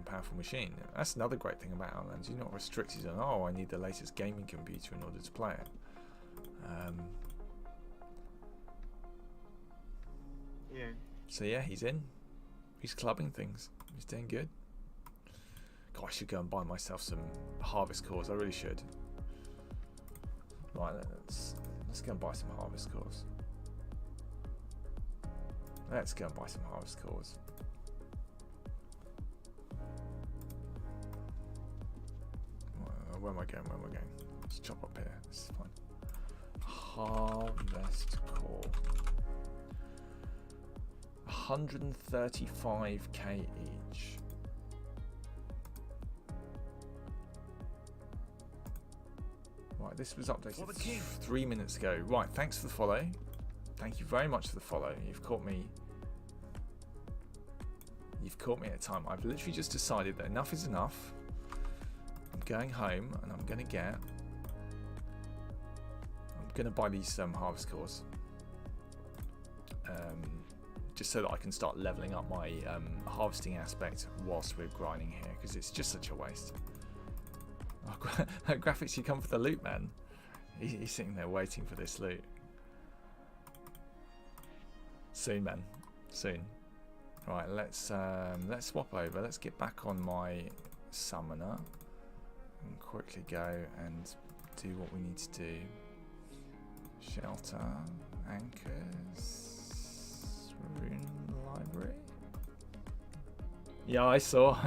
powerful machine. That's another great thing about Outlands. You're not restricted on, oh, I need the latest gaming computer in order to play it. Yeah. So yeah, he's in. He's clubbing things. He's doing good. God, I should go and buy myself some harvest cores. I really should. Right, let's go and buy some harvest cores. Let's go and buy some harvest cores. Where am I going? Let's chop up here. This is fine. Harvest core. 135k each. Right, this was updated For the king. 3 minutes ago. Right, thanks for the follow. Thank you very much for the follow. You've caught me. You've caught me at a time. I've literally just decided that enough is enough. I'm going home and I'm going to buy these harvest cores. Just so that I can start leveling up my harvesting aspect whilst we're grinding here, because it's just such a waste. Oh, graphics, you come for the loot, man. He's sitting there waiting for this loot. Soon, man. Soon. Right, let's swap over. Let's get back on my summoner and quickly go and do what we need to do. Shelter, anchors, rune library. Yeah, I saw.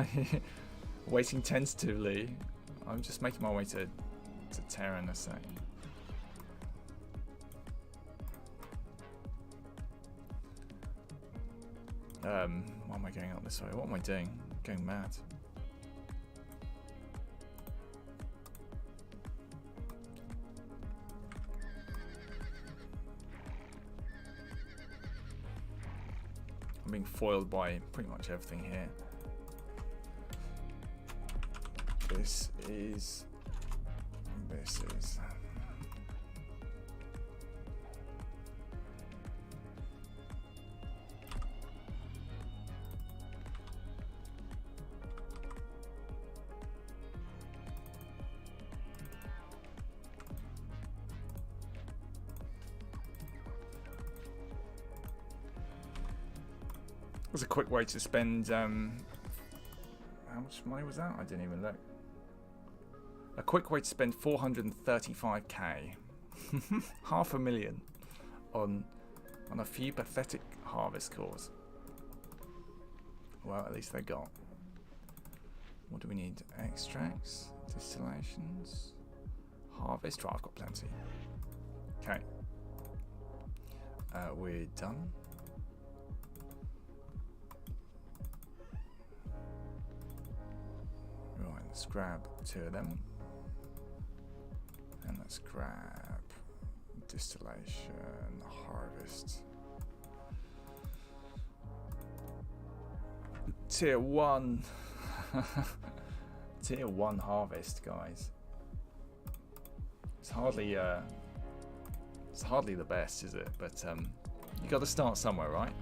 Waiting tentatively. I'm just making my way to Terra in a sec. Why am I going up this way? What am I doing? I'm going mad. I'm being foiled by pretty much everything here. This is. It was a quick way to spend. How much money was that? I didn't even look. A quick way to spend 435k, $500,000 on a few pathetic harvest cores. Well, at least they got. What do we need? Extracts, distillations, harvest. Right, I've got plenty. Okay, we're done. Right, let's grab 2 of them. And let's grab distillation, harvest. Tier 1. Tier 1 harvest, guys. It's hardly the best, is it? But you got to start somewhere, right?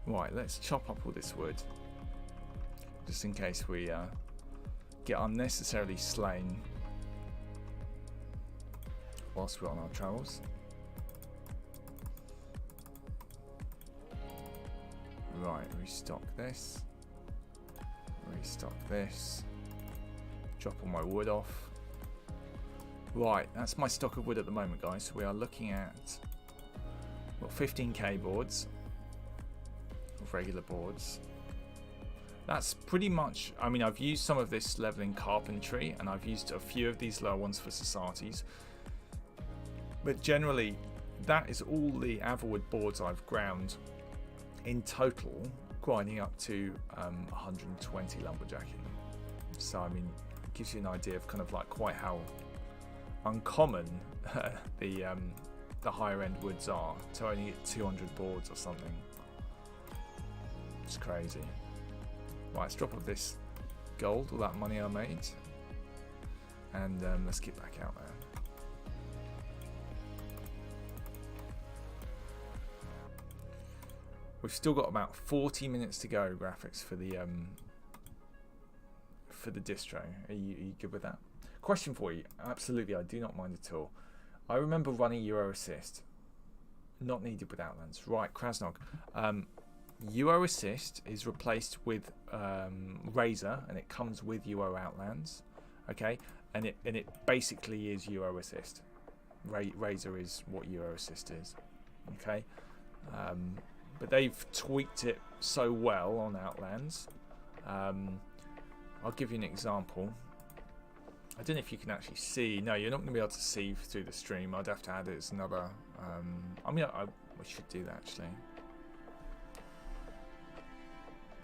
Right, let's chop up all this wood. Just in case we get unnecessarily slain whilst we're on our travels. Right, restock this. Restock this. Drop all my wood off. Right, that's my stock of wood at the moment, guys. So we are looking at 15k boards of regular boards. That's pretty much. I mean, I've used some of this leveling carpentry, and I've used a few of these lower ones for societies. But generally, that is all the Averwood boards I've ground in total, grinding up to 120 lumberjacking. So I mean, it gives you an idea of kind of like quite how uncommon the higher end woods are to only get 200 boards or something. It's crazy. Right, let's drop off this gold, all that money I made, and let's get back out there. We've still got about 40 minutes to go, graphics, for the distro. Are you good with that? Question for you. Absolutely, I do not mind at all. I remember running Euro Assist. Not needed with Outlands. Right, Krasnog. Euro Assist is replaced with Razor, and it comes with Euro Outlands. Okay, and it basically is Euro Assist. Razor is what Euro Assist is. Okay. But they've tweaked it so well on Outlands. I'll give you an example. I don't know if you can actually see. No, you're not going to be able to see through the stream. I'd have to add it as another. I mean, we should do that actually.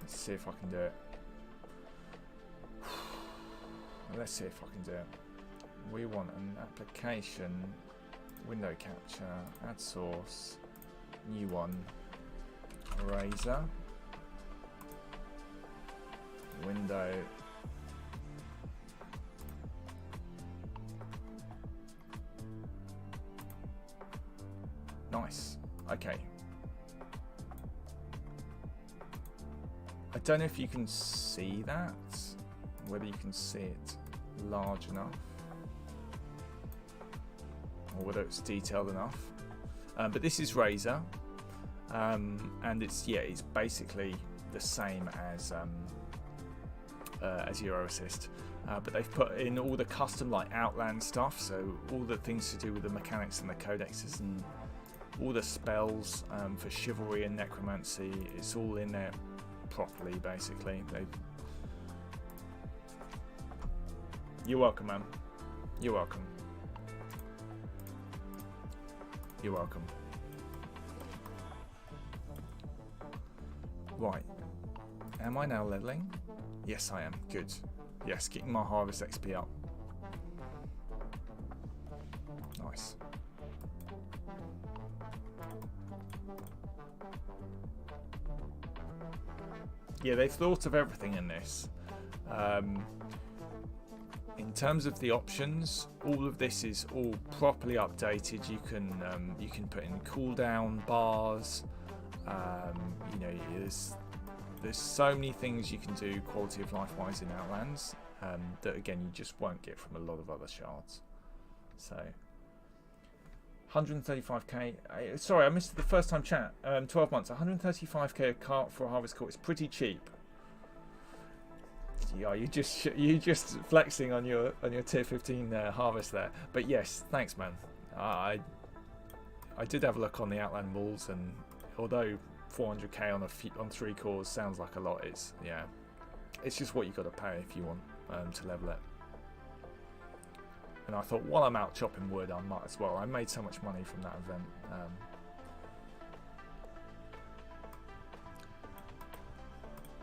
Let's see if I can do it. Let's see if I can do it. we want an application, window capture, add source, new one, Razor, window, nice. Okay. I don't know if you can see that, whether you can see it large enough, or whether it's detailed enough. But this is Razor, and it's basically the same as Euro Assist, but they've put in all the custom like Outlands stuff, so all the things to do with the mechanics and the codexes and all the spells for chivalry and necromancy. It's all in there properly, basically. You're welcome, man. You're welcome. You're welcome. Right. Am I now leveling? Yes, I am. Good. Yes, getting my harvest XP up. Nice. Yeah, they've thought of everything in this. In terms of the options, all of this is all properly updated. You can put in cooldown bars. You know, there's so many things you can do quality of life wise in Outlands that again you just won't get from a lot of other shards. So 135k. Sorry, I missed the first time chat. 12 months. 135k a cart for a harvest cart is pretty cheap. Yeah, you just flexing on your tier 15 harvest there. But yes, thanks, man. I did have a look on the Outland walls, and although 400k on 3 cores sounds like a lot, it's just what you got to pay if you want to level it. And I thought, while I'm out chopping wood, I might as well. I made so much money from that event.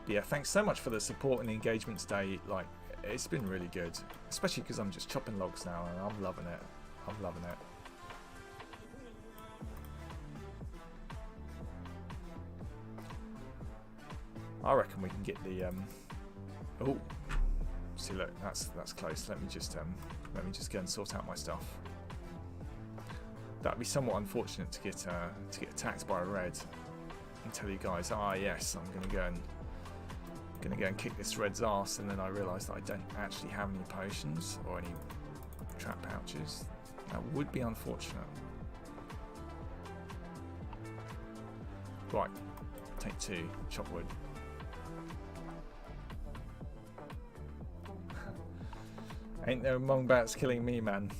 But yeah, thanks so much for the support and the engagement today. Like, it's been really good, especially because I'm just chopping logs now, and I'm loving it. I'm loving it. I reckon we can get the oh, see, look, that's close. Let me just go and sort out my stuff. That'd be somewhat unfortunate to get attacked by a red and tell you guys, yes, I'm gonna go and kick this red's ass, and then I realise that I don't actually have any potions or any trap pouches. That would be unfortunate. Right, take 2, chop wood. Ain't no mongbats killing me, man.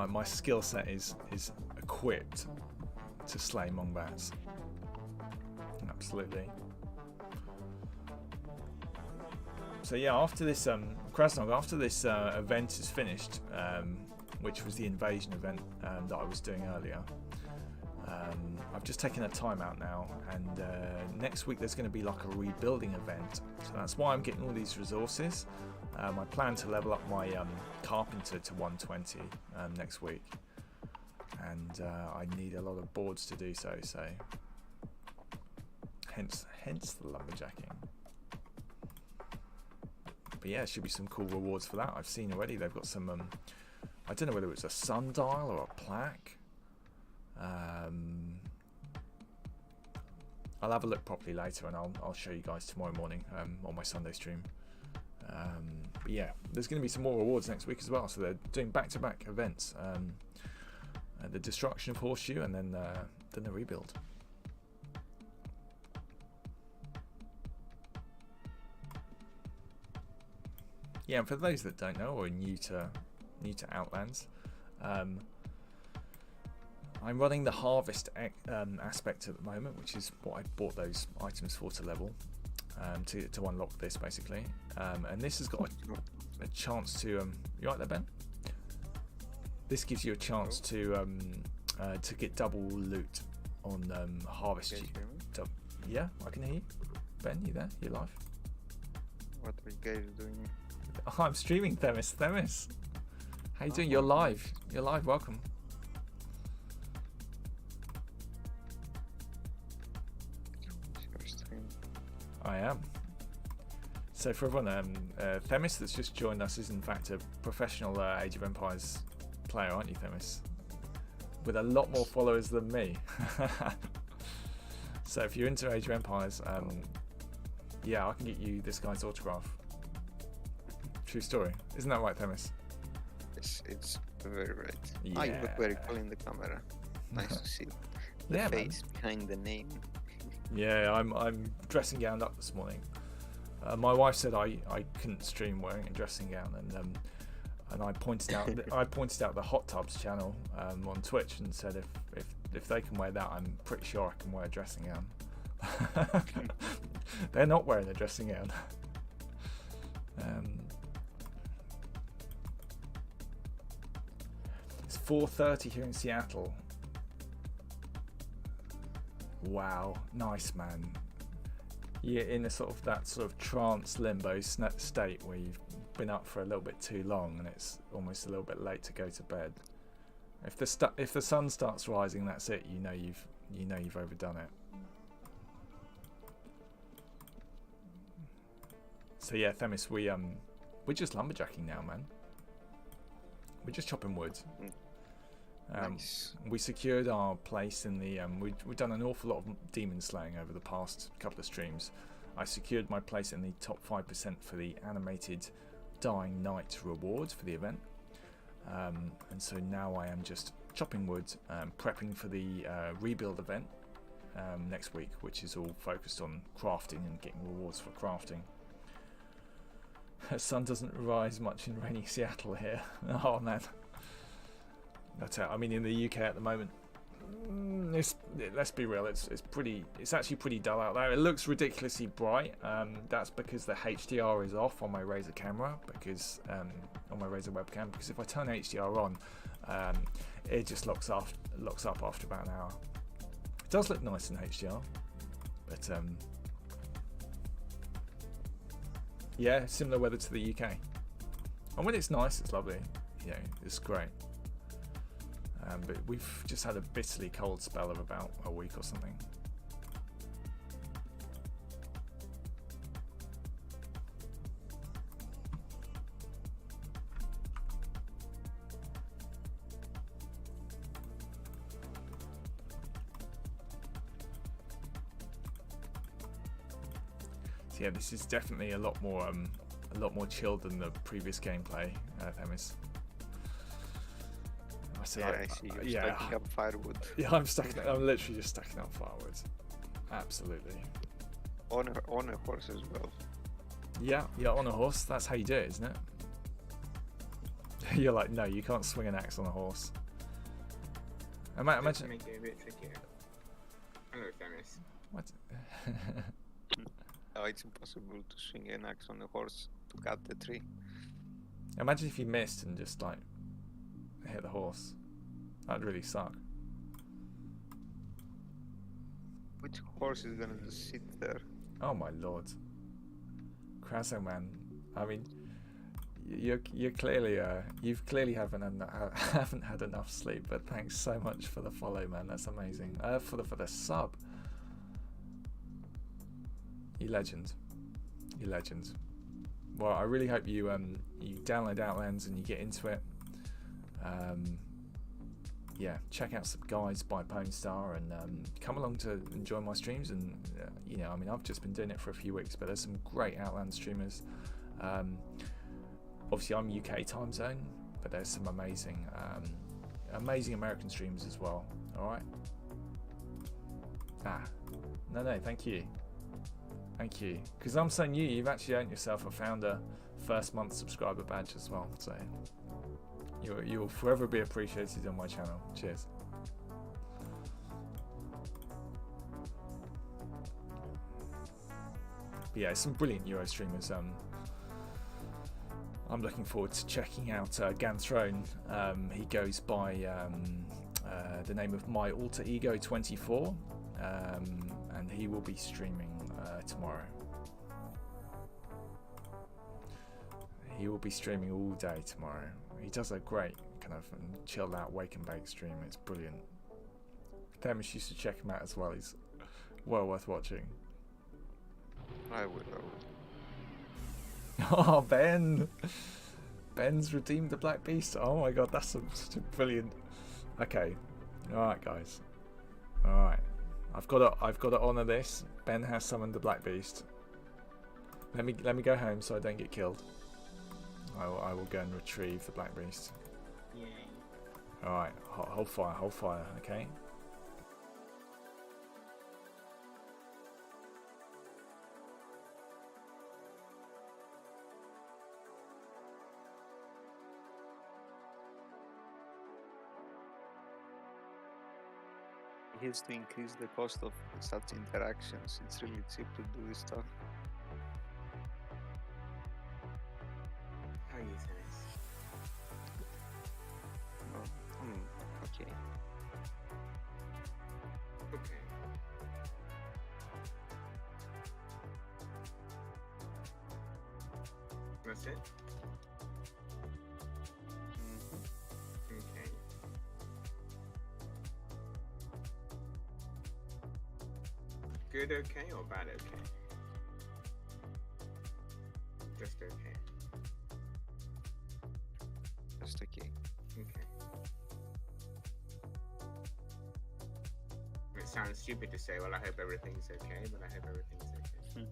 My skill set is equipped to slay mongbats. Absolutely. So yeah, after this Krasnog, after this event is finished, which was the invasion event that I was doing earlier, I've just taken a time out now, and next week there's going to be like a rebuilding event, so that's why I'm getting all these resources. I plan to level up my carpenter to 120 next week, and I need a lot of boards to do so, hence the lumberjacking. But yeah, there should be some cool rewards for that. I've seen already they've got some I don't know whether it's a sundial or a plaque. I'll have a look properly later, and I'll show you guys tomorrow morning on my Sunday stream. But yeah, there's going to be some more rewards next week as well. So they're doing back-to-back events: the destruction of Horseshoe, and then the rebuild. Yeah, and for those that don't know or are new to Outlands, I'm running the harvest aspect at the moment, which is what I bought those items for to level, to unlock this basically. And this has got a chance to you right there, Ben? This gives you a chance to get double loot on harvest. Yeah, I can hear you. Ben, you there? You live? What are you guys doing? Oh, I'm streaming, Themis. Themis, how you doing? You're live. You're live. Welcome. I am. So for everyone, Themis that's just joined us is in fact a professional Age of Empires player, aren't you, Themis? With a lot more followers than me. So if you're into Age of Empires, yeah, I can get you this guy's autograph. True story. Isn't that right, Themis? It's very right. Yeah. Ah, you look very cool in the camera. Nice to see the Yeah, face behind the name. Yeah, I'm dressing gowned up this morning. My wife said I couldn't stream wearing a dressing gown, and I pointed out the Hot Tubs channel on Twitch and said if they can wear that, I'm pretty sure I can wear a dressing gown. They're not wearing a dressing gown. It's 4:30 here in Seattle. Wow, nice, man. You're in a sort of trance limbo state where you've been up for a little bit too long and it's almost a little bit late to go to bed. If the sun starts rising, that's it. You know you've overdone it. So yeah, Themis, we're just lumberjacking now, man. We're just chopping wood. Nice. We secured our place in the we've done an awful lot of demon slaying over the past couple of streams. I secured my place in the top 5% for the animated Dying Knight reward for the event, and so now I am just chopping wood, prepping for the rebuild event next week, which is all focused on crafting and getting rewards for crafting. The sun doesn't rise much in rainy Seattle here. Oh man. That's it. I mean, in the UK at the moment, let's be real. It's actually pretty dull out there. It looks ridiculously bright. That's because the HDR is off on my Razer camera, because on my Razer webcam. Because if I turn HDR on, it just locks up after about an hour. It does look nice in HDR, but yeah, similar weather to the UK. And when it's nice, it's lovely. You know, it's great. But we've just had a bitterly cold spell of about a week or something. So yeah, this is definitely a lot more chilled than the previous gameplay, Themis. So Yeah, I see you're stacking up firewood. Yeah, I'm literally just stacking up firewood. Absolutely. On a horse as well. Yeah, on a horse. That's how you do it, isn't it? You're like, no, you can't swing an axe on a horse. Imagine. Make it a bit trickier. Hello, Themis. What? Oh, it's impossible to swing an axe on a horse to cut the tree. Imagine if you missed and just like hit the horse. That'd really suck. Which horse is gonna just sit there? Oh my lord, Kraso, man. I mean, you're clearly you've clearly haven't had enough sleep. But thanks so much for the follow, man. That's amazing. For the sub. You legend. You legend. Well, I really hope you you download Outlands and you get into it. Yeah, check out some guides by Ponestar and come along to enjoy my streams. And you know, I mean, I've just been doing it for a few weeks, but there's some great Outlands streamers. Obviously, I'm UK time zone, but there's some amazing American streamers as well. All right. No, thank you. Thank you. Because I'm so new, you've actually earned yourself a founder first month subscriber badge as well. So you'll forever be appreciated on my channel. Cheers. But yeah, some brilliant Euro streamers. I'm looking forward to checking out Gan Throne. He goes by the name of My Alter Ego 24, and he will be streaming tomorrow. He will be streaming all day tomorrow. He does a great kind of chilled out wake and bake stream. It's brilliant. Themis, you should check him out as well. He's well worth watching. I will. Oh, Ben! Ben's redeemed the Black Beast. Oh my god, that's such a brilliant. Okay, all right, guys. All right, I've got to honor this. Ben has summoned the Black Beast. Let me go home so I don't get killed. I will go and retrieve the Black Beast. Yay. All right, hold fire, okay? He has to increase the cost of such interactions. It's really cheap to do this stuff. How are you, Themis? No. Okay. Okay. That's it? Okay. Good okay or bad okay? Just okay. Just okay. Okay. It sounds stupid to say, well, I hope everything's okay, but I hope everything's okay.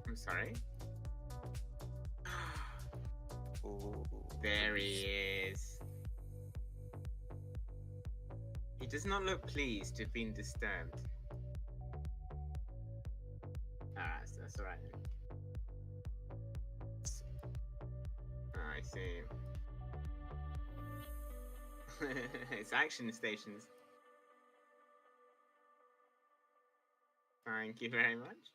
I'm sorry? Oh. There he is. He does not look pleased to have been disturbed. Ah, so that's alright then. I see. It's action stations. Thank you very much.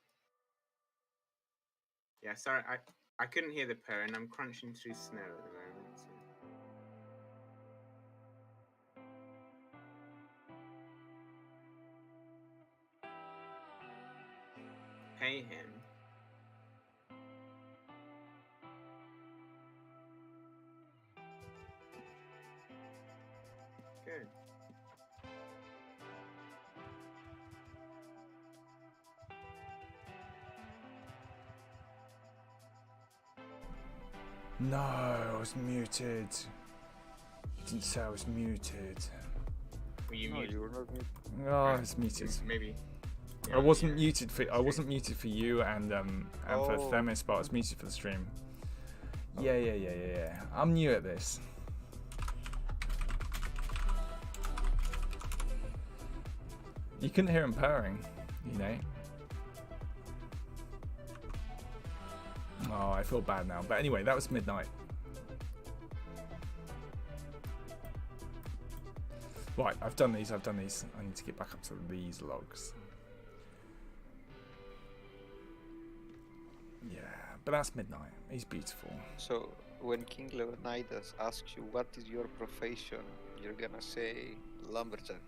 Yeah, sorry, I couldn't hear the purr and I'm crunching through snow at the moment. So. Pay him. Good. No, I was muted. You didn't say I was muted. Were you No, muted? you were not muted. Oh, I was muted. Maybe. I wasn't muted for muted for you and for Oh. Themis, but I was muted for the stream. Yeah. I'm new at this. You couldn't hear him purring, you know. Oh, I feel bad now. But anyway, that was midnight. Right, I've done these. I need to get back up to these logs. Yeah, but that's midnight. He's beautiful. So when King Leonidas asks you what is your profession, you're gonna say lumberjack.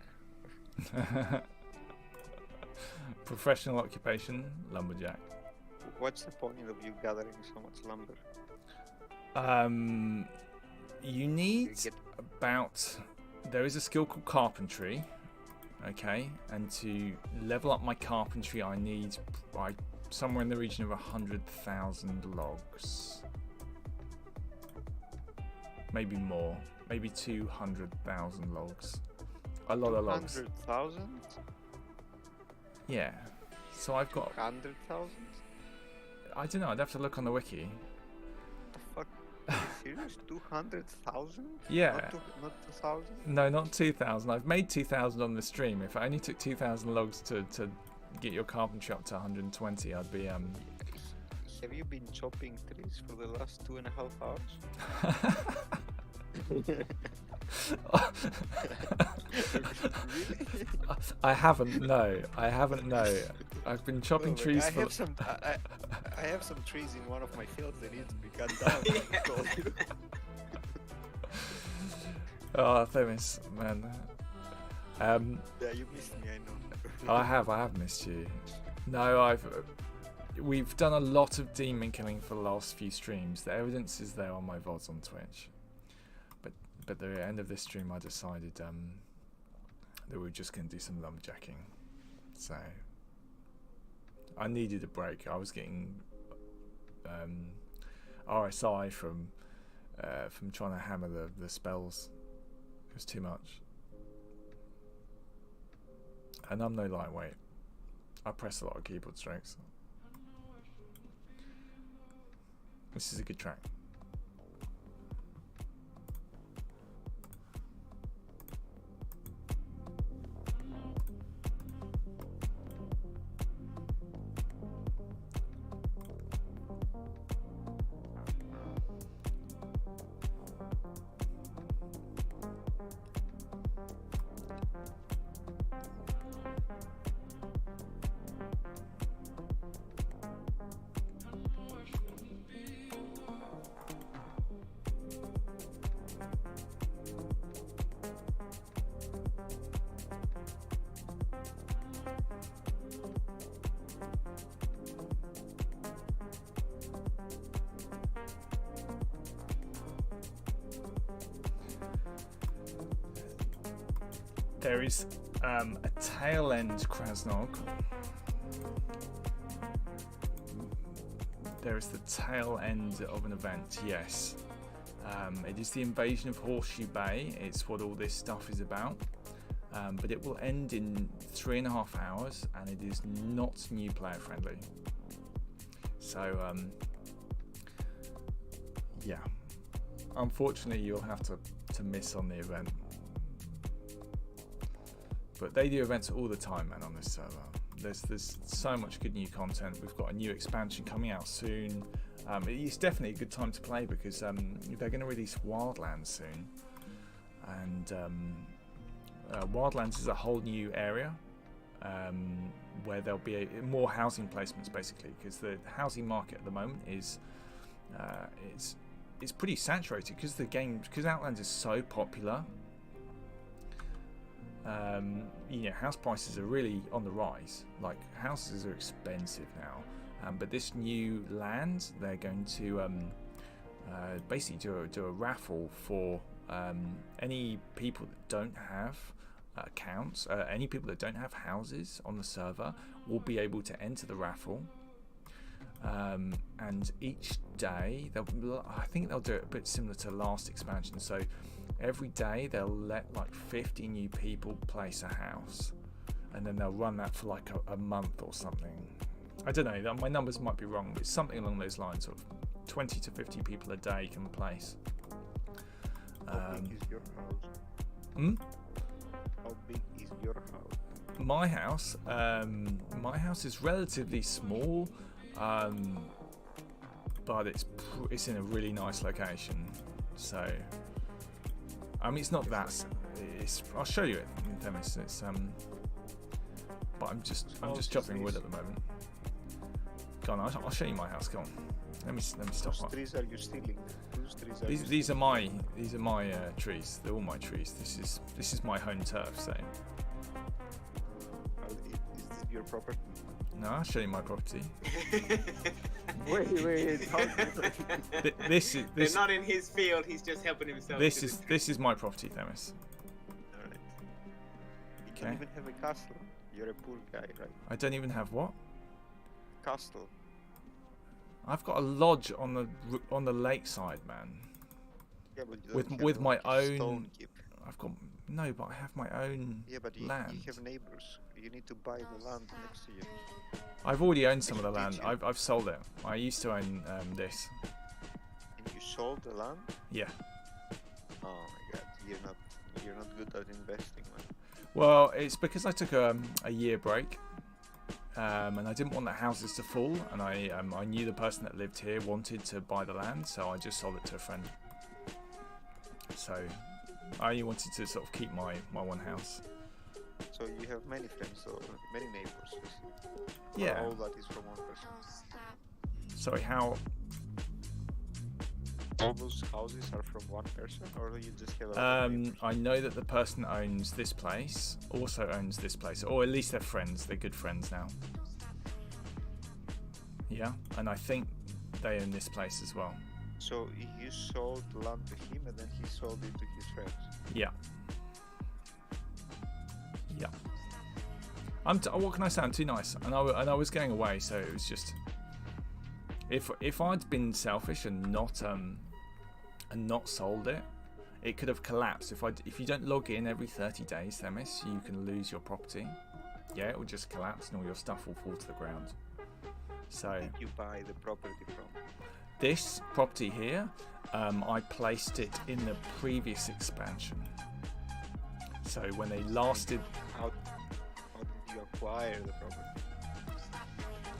Professional occupation, lumberjack. What's the point of you gathering so much lumber? You need get- about... There is a skill called carpentry, okay? And to level up my carpentry, I need somewhere in the region of 100,000 logs. Maybe more. Maybe 200,000 logs. A lot of logs. 200,000? Yeah. So I've got... 100,000? I don't know, I'd have to look on the wiki. The fuck? Are you serious? 200,000? Yeah. Not 2,000? No, not 2,000. I've made 2,000 on the stream. If I only took 2,000 logs to get your carpentry up to 120, I'd be Have you been chopping trees for the last 2.5 hours? Really? I haven't. No, I've been chopping Well, trees I for. have some. I have some trees in one of my fields that need to be cut down. I told you. Oh, Themis, man. Yeah, you missed me. I know. I have missed you. No, we've done a lot of demon killing for the last few streams. The evidence is there on my VODs on Twitch. But at the end of this stream, I decided that we were just going to do some lumberjacking. So I needed a break. I was getting RSI from trying to hammer the spells. It was too much. And I'm no lightweight. I press a lot of keyboard strokes. This is a good track. There is a tail end Krasnog. There is the tail end of an event, yes. It is the invasion of Horseshoe Bay. It's what all this stuff is about. But it will end in 3.5 hours, and it is not new player friendly. So, yeah. Unfortunately, you'll have to miss on the event. But they do events all the time, man, on this server. There's so much good new content. We've got a new expansion coming out soon. It's definitely a good time to play because they're going to release Wildlands soon. And Wildlands is a whole new area where there'll be more housing placements, basically, because the housing market at the moment is it's pretty saturated because Outlands is so popular. House prices are really on the rise. Like, houses are expensive now, but this new land, they're going to basically do a raffle for any people that don't have accounts, any people that don't have houses on the server will be able to enter the raffle. And each day, I think they'll do it a bit similar to last expansion. So every day they'll let like 50 new people place a house, and then they'll run that for like a month or something. I don't know, my numbers might be wrong, but it's something along those lines. Sort of 20 to 50 people a day can place. How big is your house? How big is your house? My house is relatively small, but it's in a really nice location. So, I mean, it's not that. I'll show you it in Themis. But I'm just chopping wood at the moment. Go on, I'll show you my house. Go on. Let me stop. Whose trees are you stealing? These are my trees. They're all my trees. This is my home turf. So. Is this your property? No, I'll show you my property. Wait. They're not in his field. He's just helping himself. This is my property, Themis. Alright. You don't even have a castle. You're a poor guy, right? I don't even have what? Castle. I've got a lodge on the lakeside, man. Yeah, but you don't with have my like a own. stone keep. I've got no, but I have my own. Yeah, but you have neighbors. You need to buy the land next to you. I've already owned some of the land. I've sold it. I used to own this. And you sold the land? Yeah. Oh my god, you're not good at investing, man. Well, it's because I took a year break, and I didn't want the houses to fall, and I knew the person that lived here wanted to buy the land, so I just sold it to a friend. So I only wanted to sort of keep my one house. So you have many friends or many neighbors? Yeah. Or all that is from one person? Sorry, how? All those houses are from one person, or do you just have a lot of neighbors? I know that the person that owns this place also owns this place, or at least they're friends. They're good friends now. Yeah, and I think they own this place as well. So you sold land to him, and then he sold it to his friends. Yeah. Yeah. What can I say? I'm too nice, and I was going away, so it was just. If I'd been selfish and not sold it, it could have collapsed. If you don't log in every 30 days, Themis, you can lose your property. Yeah, it will just collapse, and all your stuff will fall to the ground. So. Where did you buy the property from? This property here, I placed it in the previous expansion. So when they last did. How did you acquire the property?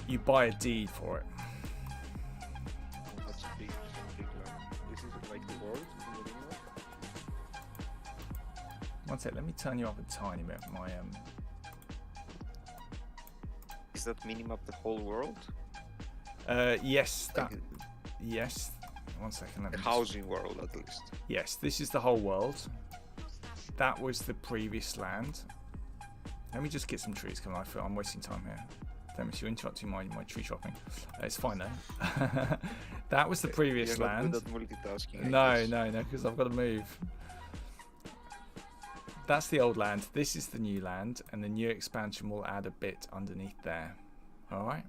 You buy a deed for it. Oh, that's big land. This is like the world in the minimap? One sec, let me turn you up a tiny bit. My Is that minimap the whole world? yes, that. Like Yes. 1 second. Let the me housing world, at least. Yes, this is the whole world. That was the previous land. Let me just get some trees because I feel I'm wasting time here. Demis, you're interrupting my tree chopping. It's fine though. That was the previous You're not land. good at multitasking, I No, guess. because I've got to move. That's the old land. This is the new land, and the new expansion will add a bit underneath there. All right.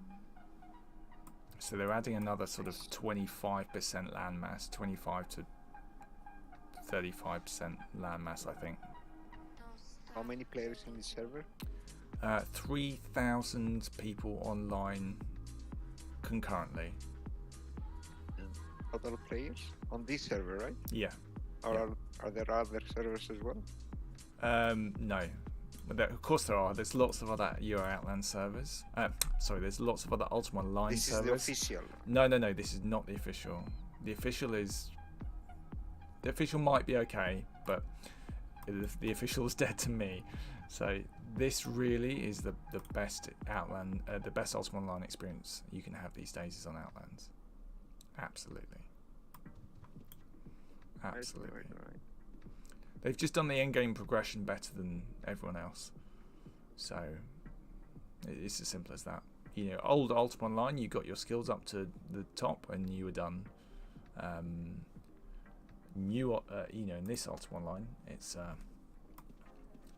So they're adding another sort of 25% land mass, 25 to 35% land mass, I think. How many players in this server? 3,000 people online concurrently. Total players on this server, right? Yeah. Or are there other servers as well? No. But of course there are. There's lots of other Euro Outland servers. Sorry, there's lots of other Ultima Online This servers. is the official. No, this is not the official. The official is... The official might be okay, but the official is dead to me. So this really is the best Outland, the best Ultima Online experience you can have these days is on Outlands. Absolutely. Absolutely. Right. They've just done the endgame progression better than everyone else. So it's as simple as that. You know, old Ultima Online, you got your skills up to the top and you were done. New, in this Ultima Online, it's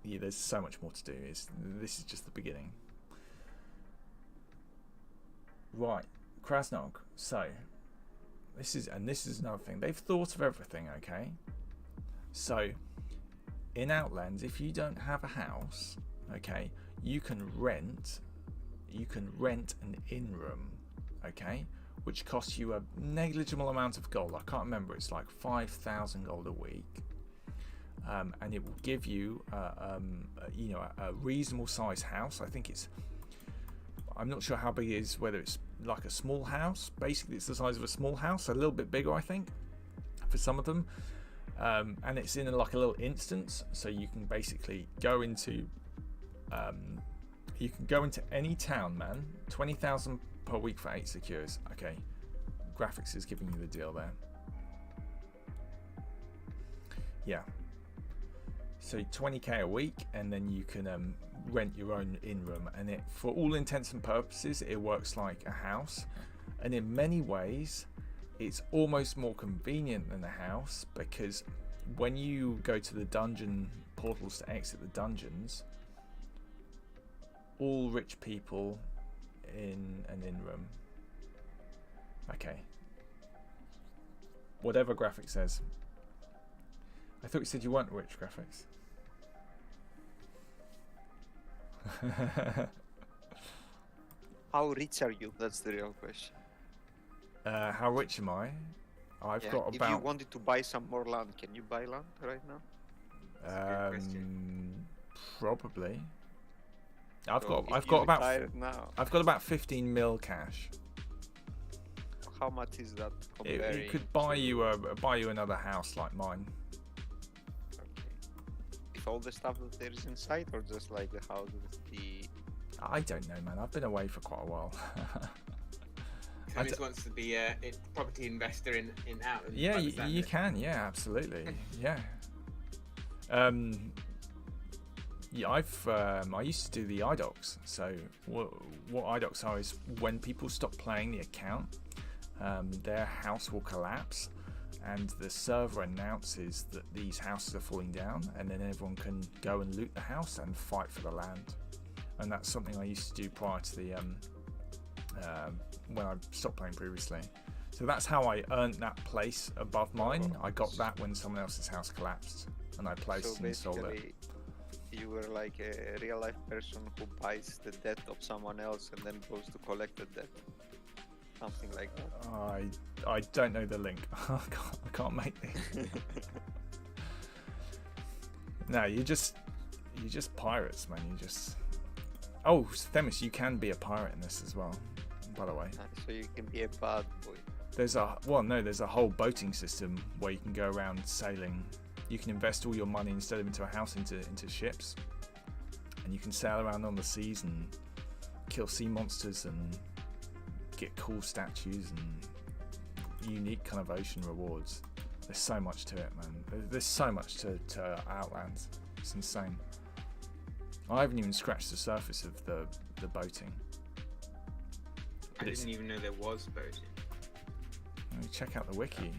there's so much more to do. This is just the beginning. Right, Krasnog. So this is another thing. They've thought of everything. Okay, so in Outlands, if you don't have a house, okay, you can rent an inn room, okay, which costs you a negligible amount of gold. I can't remember. It's like 5,000 gold a week, and it will give you, a reasonable size house. I think I'm not sure how big it is. Whether it's like a small house. Basically, it's the size of a small house. A little bit bigger, I think, for some of them. And it's in like a little instance, so you can basically go into any town, man. 20,000 per week for 8 secures. Okay, graphics is giving you the deal there. Yeah, so 20k a week, and then you can rent your own inn room, and it, for all intents and purposes, it works like a house, and in many ways it's almost more convenient than a house, because when you go to the dungeon portals to exit the dungeons, all rich people in an inn room. Okay. Whatever graphic says. I thought you said you weren't rich, graphics. How rich are you? That's the real question. How rich am I? I've got If about... you wanted to buy some more land, can you buy land right now? That's a good question. Probably. I've So got if you about retired now. I've got about 15 mil cash. How much is that It comparing? could buy you another house like mine. Okay. With all the stuff that there is inside, or just like the house with the... I don't know, man. I've been away for quite a while. Thomas wants to be a property investor in Outlands. Yeah, you can. Yeah, absolutely. Yeah. Yeah, I used to do the iDocs. So what iDocs are is when people stop playing the account, their house will collapse, and the server announces that these houses are falling down, and then everyone can go and loot the house and fight for the land. And that's something I used to do prior to the when I stopped playing previously. So that's how I earned that place above mine. I got that when someone else's house collapsed, and I placed and sold it. You were like a real life person who buys the debt of someone else and then goes to collect the debt. Something like that. I don't know the link. I can't make this. No, you're just pirates, man. You just. Oh, Themis, you can be a pirate in this as well. By the way. So you can be a bad boy. There's a whole boating system where you can go around sailing. You can invest all your money instead of into a house into ships, and you can sail around on the seas and kill sea monsters and get cool statues and unique kind of ocean rewards. There's so much to it, man. There's so much to Outlands. It's insane. I haven't even scratched the surface of the boating. I didn't even know there was boating. Check out the wiki.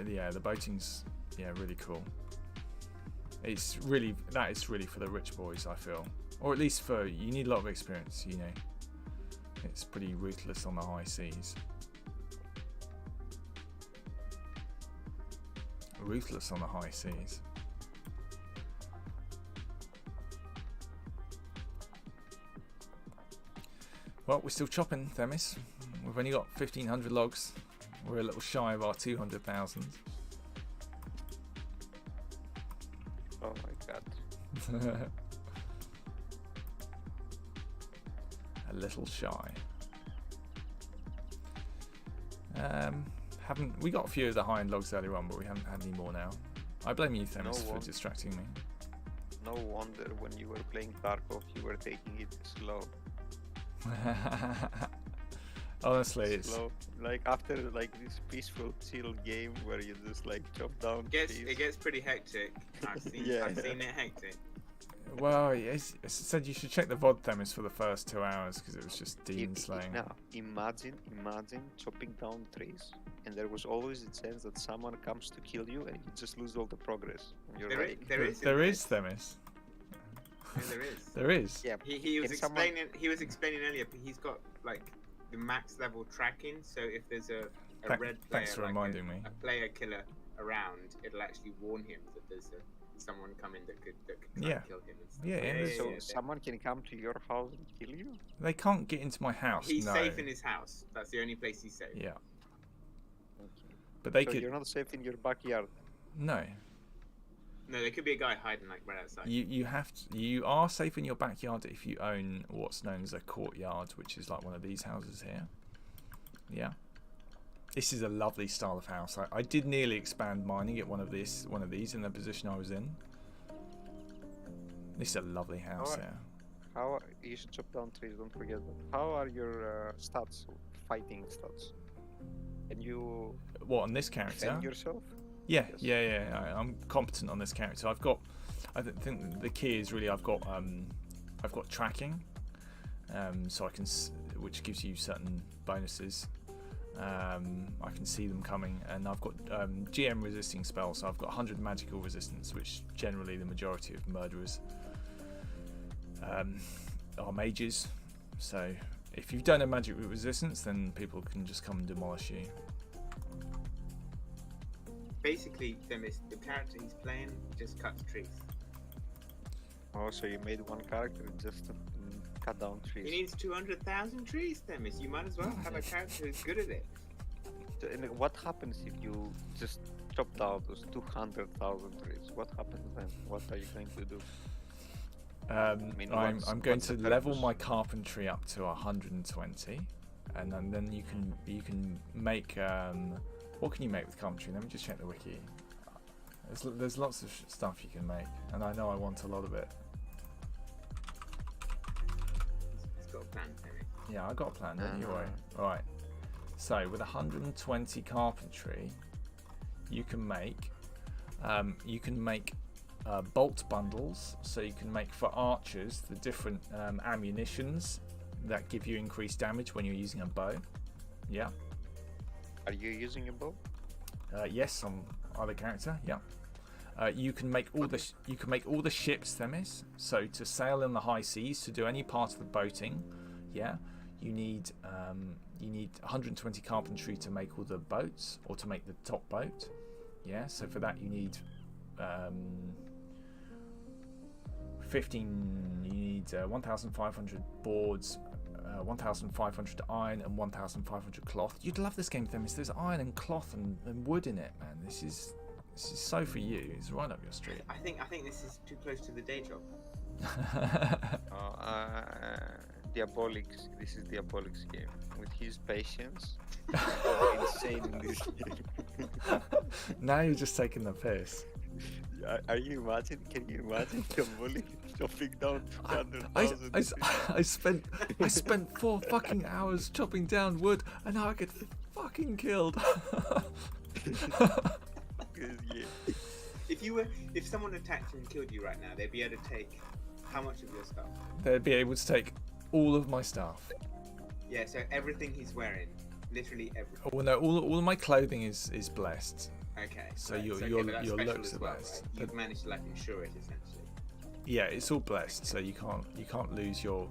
Yeah, the boating's really cool. It's really for the rich boys, I feel, or at least you need a lot of experience. You know, it's pretty ruthless on the high seas. Ruthless on the high seas. Well, we're still chopping, Themis. We've only got 1,500 logs. We're a little shy of our 200,000. Oh my god. A little shy. We got a few of the high-end logs earlier on, but we haven't had any more now. I blame you, Themis, for distracting me. No wonder when you were playing Tarkov, you were taking it slow. Honestly, it's slow. Like after like this peaceful, chill game where you just like chop down. It gets pretty hectic. I've seen it hectic. Well, it said you should check the VOD, Themis, for the first 2 hours because it was just demon slaying. Now, imagine chopping down trees, and there was always a chance that someone comes to kill you, and you just lose all the progress. There is Themis. Yeah, there is. There is. Yeah. He was explaining earlier, but he's got like the max level tracking. So if there's a red player, thanks for reminding me. A player killer around, it'll actually warn him that there's someone coming that could try and kill him. And stuff. So someone can come to your house and kill you? They can't get into my house. He's safe in his house. That's the only place he's safe. Yeah. Okay. But they so could. You're not safe in your backyard. No. No, there could be a guy hiding like right outside. You are safe in your backyard if you own what's known as a courtyard, which is like one of these houses here. Yeah. This is a lovely style of house. I did nearly expand mining at one of these in the position I was in. This is a lovely house here. How you should chop down trees, don't forget that. How are your stats, fighting stats? Can you on this character? defend yourself? Yeah, yes. Yeah. I'm competent on this character. I think the key is really I've got tracking, so I can, which gives you certain bonuses. I can see them coming, and I've got GM resisting spells, so I've got 100 magical resistance, which generally the majority of murderers are mages. So if you don't have magic resistance, then people can just come and demolish you. Basically, the character he's playing just cuts trees. Oh, so you made one character just to cut down trees. He needs 200,000 trees, Themis. You might as well have a character who's good at it. So, and what happens if you just chop down those 200,000 trees? What happens then? What are you going to do? I'm going to level my carpentry up to 120, and then you can make what can you make with carpentry? Let me just check the wiki. There's lots of stuff you can make, and I know I want a lot of it. He's got a plan, Themis. Yeah, I got a plan, don't you worry. Alright, so with 120 carpentry, you can make bolt bundles, so you can make for archers the different ammunitions that give you increased damage when you're using a bow. Yeah. Are you using a bow? Yes, on other character. Yeah. You can make all the ships, Themis. So to sail in the high seas, to do any part of the boating, yeah, you need 120 carpentry to make all the boats, or to make the top boat. Yeah. So for that you need 1,500 boards, 1,500 iron, and 1,500 cloth. You'd love this game, Themis. There's iron and cloth and wood in it, man. This is so for you. It's right up your street. I think this is too close to the day job. Diabolic's. This is Diabolic's game. With his patience, insane in this game. Now you're just taking the piss. Are you imagine? Can you imagine Diabolic chopping down 200,000? I spent 4 fucking hours chopping down wood, and now I get fucking killed. If someone attacked you and killed you right now, they'd be able to take how much of your stuff? They'd be able to take all of my stuff. Yeah, so everything he's wearing, literally everything. Well, no, all of my clothing is blessed. Okay. So right. your that's looks special are as well, blessed. right? You've managed to insure it essentially. Yeah, it's all blessed, so you can't lose your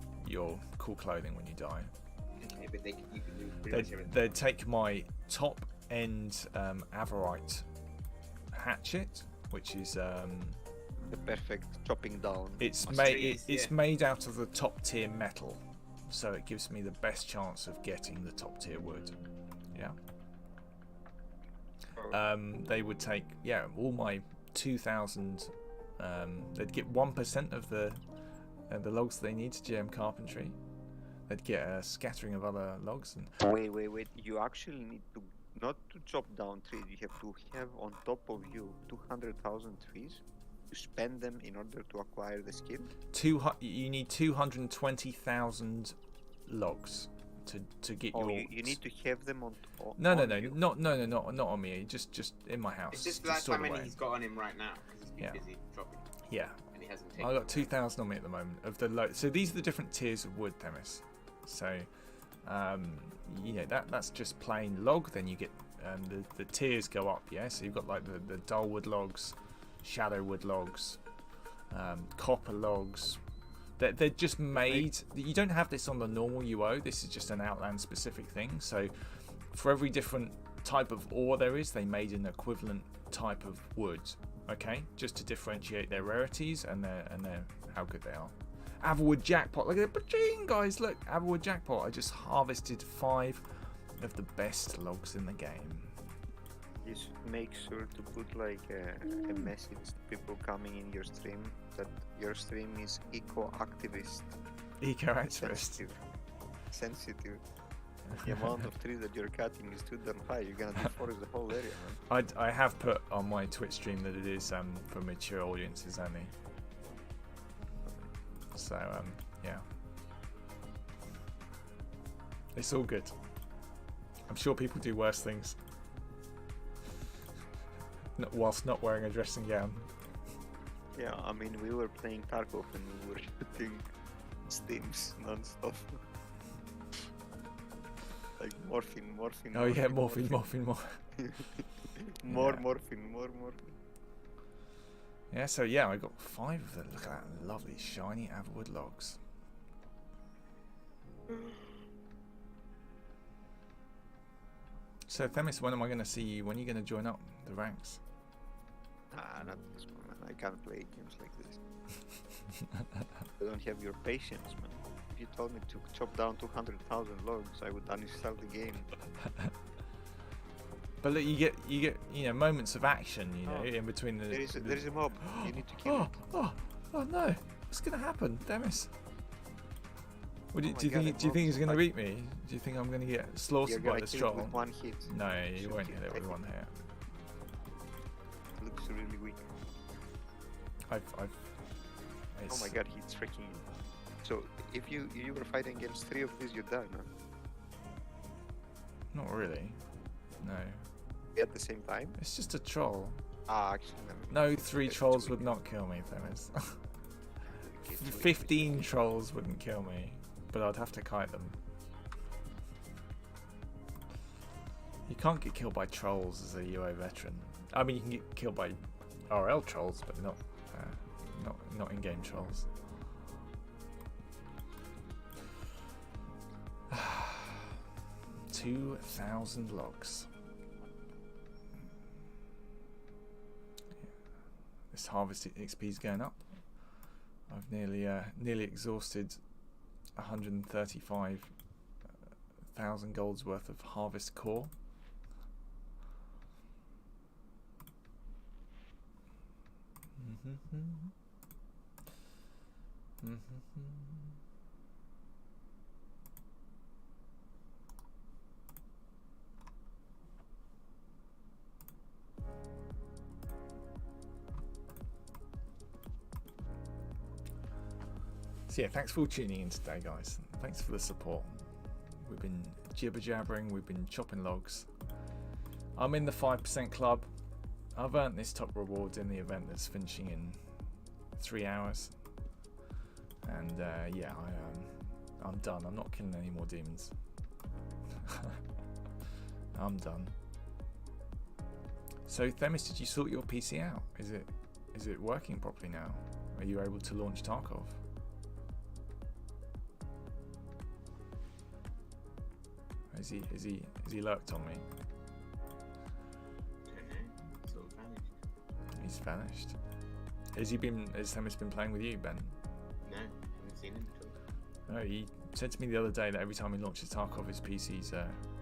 cool clothing when you die. Okay, but you can lose pretty much everything. They'd take my top end Averite hatchet, which is the perfect chopping down. it's made out of the top tier metal, so it gives me the best chance of getting the top tier wood. Yeah. They would take all my 2,000. They'd get 1% of the logs they need to GM carpentry. They'd get a scattering of other logs. And Wait. You actually need to not to chop down trees. You have to have on top of you 200,000 trees. You spend them in order to acquire the skill. You need 220,000 logs to get your. You need to have them on. No, not on me. Just in my house. It's just that's how many he's got on him right now because he's been busy chopping. Yeah. And he hasn't taken. I got 2,000 on me at the moment of the So these are the different tiers of wood, Themis. So, that's just plain log. Then you get the tiers go up. Yeah. So you've got like the dull wood logs, shadow wood logs, copper logs. They're just made. You don't have this on the normal UO. This is just an Outland specific thing. So for every different type of ore there is, they made an equivalent type of wood. Okay, just to differentiate their rarities and their how good they are. Averwood jackpot. Look at it, guys. Look, Averwood jackpot. I just harvested 5 of the best logs in the game. You should make sure to put like a message to people coming in your stream that your stream is eco-activist. Eco-activist. Sensitive. The amount of trees that you're cutting is too damn high. You're gonna deforest the whole area, man. I have put on my Twitch stream that it is for mature audiences only. So yeah, it's all good. I'm sure people do worse things. Whilst not wearing a dressing gown. Yeah, I mean, we were playing Tarkov and we were shooting steams non-stop. Like morphine. Oh yeah, morphine. More morphine. Yeah, so yeah, I got 5 of them. Look at that lovely shiny Averwood logs. So Themis, when am I going to see you? When are you going to join up the ranks? Not this one, man. I can't play games like this. I don't have your patience, man. If you told me to chop down 200,000 logs, I would uninstall the game. But look, you get moments of action, in between the. There is a mob. You need to kill it. Oh no! What's gonna happen, Themis? Do you think he's gonna beat me? Do you think I'm gonna get slaughtered by the strong? With one hit. No, you won't get it with one hit. It looks really weak. Oh my god, he's freaking you. So if you were fighting against 3 of these, you'd die, no? Not really. No. At the same time? It's just a troll. Ah, actually, No, 3 trolls would not kill me, Themis. 15 trolls wouldn't kill me, but I'd have to kite them. You can't get killed by trolls as a UO veteran. I mean, you can get killed by RL trolls, but not in-game trolls. 2,000 logs. This harvest XP is going up. I've nearly exhausted 135,000 golds worth of harvest core. So yeah, thanks for tuning in today, guys. Thanks for the support. We've been jibber jabbering, we've been chopping logs. I'm in the 5% club. I've earned this top reward in the event that's finishing in 3 hours. And yeah, I'm done. I'm not killing any more demons. I'm done. So Themis, did you sort your PC out? Is it working properly now? Are you able to launch Tarkov? Is he lurked on me? It's all vanished. He's vanished. Has Themis been playing with you, Ben? No, I haven't seen him at all. No, he said to me the other day that every time he launches Tarkov, his PC's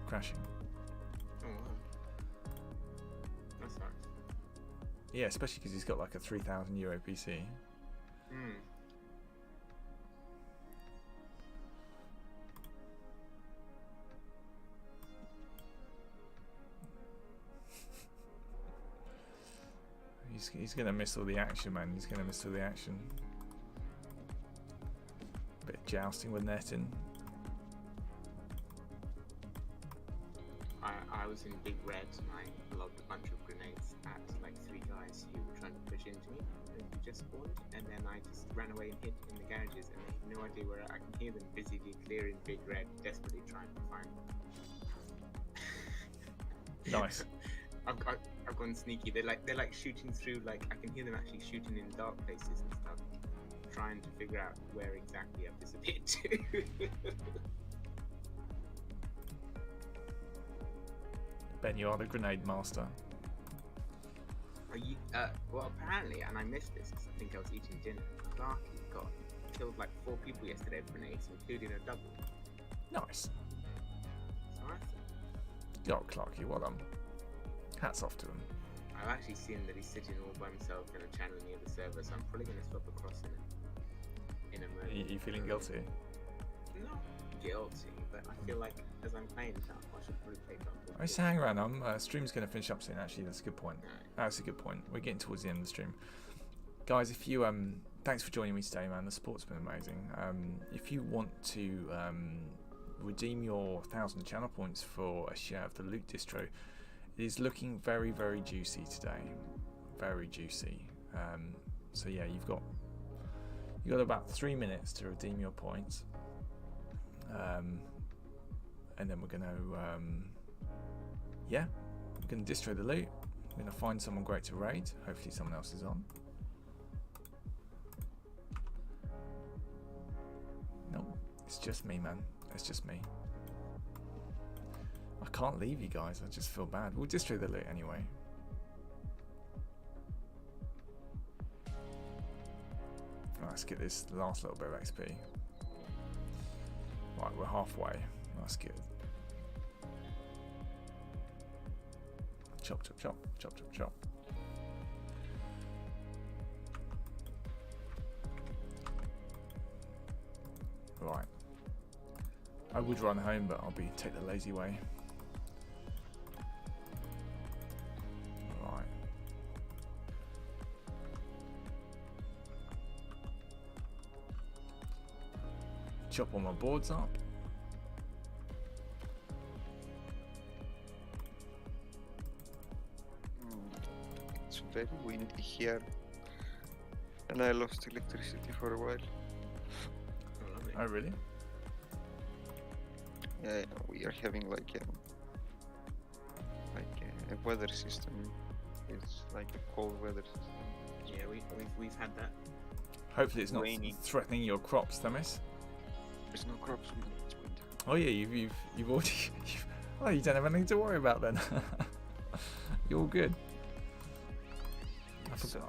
crashing. Oh wow. That sucks. Yeah, especially because he's got like a 3,000 euro PC. Hmm. He's gonna miss all the action, man. He's gonna miss all the action. Bit of jousting with netting. I was in Big Red and I lobbed a bunch of grenades at like 3 guys who were trying to push into me who just spawned, and then I just ran away and hid in the garages and I have no idea where I can hear them busily clearing Big Red, desperately trying to find me. Nice. I've gone sneaky. They're like shooting through, like I can hear them actually shooting in dark places and stuff, trying to figure out where exactly I've disappeared to. Ben, you are the grenade master. Are you? Well, apparently, and I missed this because I think I was eating dinner. Clarky killed like 4 people yesterday with grenades, including a double. Nice. So I Yo, Clarky, well done. Hats off to him. I've actually seen that he's sitting all by himself in a channel near the server, so I'm probably going to swap across in a moment. You feeling guilty? Not guilty, but I feel like as I'm playing now, I should probably play Tarkov. I say hang around. Stream's going to finish up soon. Actually, that's a good point. Alright. That's a good point. We're getting towards the end of the stream, guys. If you thanks for joining me today, man. The support's been amazing. If you want to redeem your 1,000 channel points for a share of the loot distro, it is looking very, very juicy today. Very juicy. So yeah, you've got about 3 minutes to redeem your points, and then we're gonna distro the loot. We're gonna find someone great to raid. Hopefully someone else is on. No, it's just me, man. It's just me. I can't leave you guys. I just feel bad. We'll distro the loot anyway. Let's get this last little bit of XP. Right, we're halfway. That's good. Chop, chop, chop, chop, chop, chop. Right. I would run home, but I'll take the lazy way. Right. Chop all my boards up. it's very windy here, and I lost electricity for a while. Oh, lovely. Oh, really? Yeah, we are having like a weather system. It's like a cold weather system. Yeah, we've had that. Hopefully it's not Raining. threatening your crops, Themis. There's no crops with it's winter. Oh yeah, you've already. Oh, you don't have anything to worry about then. You're all good.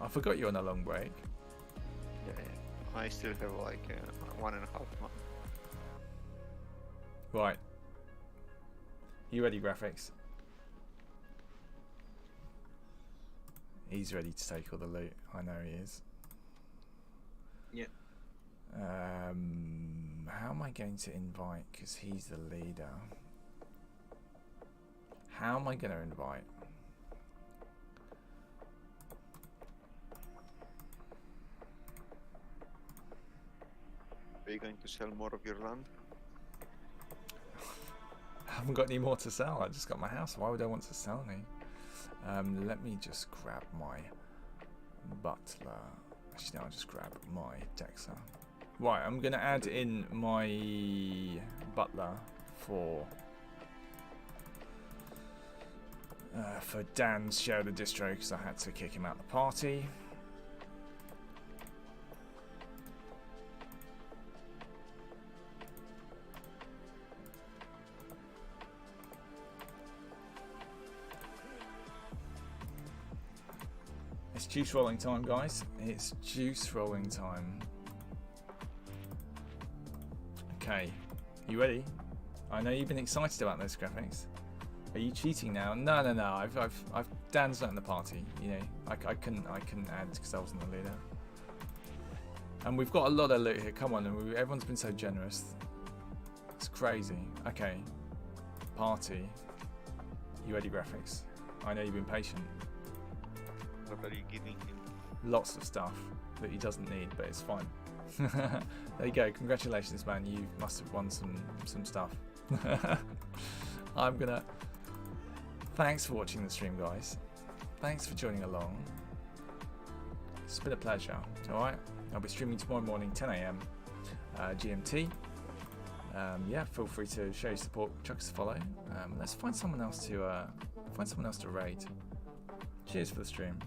I forgot you're on a long break. Yeah, I still have like 1.5 months. Right. You ready, graphics? He's ready to take all the loot. I know he is. Yep. How am I going to invite? Because he's the leader. How am I going to invite? Are you going to sell more of your land? I haven't got any more to sell. I just got my house. Why would I want to sell any? Let me just grab my butler. Actually, no, I'll just grab my Dexter. Right, I'm going to add in my butler for Dan's share of the distro because I had to kick him out of the party. It's juice rolling time, guys. It's juice rolling time. Okay, you ready? I know you've been excited about those graphics. Are you cheating now? No. I've Dan's not in the party. You know, I couldn't add because I wasn't the leader. And we've got a lot of loot here. Come on, and everyone's been so generous. It's crazy. Okay, party. You ready, graphics? I know you've been patient. What are you giving him? Lots of stuff that he doesn't need, but it's fine. There you go. Congratulations, man. You must have won some stuff. I'm gonna. Thanks for watching the stream, guys. Thanks for joining along. It's been a pleasure. All right. I'll be streaming tomorrow morning, 10 a.m. GMT. Yeah, feel free to show your support. Chuck us a follow. Let's find someone else to raid. Cheers for the stream.